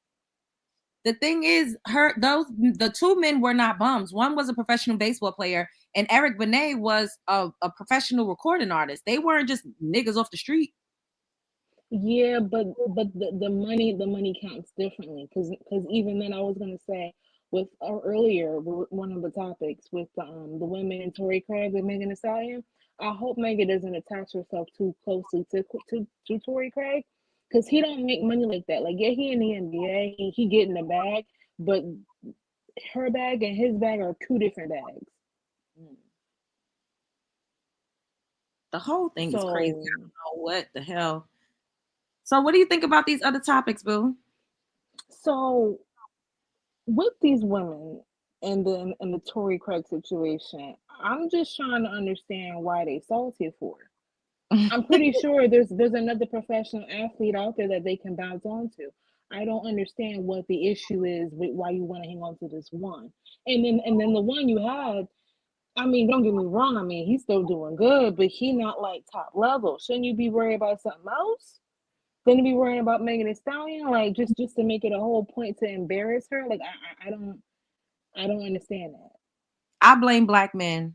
The thing is, the two men were not bums. One was a professional baseball player, and Eric Benet was a professional recording artist. They weren't just niggas off the street. Yeah, but the money counts differently. Because even then, I was gonna say with earlier one of the topics with the women in Tory Craig with Megan Thee Stallion. I hope Megan doesn't attach herself too closely to Tory Craig. Because he don't make money like that. Like, yeah, he in the NBA, he getting the bag, but her bag and his bag are two different bags. The whole thing is crazy. I don't know what the hell. So what do you think about these other topics, boo? So with these women and then in the Tory Craig situation, I'm just trying to understand why they salty for it. I'm pretty sure there's another professional athlete out there that they can bounce onto. I don't understand what the issue is with why you want to hang on to this one. And then the one you had, I mean, don't get me wrong, I mean, he's still doing good, but he not like top level. Shouldn't you be worried about something else? Then you be worrying about Megan Thee Stallion, like just to make it a whole point to embarrass her? Like I don't understand that. I blame black men.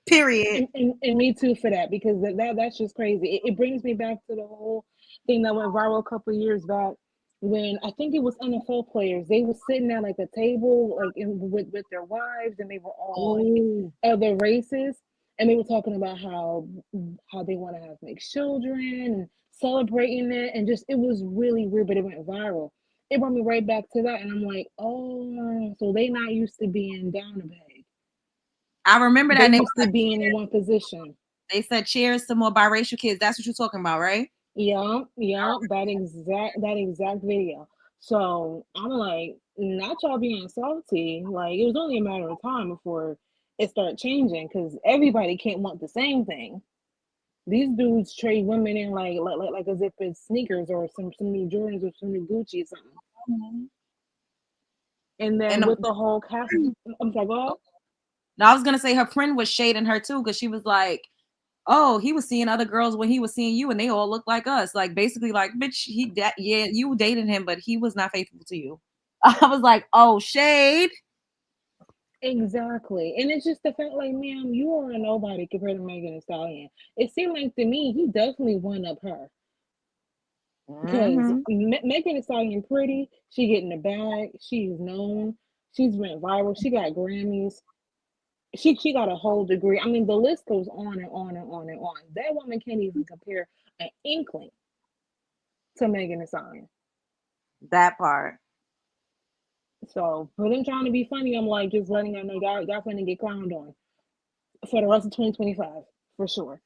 Period. And me too for that, because that's just crazy. It brings me back to the whole thing that went viral a couple of years back when I think it was NFL players. They were sitting at like a table, like with their wives, and they were all other races, and they were talking about how they want to have mixed children and celebrating it, and just it was really weird, but it went viral. It brought me right back to that, and I'm like, oh, so they not used to being down a bag. I remember that. They used to being in one position. They said cheers to more biracial kids. That's what you're talking about, right? Yeah, that exact video. So I'm like, not y'all being salty. Like, it was only a matter of time before it started changing, because everybody can't want the same thing. These dudes trade women in like as if it's sneakers or some new Jordans or some new Gucci or something. Mm-hmm. And then with the whole cast, I'm sorry, go ahead. Now I was gonna say her friend was shading her too, because she was like, "Oh, he was seeing other girls when he was seeing you, and they all look like us." Like basically, like, bitch, you dated him, but he was not faithful to you. I was like, "Oh, shade." Exactly, and it's just the fact, like, ma'am, you are a nobody compared to Megan Thee Stallion. It seemed like to me he definitely one up her. Because Megan Thee Stallion pretty, she getting the bag, she's known, she's went viral, she got Grammys. She got a whole degree. I mean, the list goes on and on and on and on. That woman can't even compare an inkling to Megan Thee Stallion. That part. So for them trying to be funny, I'm like, just letting y'all know y'all finna get clowned on for the rest of 2025 for sure.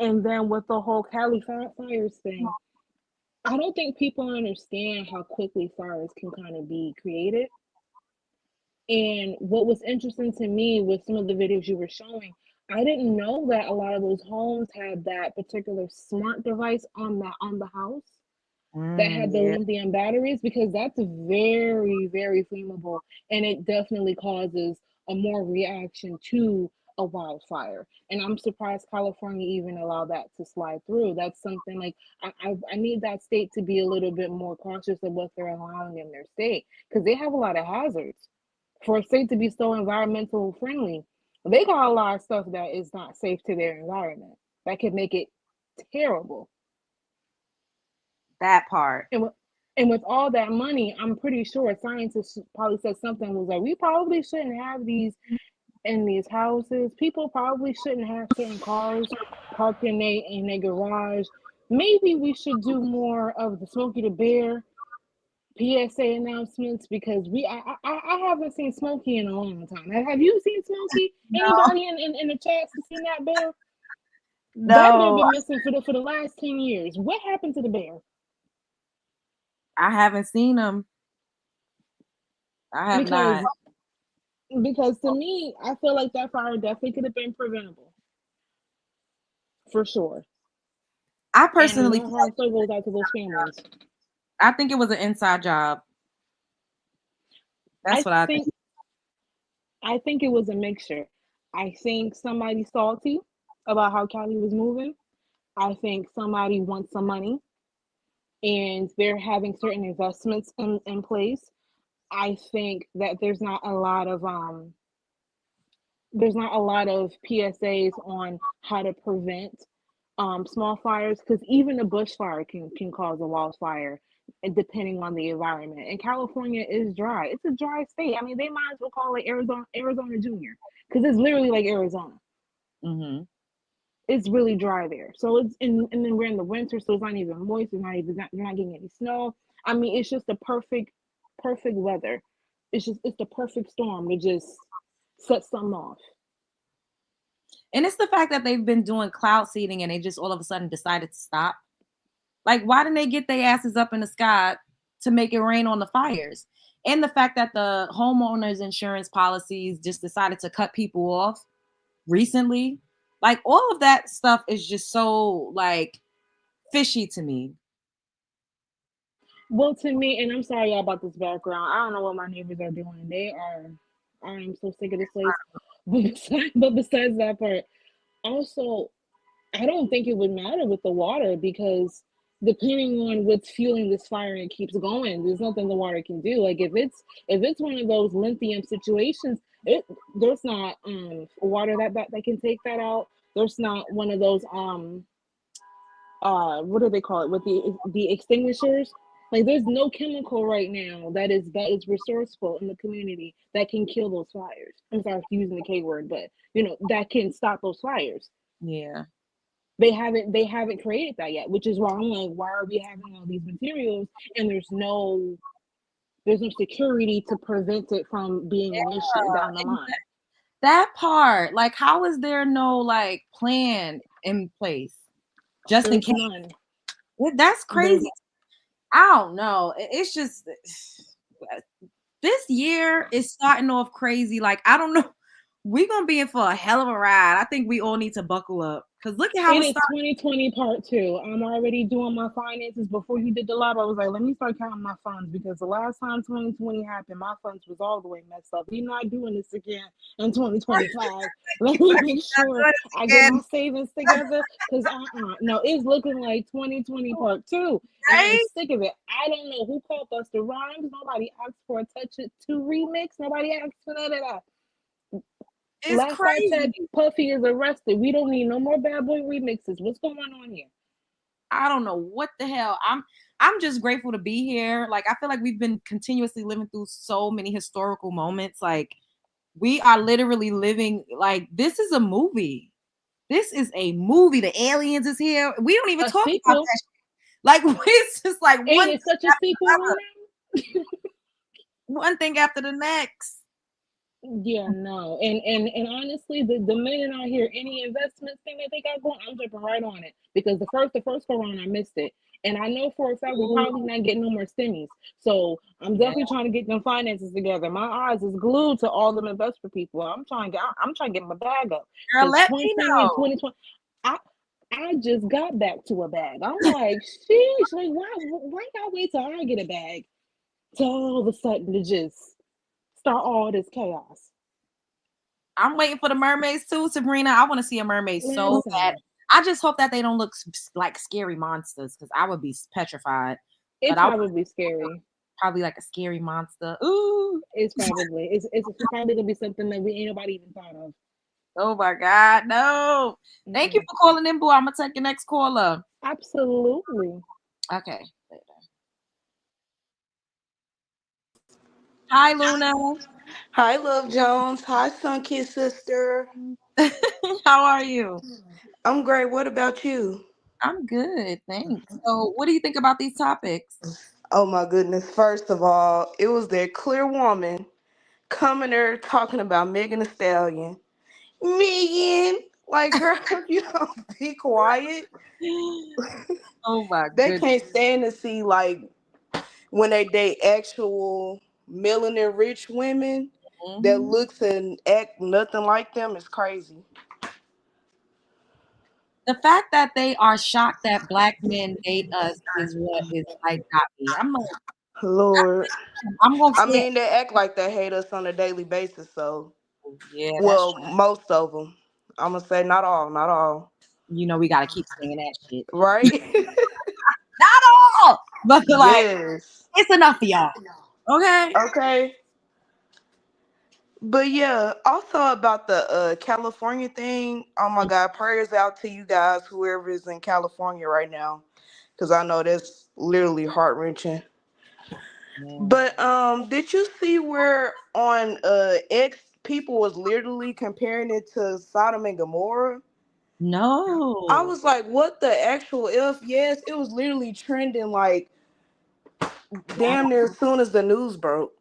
And then with the whole Cali fires thing, I don't think people understand how quickly fires can kind of be created. And what was interesting to me with some of the videos you were showing, I didn't know that a lot of those homes had that particular smart device on the house. that had the yeah. lithium batteries, because that's very, very flammable, and it definitely causes a more reaction to a wildfire. And I'm surprised California even allowed that to slide through. That's something like I need that state to be a little bit more cautious of what they're allowing in their state, because they have a lot of hazards. For a state to be so environmental friendly, they got a lot of stuff that is not safe to their environment that could make it terrible. That part. And with all that money, I'm pretty sure scientists probably said something was like, we probably shouldn't have these in these houses. People probably shouldn't have certain cars parked in their garage. Maybe we should do more of the Smokey the Bear PSA announcements, because I haven't seen Smokey in a long time. Have you seen Smokey? No. Anybody in the chat seen that bear? That bear No, been missing for the last 10 years. What happened to the bear? I haven't seen him. I have not. Because to me, I feel like that fire definitely could have been preventable. For sure. I personally And my heart still goes out to those families. I think it was an inside job. That's what I think. I think it was a mixture. I think somebody's salty about how Cali was moving. I think somebody wants some money and they're having certain investments in place. I think that there's not a lot of PSAs on how to prevent small fires, because even a bushfire can cause a wildfire, depending on the environment. And California is dry. It's a dry state. I mean, they might as well call it Arizona Junior, because it's literally like Arizona. Mm-hmm. It's really dry there. So it's and then we're in the winter, so it's not even moist. You're not getting any snow. I mean, it's just the perfect weather. It's the perfect storm to just set something off. And it's the fact that they've been doing cloud seeding and they just all of a sudden decided to stop. Like, why didn't they get their asses up in the sky to make it rain on the fires? And the fact that the homeowners insurance policies just decided to cut people off recently. Like, all of that stuff is just so, like, fishy to me. Well, to me, and I'm sorry y'all about this background. I don't know what my neighbors are doing. I am so sick of this place. But besides that part, also, I don't think it would matter with the water, because depending on what's fueling this fire and it keeps going, there's nothing the water can do. Like if it's one of those lithium situations, there's not water that can take that out. There's not one of those what do they call it, with the extinguishers. Like there's no chemical right now that is resourceful in the community that can kill those fires. I'm sorry for using the K word, but that can stop those fires. Yeah. They haven't created that yet, which is why I'm like, why are we having all these materials and there's no security to prevent it from being an issue down the line? That part, like, how is there no like plan in place just in case? None. That's crazy. I don't know. It's just this year is starting off crazy. Like, I don't know. We're gonna be in for a hell of a ride. I think we all need to buckle up, because look at how it is 2020 part 2. I'm already doing my finances. Before you did the live, I was like, let me start counting my funds, because the last time 2020 happened, my funds was all the way messed up. We're not doing this again in 2025. Let me make sure I get my savings together, because no, it's looking like 2020 part 2. And I'm sick of it. I don't know who called us the rhymes. Nobody asked for a Touch It 2 remix. Nobody asked for none of that. It's last crazy. I said, Puffy is arrested. We don't need no more Bad Boy remixes. What's going on here? I don't know what the hell. I'm just grateful to be here. Like, I feel like we've been continuously living through so many historical moments. Like, we are literally living, like, this is a movie. This is a movie. The aliens is here. We don't even talk about that shit. Like, it's just like one. It's such a sequel. One thing after the next. Yeah, no, and honestly, the minute I hear any investments thing that they got going, I'm jumping right on it, because the first go round I missed it, and I know for a fact we're probably not getting no more stimmies. So I'm definitely trying to get them finances together. My eyes is glued to all them investor people. I'm trying to get my bag up. Girl, let me know. 2020. I just got back to a bag. I'm like, sheesh, like why y'all wait till I get a bag to all of a sudden to just start all this chaos? I'm waiting for the mermaids too, Sabrina. I want to see a mermaid so bad. Listen, I just hope that they don't look like scary monsters because I would be petrified. it's But I would probably scary. probably like a scary monster. Ooh. It's probably probably gonna be something that we ain't nobody even thought of. Oh my God, no. Thank you for calling in, boy. I'm gonna take your next caller. Absolutely. Okay. Hi, Luna. Hi, Love Jones. Hi, Sunkid sister. How are you? I'm great. What about you? I'm good, thanks. So, what do you think about these topics? Oh my goodness. First of all, it was that clear woman coming there talking about Megan Thee Stallion. Megan, like, girl, you don't be quiet. Oh my They goodness. can't stand to see, like, when they date actual millionaire rich women that looks and act nothing like them is crazy. The fact that they are shocked that black men date us is what is like got me. I'm like, Lord. I'm gonna I say, mean, they act like they hate us on a daily basis, so. yeah, that's Well, most of them. I'm gonna say not all, not all. you know we gotta keep saying that shit. Right? Not all, but like Yes. it's enough for y'all. Okay. Okay. But yeah, also about the California thing. Oh my God, prayers out to you guys, whoever is in California right now, because I know that's literally heart wrenching. But did you see where on X people was literally comparing it to Sodom and Gomorrah? No. I was like, what the actual F? Yes, it was literally trending like damn near as soon as the news broke.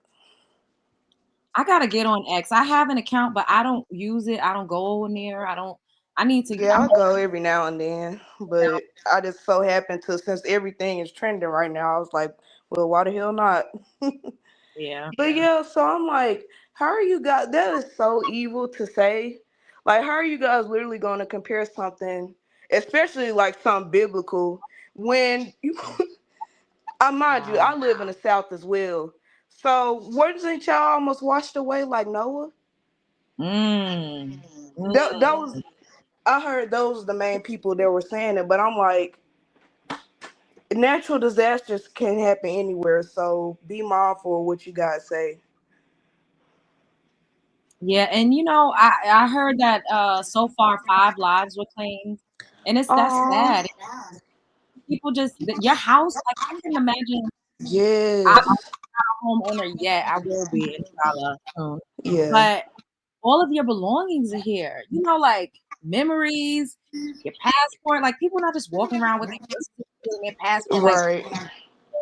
I gotta get on X. I have an account, but I don't use it. I don't go in there. I need to. Yeah, I'll go every now and then, but I just so happen to, since everything is trending right now, I was like, well, why the hell not? Yeah. But yeah, so I'm like, how are you guys? That is so evil to say. Like, how are you guys literally going to compare something, especially like something biblical, when you, I mind you, I live in the South as well. So wasn't y'all almost washed away like Noah? Those, I heard those the main people that were saying it, but I'm like, natural disasters can happen anywhere, so be mindful of what you guys say. Yeah, and you know, I heard that so far 5 lives were claimed, and that's Oh, sad. People just your house, like I can imagine. I'm yes, not a homeowner yet. I will be, inshallah, soon. yeah, But all of your belongings are here. You know, like memories, your passport. Like people not just walking around with their birth certificate and their passport. Like right,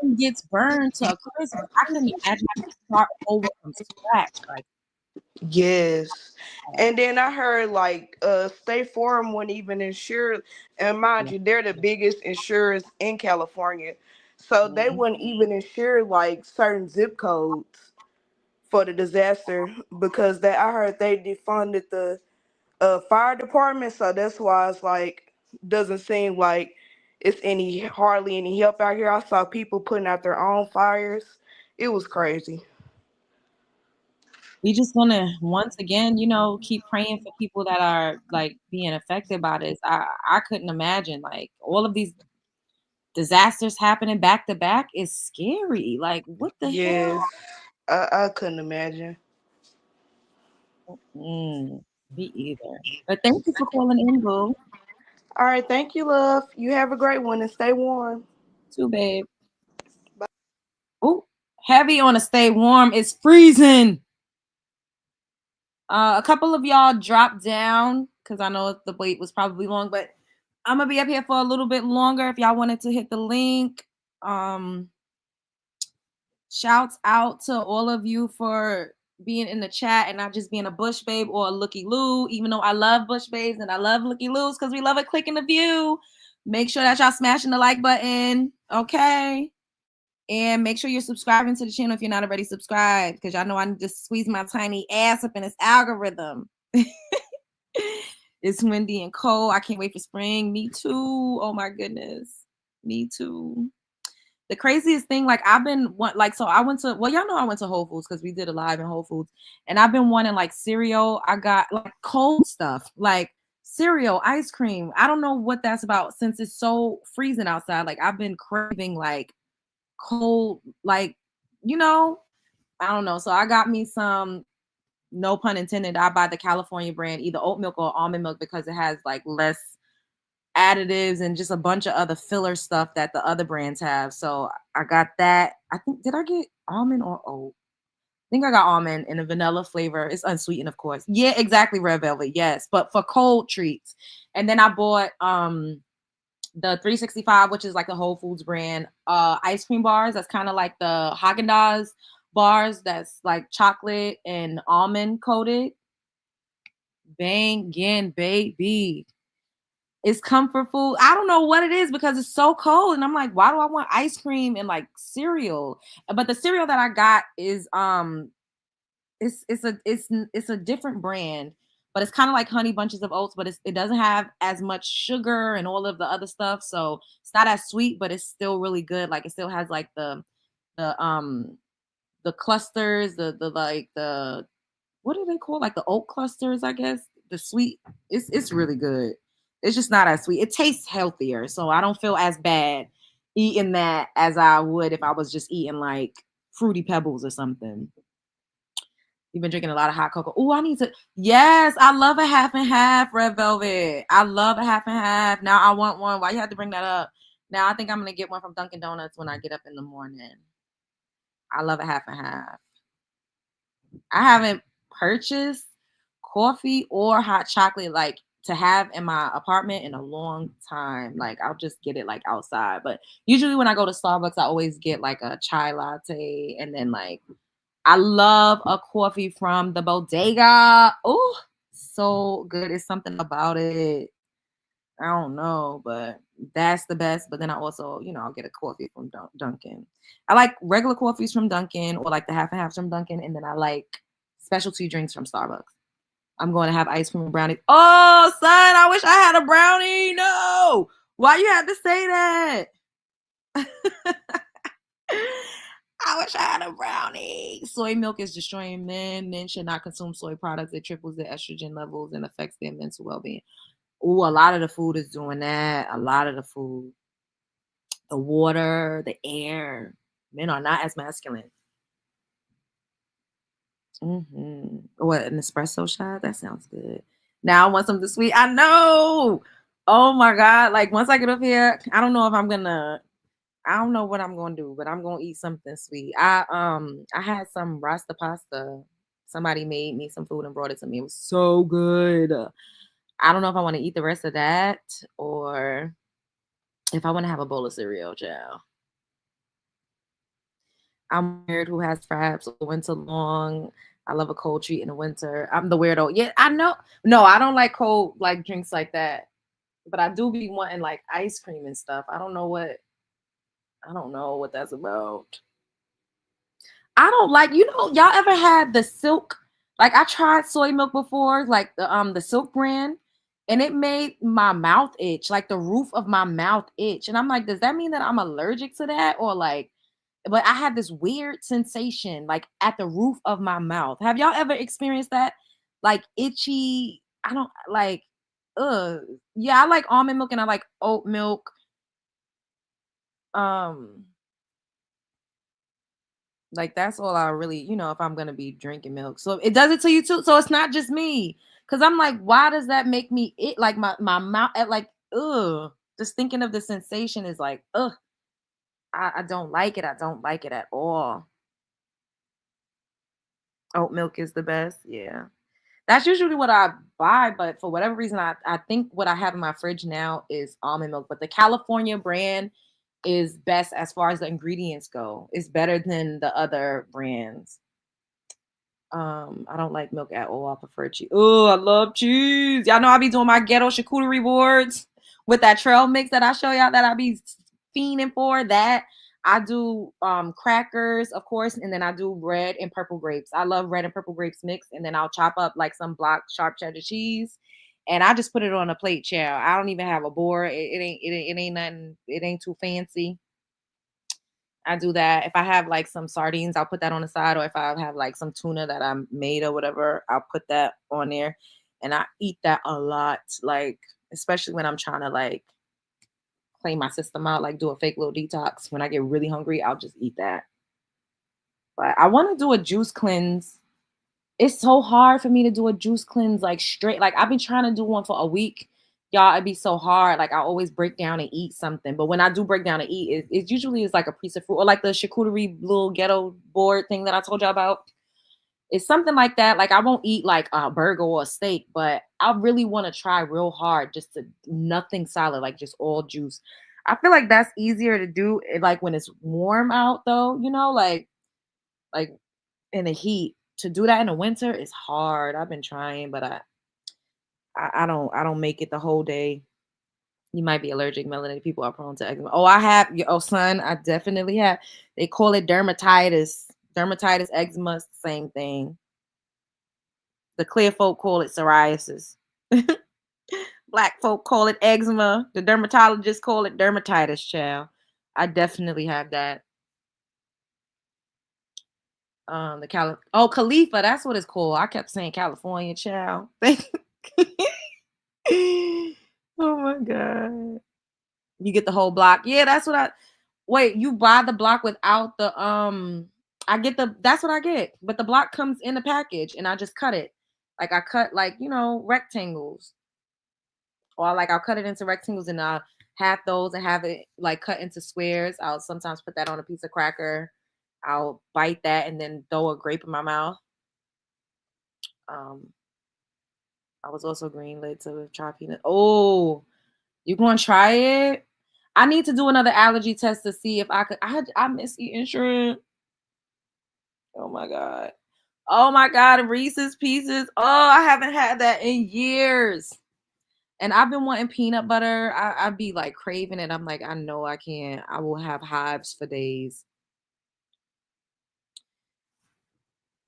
everything gets burned to a crisp. I couldn't imagine having to start over from scratch. Like, yes. And then I heard like State Farm wouldn't even insure, and mind you, they're the biggest insurers in California, so they wouldn't even insure like certain zip codes for the disaster because they, I heard they defunded the fire department, so that's why it's like doesn't seem like it's any hardly any help out here. I saw people putting out their own fires. It was crazy. we just gonna once again, you know, keep praying for people that are like being affected by this. I couldn't imagine like all of these disasters happening back to back is scary. Like, what the hell? Yes, I couldn't imagine. Me either. But thank you for calling in, boo. All right, thank you, love. You have a great one and stay warm. Too, babe. Oh, heavy on a stay warm. It's freezing. A couple of y'all dropped down because I know the wait was probably long, but I'm gonna be up here for a little bit longer. If y'all wanted to hit the link, shouts out to all of you for being in the chat and not just being a Bush babe or a looky loo. Even though I love Bush babes and I love looky loos because we love a click and a view. Make sure that y'all smashing the like button, okay? And make sure you're subscribing to the channel if you're not already subscribed, because y'all know I need to squeeze my tiny ass up in this algorithm. It's windy and cold. I can't wait for spring. Me too. Oh my goodness. Me too. The craziest thing, like I've been so I went to, well, y'all know I went to Whole Foods because we did a live in Whole Foods, and I've been wanting like cereal. I got like cold stuff, like cereal, ice cream. I don't know what that's about since it's so freezing outside. Like I've been craving like cold, like, I don't know. So I got me some, no pun intended, I buy the California brand, either oat milk or almond milk, because it has like less additives and just a bunch of other filler stuff that the other brands have. So I got that. I think, did I get almond or oat? I think I got almond in a vanilla flavor. It's unsweetened, of course. Yeah, exactly, red velvet. Yes, but for cold treats. And then I bought the 365, which is like the Whole Foods brand, ice cream bars. That's kind of like the Haagen-Dazs bars. That's like chocolate and almond coated. Bangin', baby. It's comfort food. I don't know what it is because it's so cold, and I'm like, why do I want ice cream and like cereal? But the cereal that I got is it's a different brand, but it's kind of like Honey Bunches of Oats, but it doesn't have as much sugar and all of the other stuff, so it's not as sweet, but it's still really good. Like it still has like the clusters, the what do they call, like the oat clusters, I guess. The sweet, it's really good. It's just not as sweet. It tastes healthier, so I don't feel as bad eating that as I would if I was just eating like Fruity Pebbles or something. You've been drinking a lot of hot cocoa. Oh, I need to. Yes, I love a half and half, red velvet. I love a half and half. Now I want one. Why you have to bring that up? Now I think I'm gonna get one from Dunkin' Donuts when I get up in the morning. I love a half and half. I haven't purchased coffee or hot chocolate like to have in my apartment in a long time. Like I'll just get it like outside. But usually when I go to Starbucks, I always get like a chai latte, and then like I love a coffee from the bodega. Oh, so good. It's something about it. I don't know, but that's the best. But then I also, I'll get a coffee from Dunkin'. I like regular coffees from Dunkin', or like the half and half from Dunkin', and then I like specialty drinks from Starbucks. I'm going to have ice cream and brownies. Oh, son, I wish I had a brownie. No, why you have to say that? I wish I had a brownie. Soy milk is destroying men. Men should not consume soy products. It triples their estrogen levels and affects their mental well-being. Oh, a lot of the food is doing that. A lot of the food. The water, the air. Men are not as masculine. What, an espresso shot? That sounds good. Now I want something sweet. I know. Oh my God. Like once I get up here, I don't know what I'm gonna do, but I'm gonna eat something sweet. I had some rasta pasta. Somebody made me some food and brought it to me. It was so good. I don't know if I want to eat the rest of that or if I want to have a bowl of cereal, child. I'm weird who has fraps all winter long. I love a cold treat in the winter. I'm the weirdo. Yeah, I know. No, I don't like cold like drinks like that. But I do be wanting like ice cream and stuff. I don't know what that's about. I don't like, y'all ever had the Silk? Like I tried soy milk before, like the Silk brand, and it made my mouth itch, like the roof of my mouth itch. And I'm like, does that mean that I'm allergic to that? Or like, but I had this weird sensation like at the roof of my mouth. Have y'all ever experienced that? Like itchy, I don't like, yeah, I like almond milk and I like oat milk. Like that's all I really, if I'm gonna be drinking milk. So it does it to you too. So it's not just me. Cause I'm like, why does that make me it like my mouth like just thinking of the sensation is like, I don't like it. I don't like it at all. Oat milk is the best. Yeah. That's usually what I buy, but for whatever reason, I think what I have in my fridge now is almond milk. But the California brand is best as far as the ingredients go. It's better than the other brands. I don't like milk at all. I prefer cheese. Oh, I love cheese. Y'all know I be doing my ghetto charcuterie boards with that trail mix that I show y'all that I be fiending for. That I do crackers, of course, and then I do red and purple grapes. I love red and purple grapes mixed, and then I'll chop up like some block sharp cheddar cheese and I just put it on a plate, child. I don't even have a board. It ain't nothing. It ain't too fancy. I do that. If I have like some sardines, I'll put that on the side, or if I have like some tuna that I made or whatever, I'll put that on there, and I eat that a lot. Like especially when I'm trying to like clean my system out, like do a fake little detox. When I get really hungry, I'll just eat that. But I want to do a juice cleanse. It's so hard for me to do a juice cleanse like straight. Like I've been trying to do one for a week. Y'all, it'd be so hard. Like I always break down and eat something. But when I do break down and eat, it usually is like a piece of fruit or like the charcuterie little ghetto board thing that I told y'all about. It's something like that. Like I won't eat like a burger or a steak, but I really want to try real hard just to nothing solid, like just all juice. I feel like that's easier to do like when it's warm out though, you know, like in the heat. To do that in the winter is hard. I've been trying, but I don't make it the whole day. You might be allergic. Melanated people are prone to eczema. Oh, I have. Oh, son, I definitely have. They call it dermatitis. Dermatitis, eczema, same thing. The clear folk call it psoriasis. Black folk call it eczema. The dermatologists call it dermatitis, child. I definitely have that. Khalifa, that's what it's called. I kept saying California, child. Oh my god. You get the whole block. Yeah, that's what wait, you buy the block without the that's what I get. But the block comes in the package and I just cut it. Like I cut like, rectangles. Or like I'll cut it into rectangles and I'll have those and have it like cut into squares. I'll sometimes put that on a piece of cracker. I'll bite that and then throw a grape in my mouth. I was also greenlit to try peanut. Oh, you gonna try it? I need to do another allergy test to see if I could. I miss eating shrimp. Oh my god. Oh my god, Reese's Pieces. Oh, I haven't had that in years. And I've been wanting peanut butter. I'd be like craving it. I'm like, I know I can't. I will have hives for days.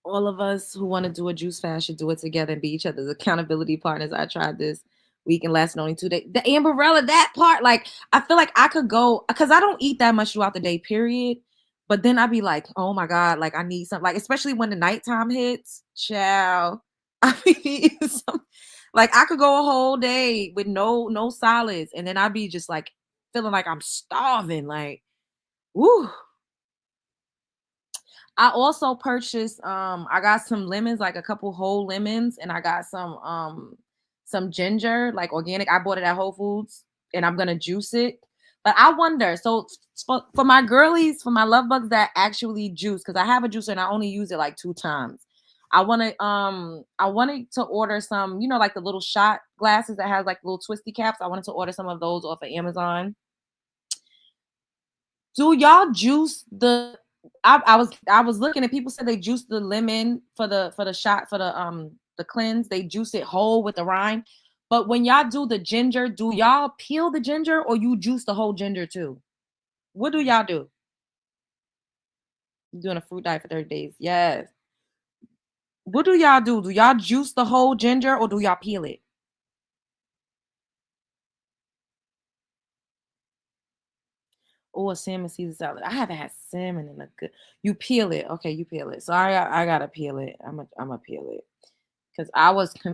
All of us who want to do a juice fast should do it together and be each other's accountability partners. I tried this week and lasted only 2 days. The Amberella, that part, like, I feel like I could go because I don't eat that much throughout the day, period. But then I'd be like, oh my God, like I need something, like, especially when the nighttime hits, child. I mean, like I could go a whole day with no solids, and then I'd be just like feeling like I'm starving, like, woo. I also purchased I got some lemons, like a couple whole lemons, and I got some ginger, like organic. I bought it at Whole Foods and I'm gonna juice it. But I wonder, so for my girlies, for my love bugs that actually juice, because I have a juicer and I only use it like 2 times. I wanted to order some, like the little shot glasses that has like little twisty caps. I wanted to order some of those off of Amazon. Do y'all juice the I was looking at people said they juice the lemon for the shot for the cleanse. They juice it whole with the rind. But when y'all do the ginger, do y'all peel the ginger or you juice the whole ginger too? What do y'all do? You're doing a fruit diet for 30 days. Yes. What do y'all do? Do y'all juice the whole ginger or do y'all peel it? Or salmon Caesar salad. I haven't had salmon in a good. You peel it, okay? You peel it. So I gotta peel it. I'm a peel it because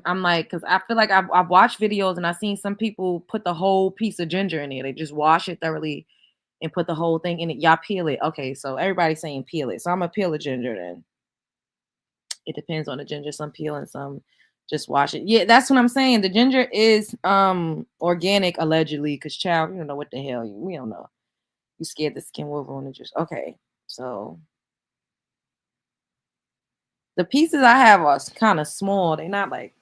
I'm like, because I feel like I've watched videos and I've seen some people put the whole piece of ginger in there. They just wash it thoroughly and put the whole thing in it. Y'all peel it, okay? So everybody's saying peel it. So I'm gonna peel the ginger then. It depends on the ginger. Some peel and some just wash it. Yeah, that's what I'm saying. The ginger is organic allegedly, because child, you don't know what the hell we don't know. You scared the skin will ruin the juice. Okay, so the pieces I have are kind of small. They're not like,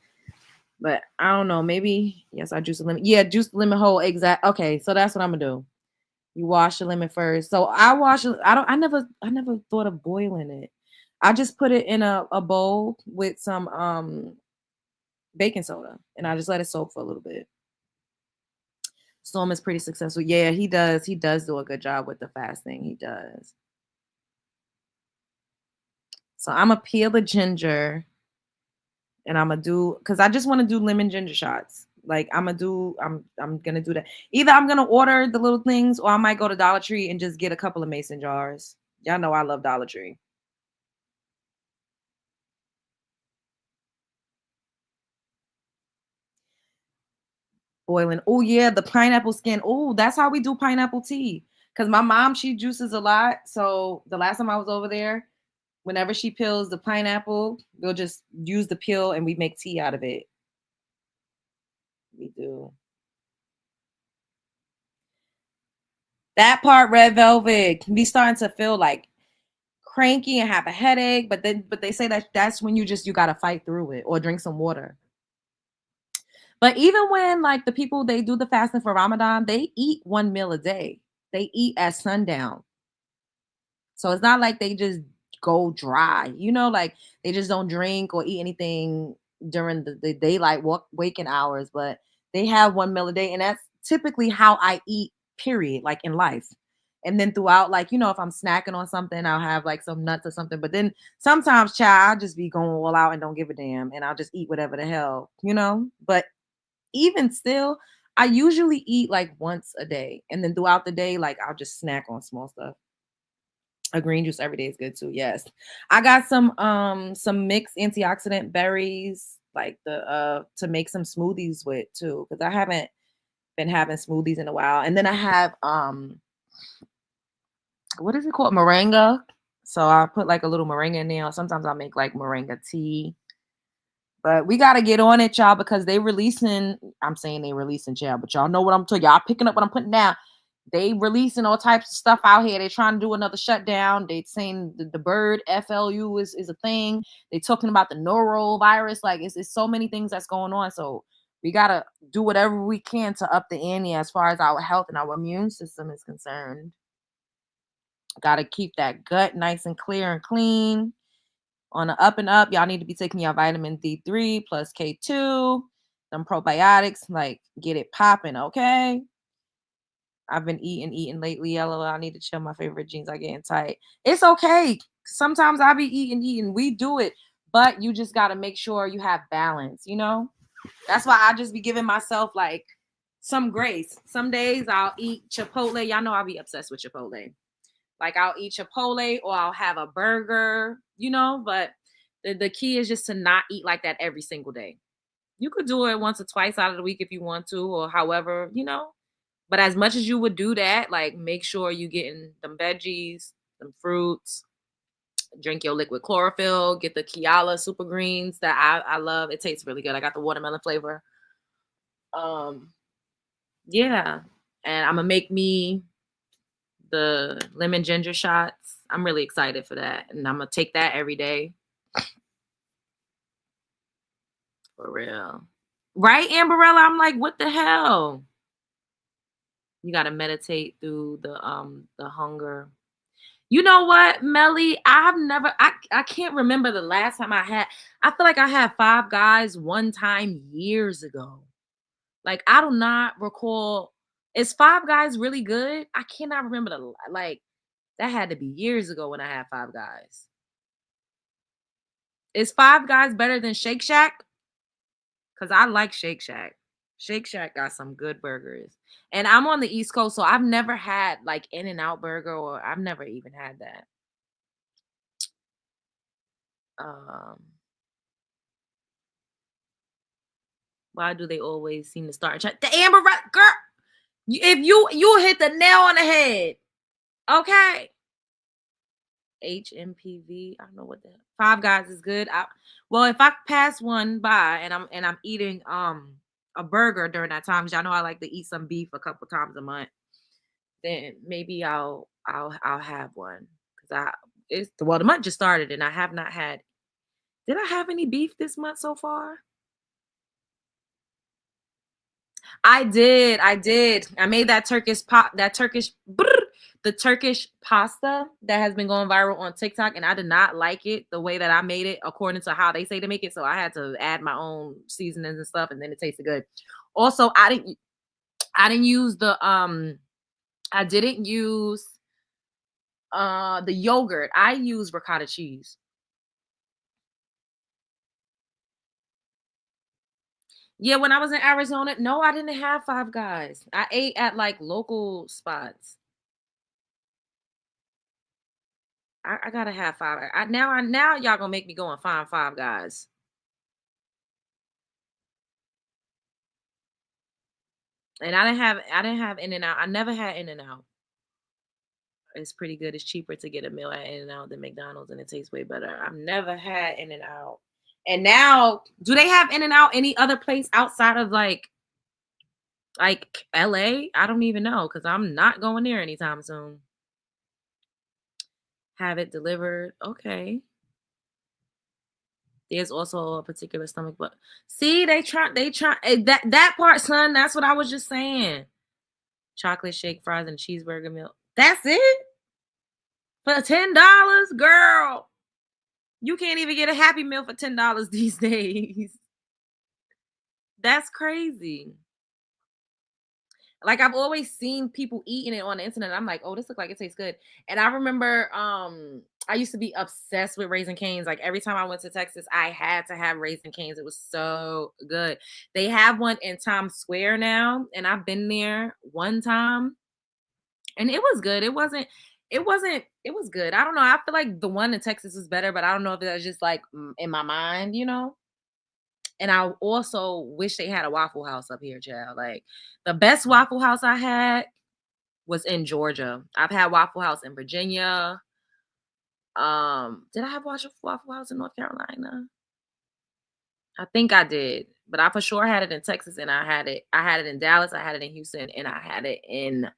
but I don't know. Maybe yes, I juice the lemon. Yeah, juice the lemon whole. Exact. Okay, so that's what I'm gonna do. You wash the lemon first. So I wash it. I never thought of boiling it. I just put it in a bowl with some baking soda, and I just let it soak for a little bit. Storm is pretty successful. Yeah, he does. He does do a good job with the fasting. He does. So I'm gonna peel the ginger, and I'm gonna do because I just want to do lemon ginger shots. Like I'm gonna do that. Either I'm gonna order the little things or I might go to Dollar Tree and just get a couple of mason jars. Y'all know I love Dollar Tree. Boiling. Oh yeah, the pineapple skin. Oh, that's how we do pineapple tea. Cause my mom, she juices a lot. So the last time I was over there, whenever she peels the pineapple, we'll just use the peel and we make tea out of it. We do. That part, Red Velvet, can be starting to feel like cranky and have a headache, but they say that that's when you gotta fight through it or drink some water. But even when like the people they do the fasting for Ramadan, they eat 1 meal a day. They eat at sundown. So it's not like they just go dry, like they just don't drink or eat anything during the daylight waking hours, but they have 1 meal a day. And that's typically how I eat, period, like in life. And then throughout, like, if I'm snacking on something, I'll have like some nuts or something. But then sometimes, child, I'll just be going all out and don't give a damn. And I'll just eat whatever the hell, But even still, I usually eat like once a day. And then throughout the day, like I'll just snack on small stuff. A green juice every day is good too. Yes. I got some mixed antioxidant berries, like to make some smoothies with too. Because I haven't been having smoothies in a while. And then I have what is it called? Moringa. So I put like a little moringa in there. Sometimes I'll make like moringa tea. But we gotta get on it, y'all, because I'm saying they releasing, y'all, but y'all know what I'm talking. Y'all picking up what I'm putting down. They releasing all types of stuff out here. They're trying to do another shutdown. They saying the bird FLU is a thing. They talking about the norovirus. Like it's so many things that's going on. So we gotta do whatever we can to up the ante as far as our health and our immune system is concerned. Gotta keep that gut nice and clear and clean. On the up and up, y'all need to be taking your vitamin D3 plus K2, them probiotics, like get it popping, okay? I've been eating lately. Yellow. I need to chill. My favorite jeans are getting tight. It's okay. Sometimes I be eating. We do it, but you just gotta make sure you have balance. That's why I just be giving myself like some grace. Some days I'll eat Chipotle. Y'all know I'll be obsessed with Chipotle. Like I'll eat Chipotle or I'll have a burger, but the key is just to not eat like that every single day. You could do it once or twice out of the week if you want to, or however, But as much as you would do that, like make sure you getting them veggies, them fruits, drink your liquid chlorophyll, get the Kiala super greens that I love. It tastes really good. I got the watermelon flavor. Yeah. And I'm gonna make me the lemon ginger shots. I'm really excited for that. And I'm gonna take that every day. For real. Right, Amberella? I'm like, what the hell? You gotta meditate through the hunger. You know what, Melly? I can't remember the last time I feel like I had Five Guys one time years ago. Like I do not recall. Is Five Guys really good? I cannot remember that had to be years ago when I had Five Guys. Is Five Guys better than Shake Shack? Because I like Shake Shack. Shake Shack got some good burgers. And I'm on the East Coast, so I've never had like In-N-Out Burger, or I've never even had that. Why do they always seem to start? The Amber girl, if you hit the nail on the head, okay. HMPV, I don't know what the Five Guys is good. Well, if I pass one by and I'm eating a burger during that time, because y'all know I like to eat some beef a couple times a month, then maybe I'll have one, because the month just started and I have not had. Did I have any beef this month so far? I did. I made that Turkish the Turkish pasta that has been going viral on TikTok, and I did not like it the way that I made it according to how they say to make it. So I had to add my own seasonings and stuff, and then it tasted good. Also, I didn't use the the yogurt. I use ricotta cheese. Yeah, when I was in Arizona, no, I didn't have Five Guys. I ate at like local spots. I gotta have five. Now y'all gonna make me go and find Five Guys. And I didn't have In-N-Out. I never had In-N-Out. It's pretty good. It's cheaper to get a meal at In-N-Out than McDonald's, and it tastes way better. I've never had In-N-Out. And now, do they have In-N-Out any other place outside of like LA? I don't even know because I'm not going there anytime soon. Have it delivered. Okay. There's also a particular stomach, but see, they try that part, son. That's what I was just saying. Chocolate shake, fries, and cheeseburger meal. That's it for $10, girl. You can't even get a Happy Meal for $10 these days. That's crazy. Like, I've always seen people eating it on the internet. I'm like, oh, this looks like it tastes good. And I remember I used to be obsessed with Raisin Canes. Like, every time I went to Texas, I had to have Raisin Canes. It was so good. They have one in Times Square now, and I've been there one time, and it was good. It was good. I don't know. I feel like the one in Texas is better, but I don't know if that's just like in my mind, you know? And I also wish they had a Waffle House up here, child. Like, the best Waffle House I had was in Georgia. I've had Waffle House in Virginia. Did I have Waffle House in North Carolina? I think I did, but I for sure had it in Texas, and I had it in Dallas, I had it in Houston, and I had it in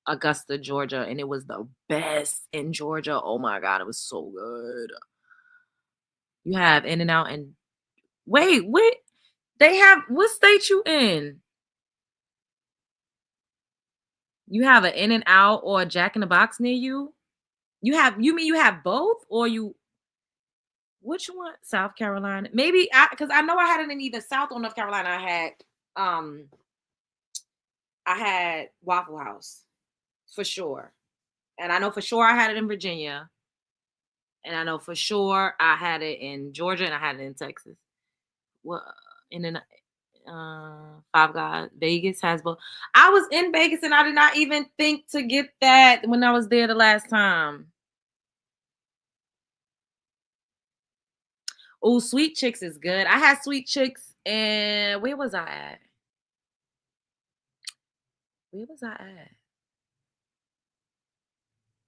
Augusta, Georgia, and it was the best in Georgia. Oh my God, it was so good. You have In-N-Out and wait, they have, what state you in? You have an In-N-Out or a Jack in the Box near you? You mean you have both, or which one? South Carolina? Maybe because I know I had it in either South or North Carolina. I had Waffle House for sure. And I know for sure I had it in Virginia. And I know for sure I had it in Georgia, and I had it in Texas. Well, and then Five Guys, Vegas has both. I was in Vegas, and I did not even think to get that when I was there the last time. Oh, Sweet Chicks is good. I had Sweet Chicks, and where was I at?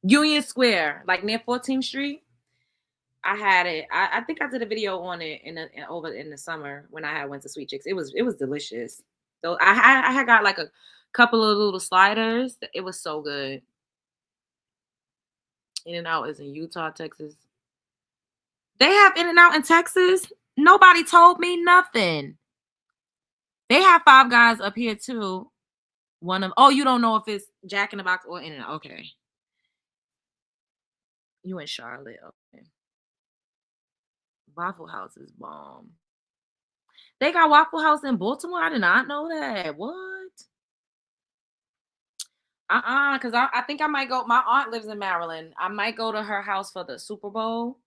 Union Square, like near 14th Street. I had it. I think I did a video on it over in the summer when I went to Sweet Chicks. It was delicious. So I had got like a couple of little sliders. It was so good. In-N-Out is in Utah, Texas. They have In-N-Out in Texas. Nobody told me nothing. They have Five Guys up here too. You don't know if it's Jack in the Box or In-N-Out. Okay. You in Charlotte. Okay. Waffle House is bomb. They got Waffle House in Baltimore. I did not know that. What? Because I think I might go. My aunt lives in Maryland. I might go to her house for the Super Bowl.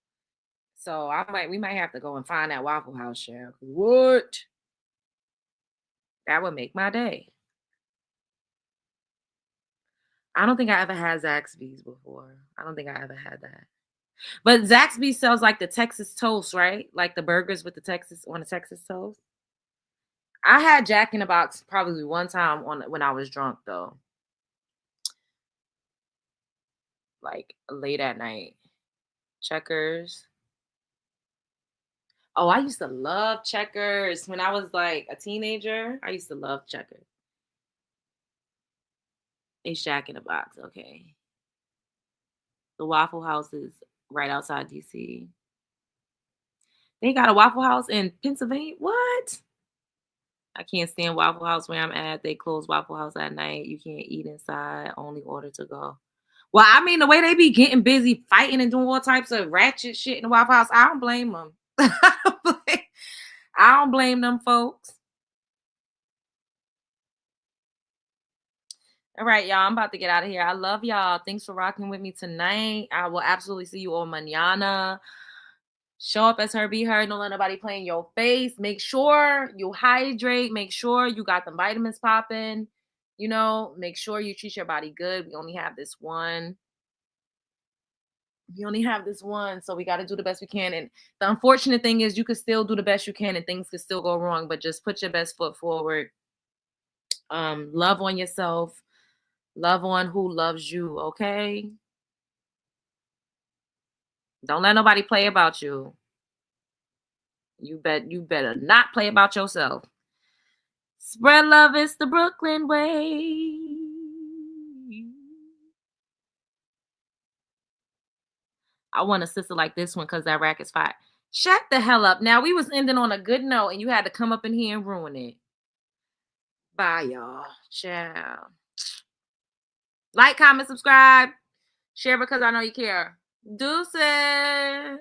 So we might have to go and find that Waffle House, Cheryl. What? That would make my day. I don't think I ever had Zaxby's before. I don't think I ever had that. But Zaxby's sells like the Texas toast, right? Like the burgers with the Texas toast. I had Jack in the Box probably one time when I was drunk though. Like late at night. Checkers. Oh, I used to love Checkers when I was like a teenager. I used to love Checkers. It's Jack in the Box, okay. The Waffle House is right outside DC. They got a Waffle House in Pennsylvania. What? I can't stand Waffle House where I'm at. They close Waffle House at night. You can't eat inside. Only order to go. Well, I mean, the way they be getting busy fighting and doing all types of ratchet shit in the Waffle House, I don't blame them. I don't blame them folks. All right, y'all. I'm about to get out of here. I love y'all. Thanks for rocking with me tonight. I will absolutely see you all mañana. Show up as her, be her. Don't let nobody play in your face. Make sure you hydrate. Make sure you got the vitamins popping. You know, make sure you treat your body good. We only have this one. You only have this one, so we got to do the best we can. And the unfortunate thing is you could still do the best you can and things could still go wrong, but just put your best foot forward. Love on yourself. Love on who loves you, okay? Don't let nobody play about you. You better not play about yourself. Spread love, it's the Brooklyn way. I want a sister like this one because that rack is fire. Shut the hell up. Now, we was ending on a good note and you had to come up in here and ruin it. Bye, y'all. Ciao. Like, comment, subscribe. Share because I know you care. Deuces.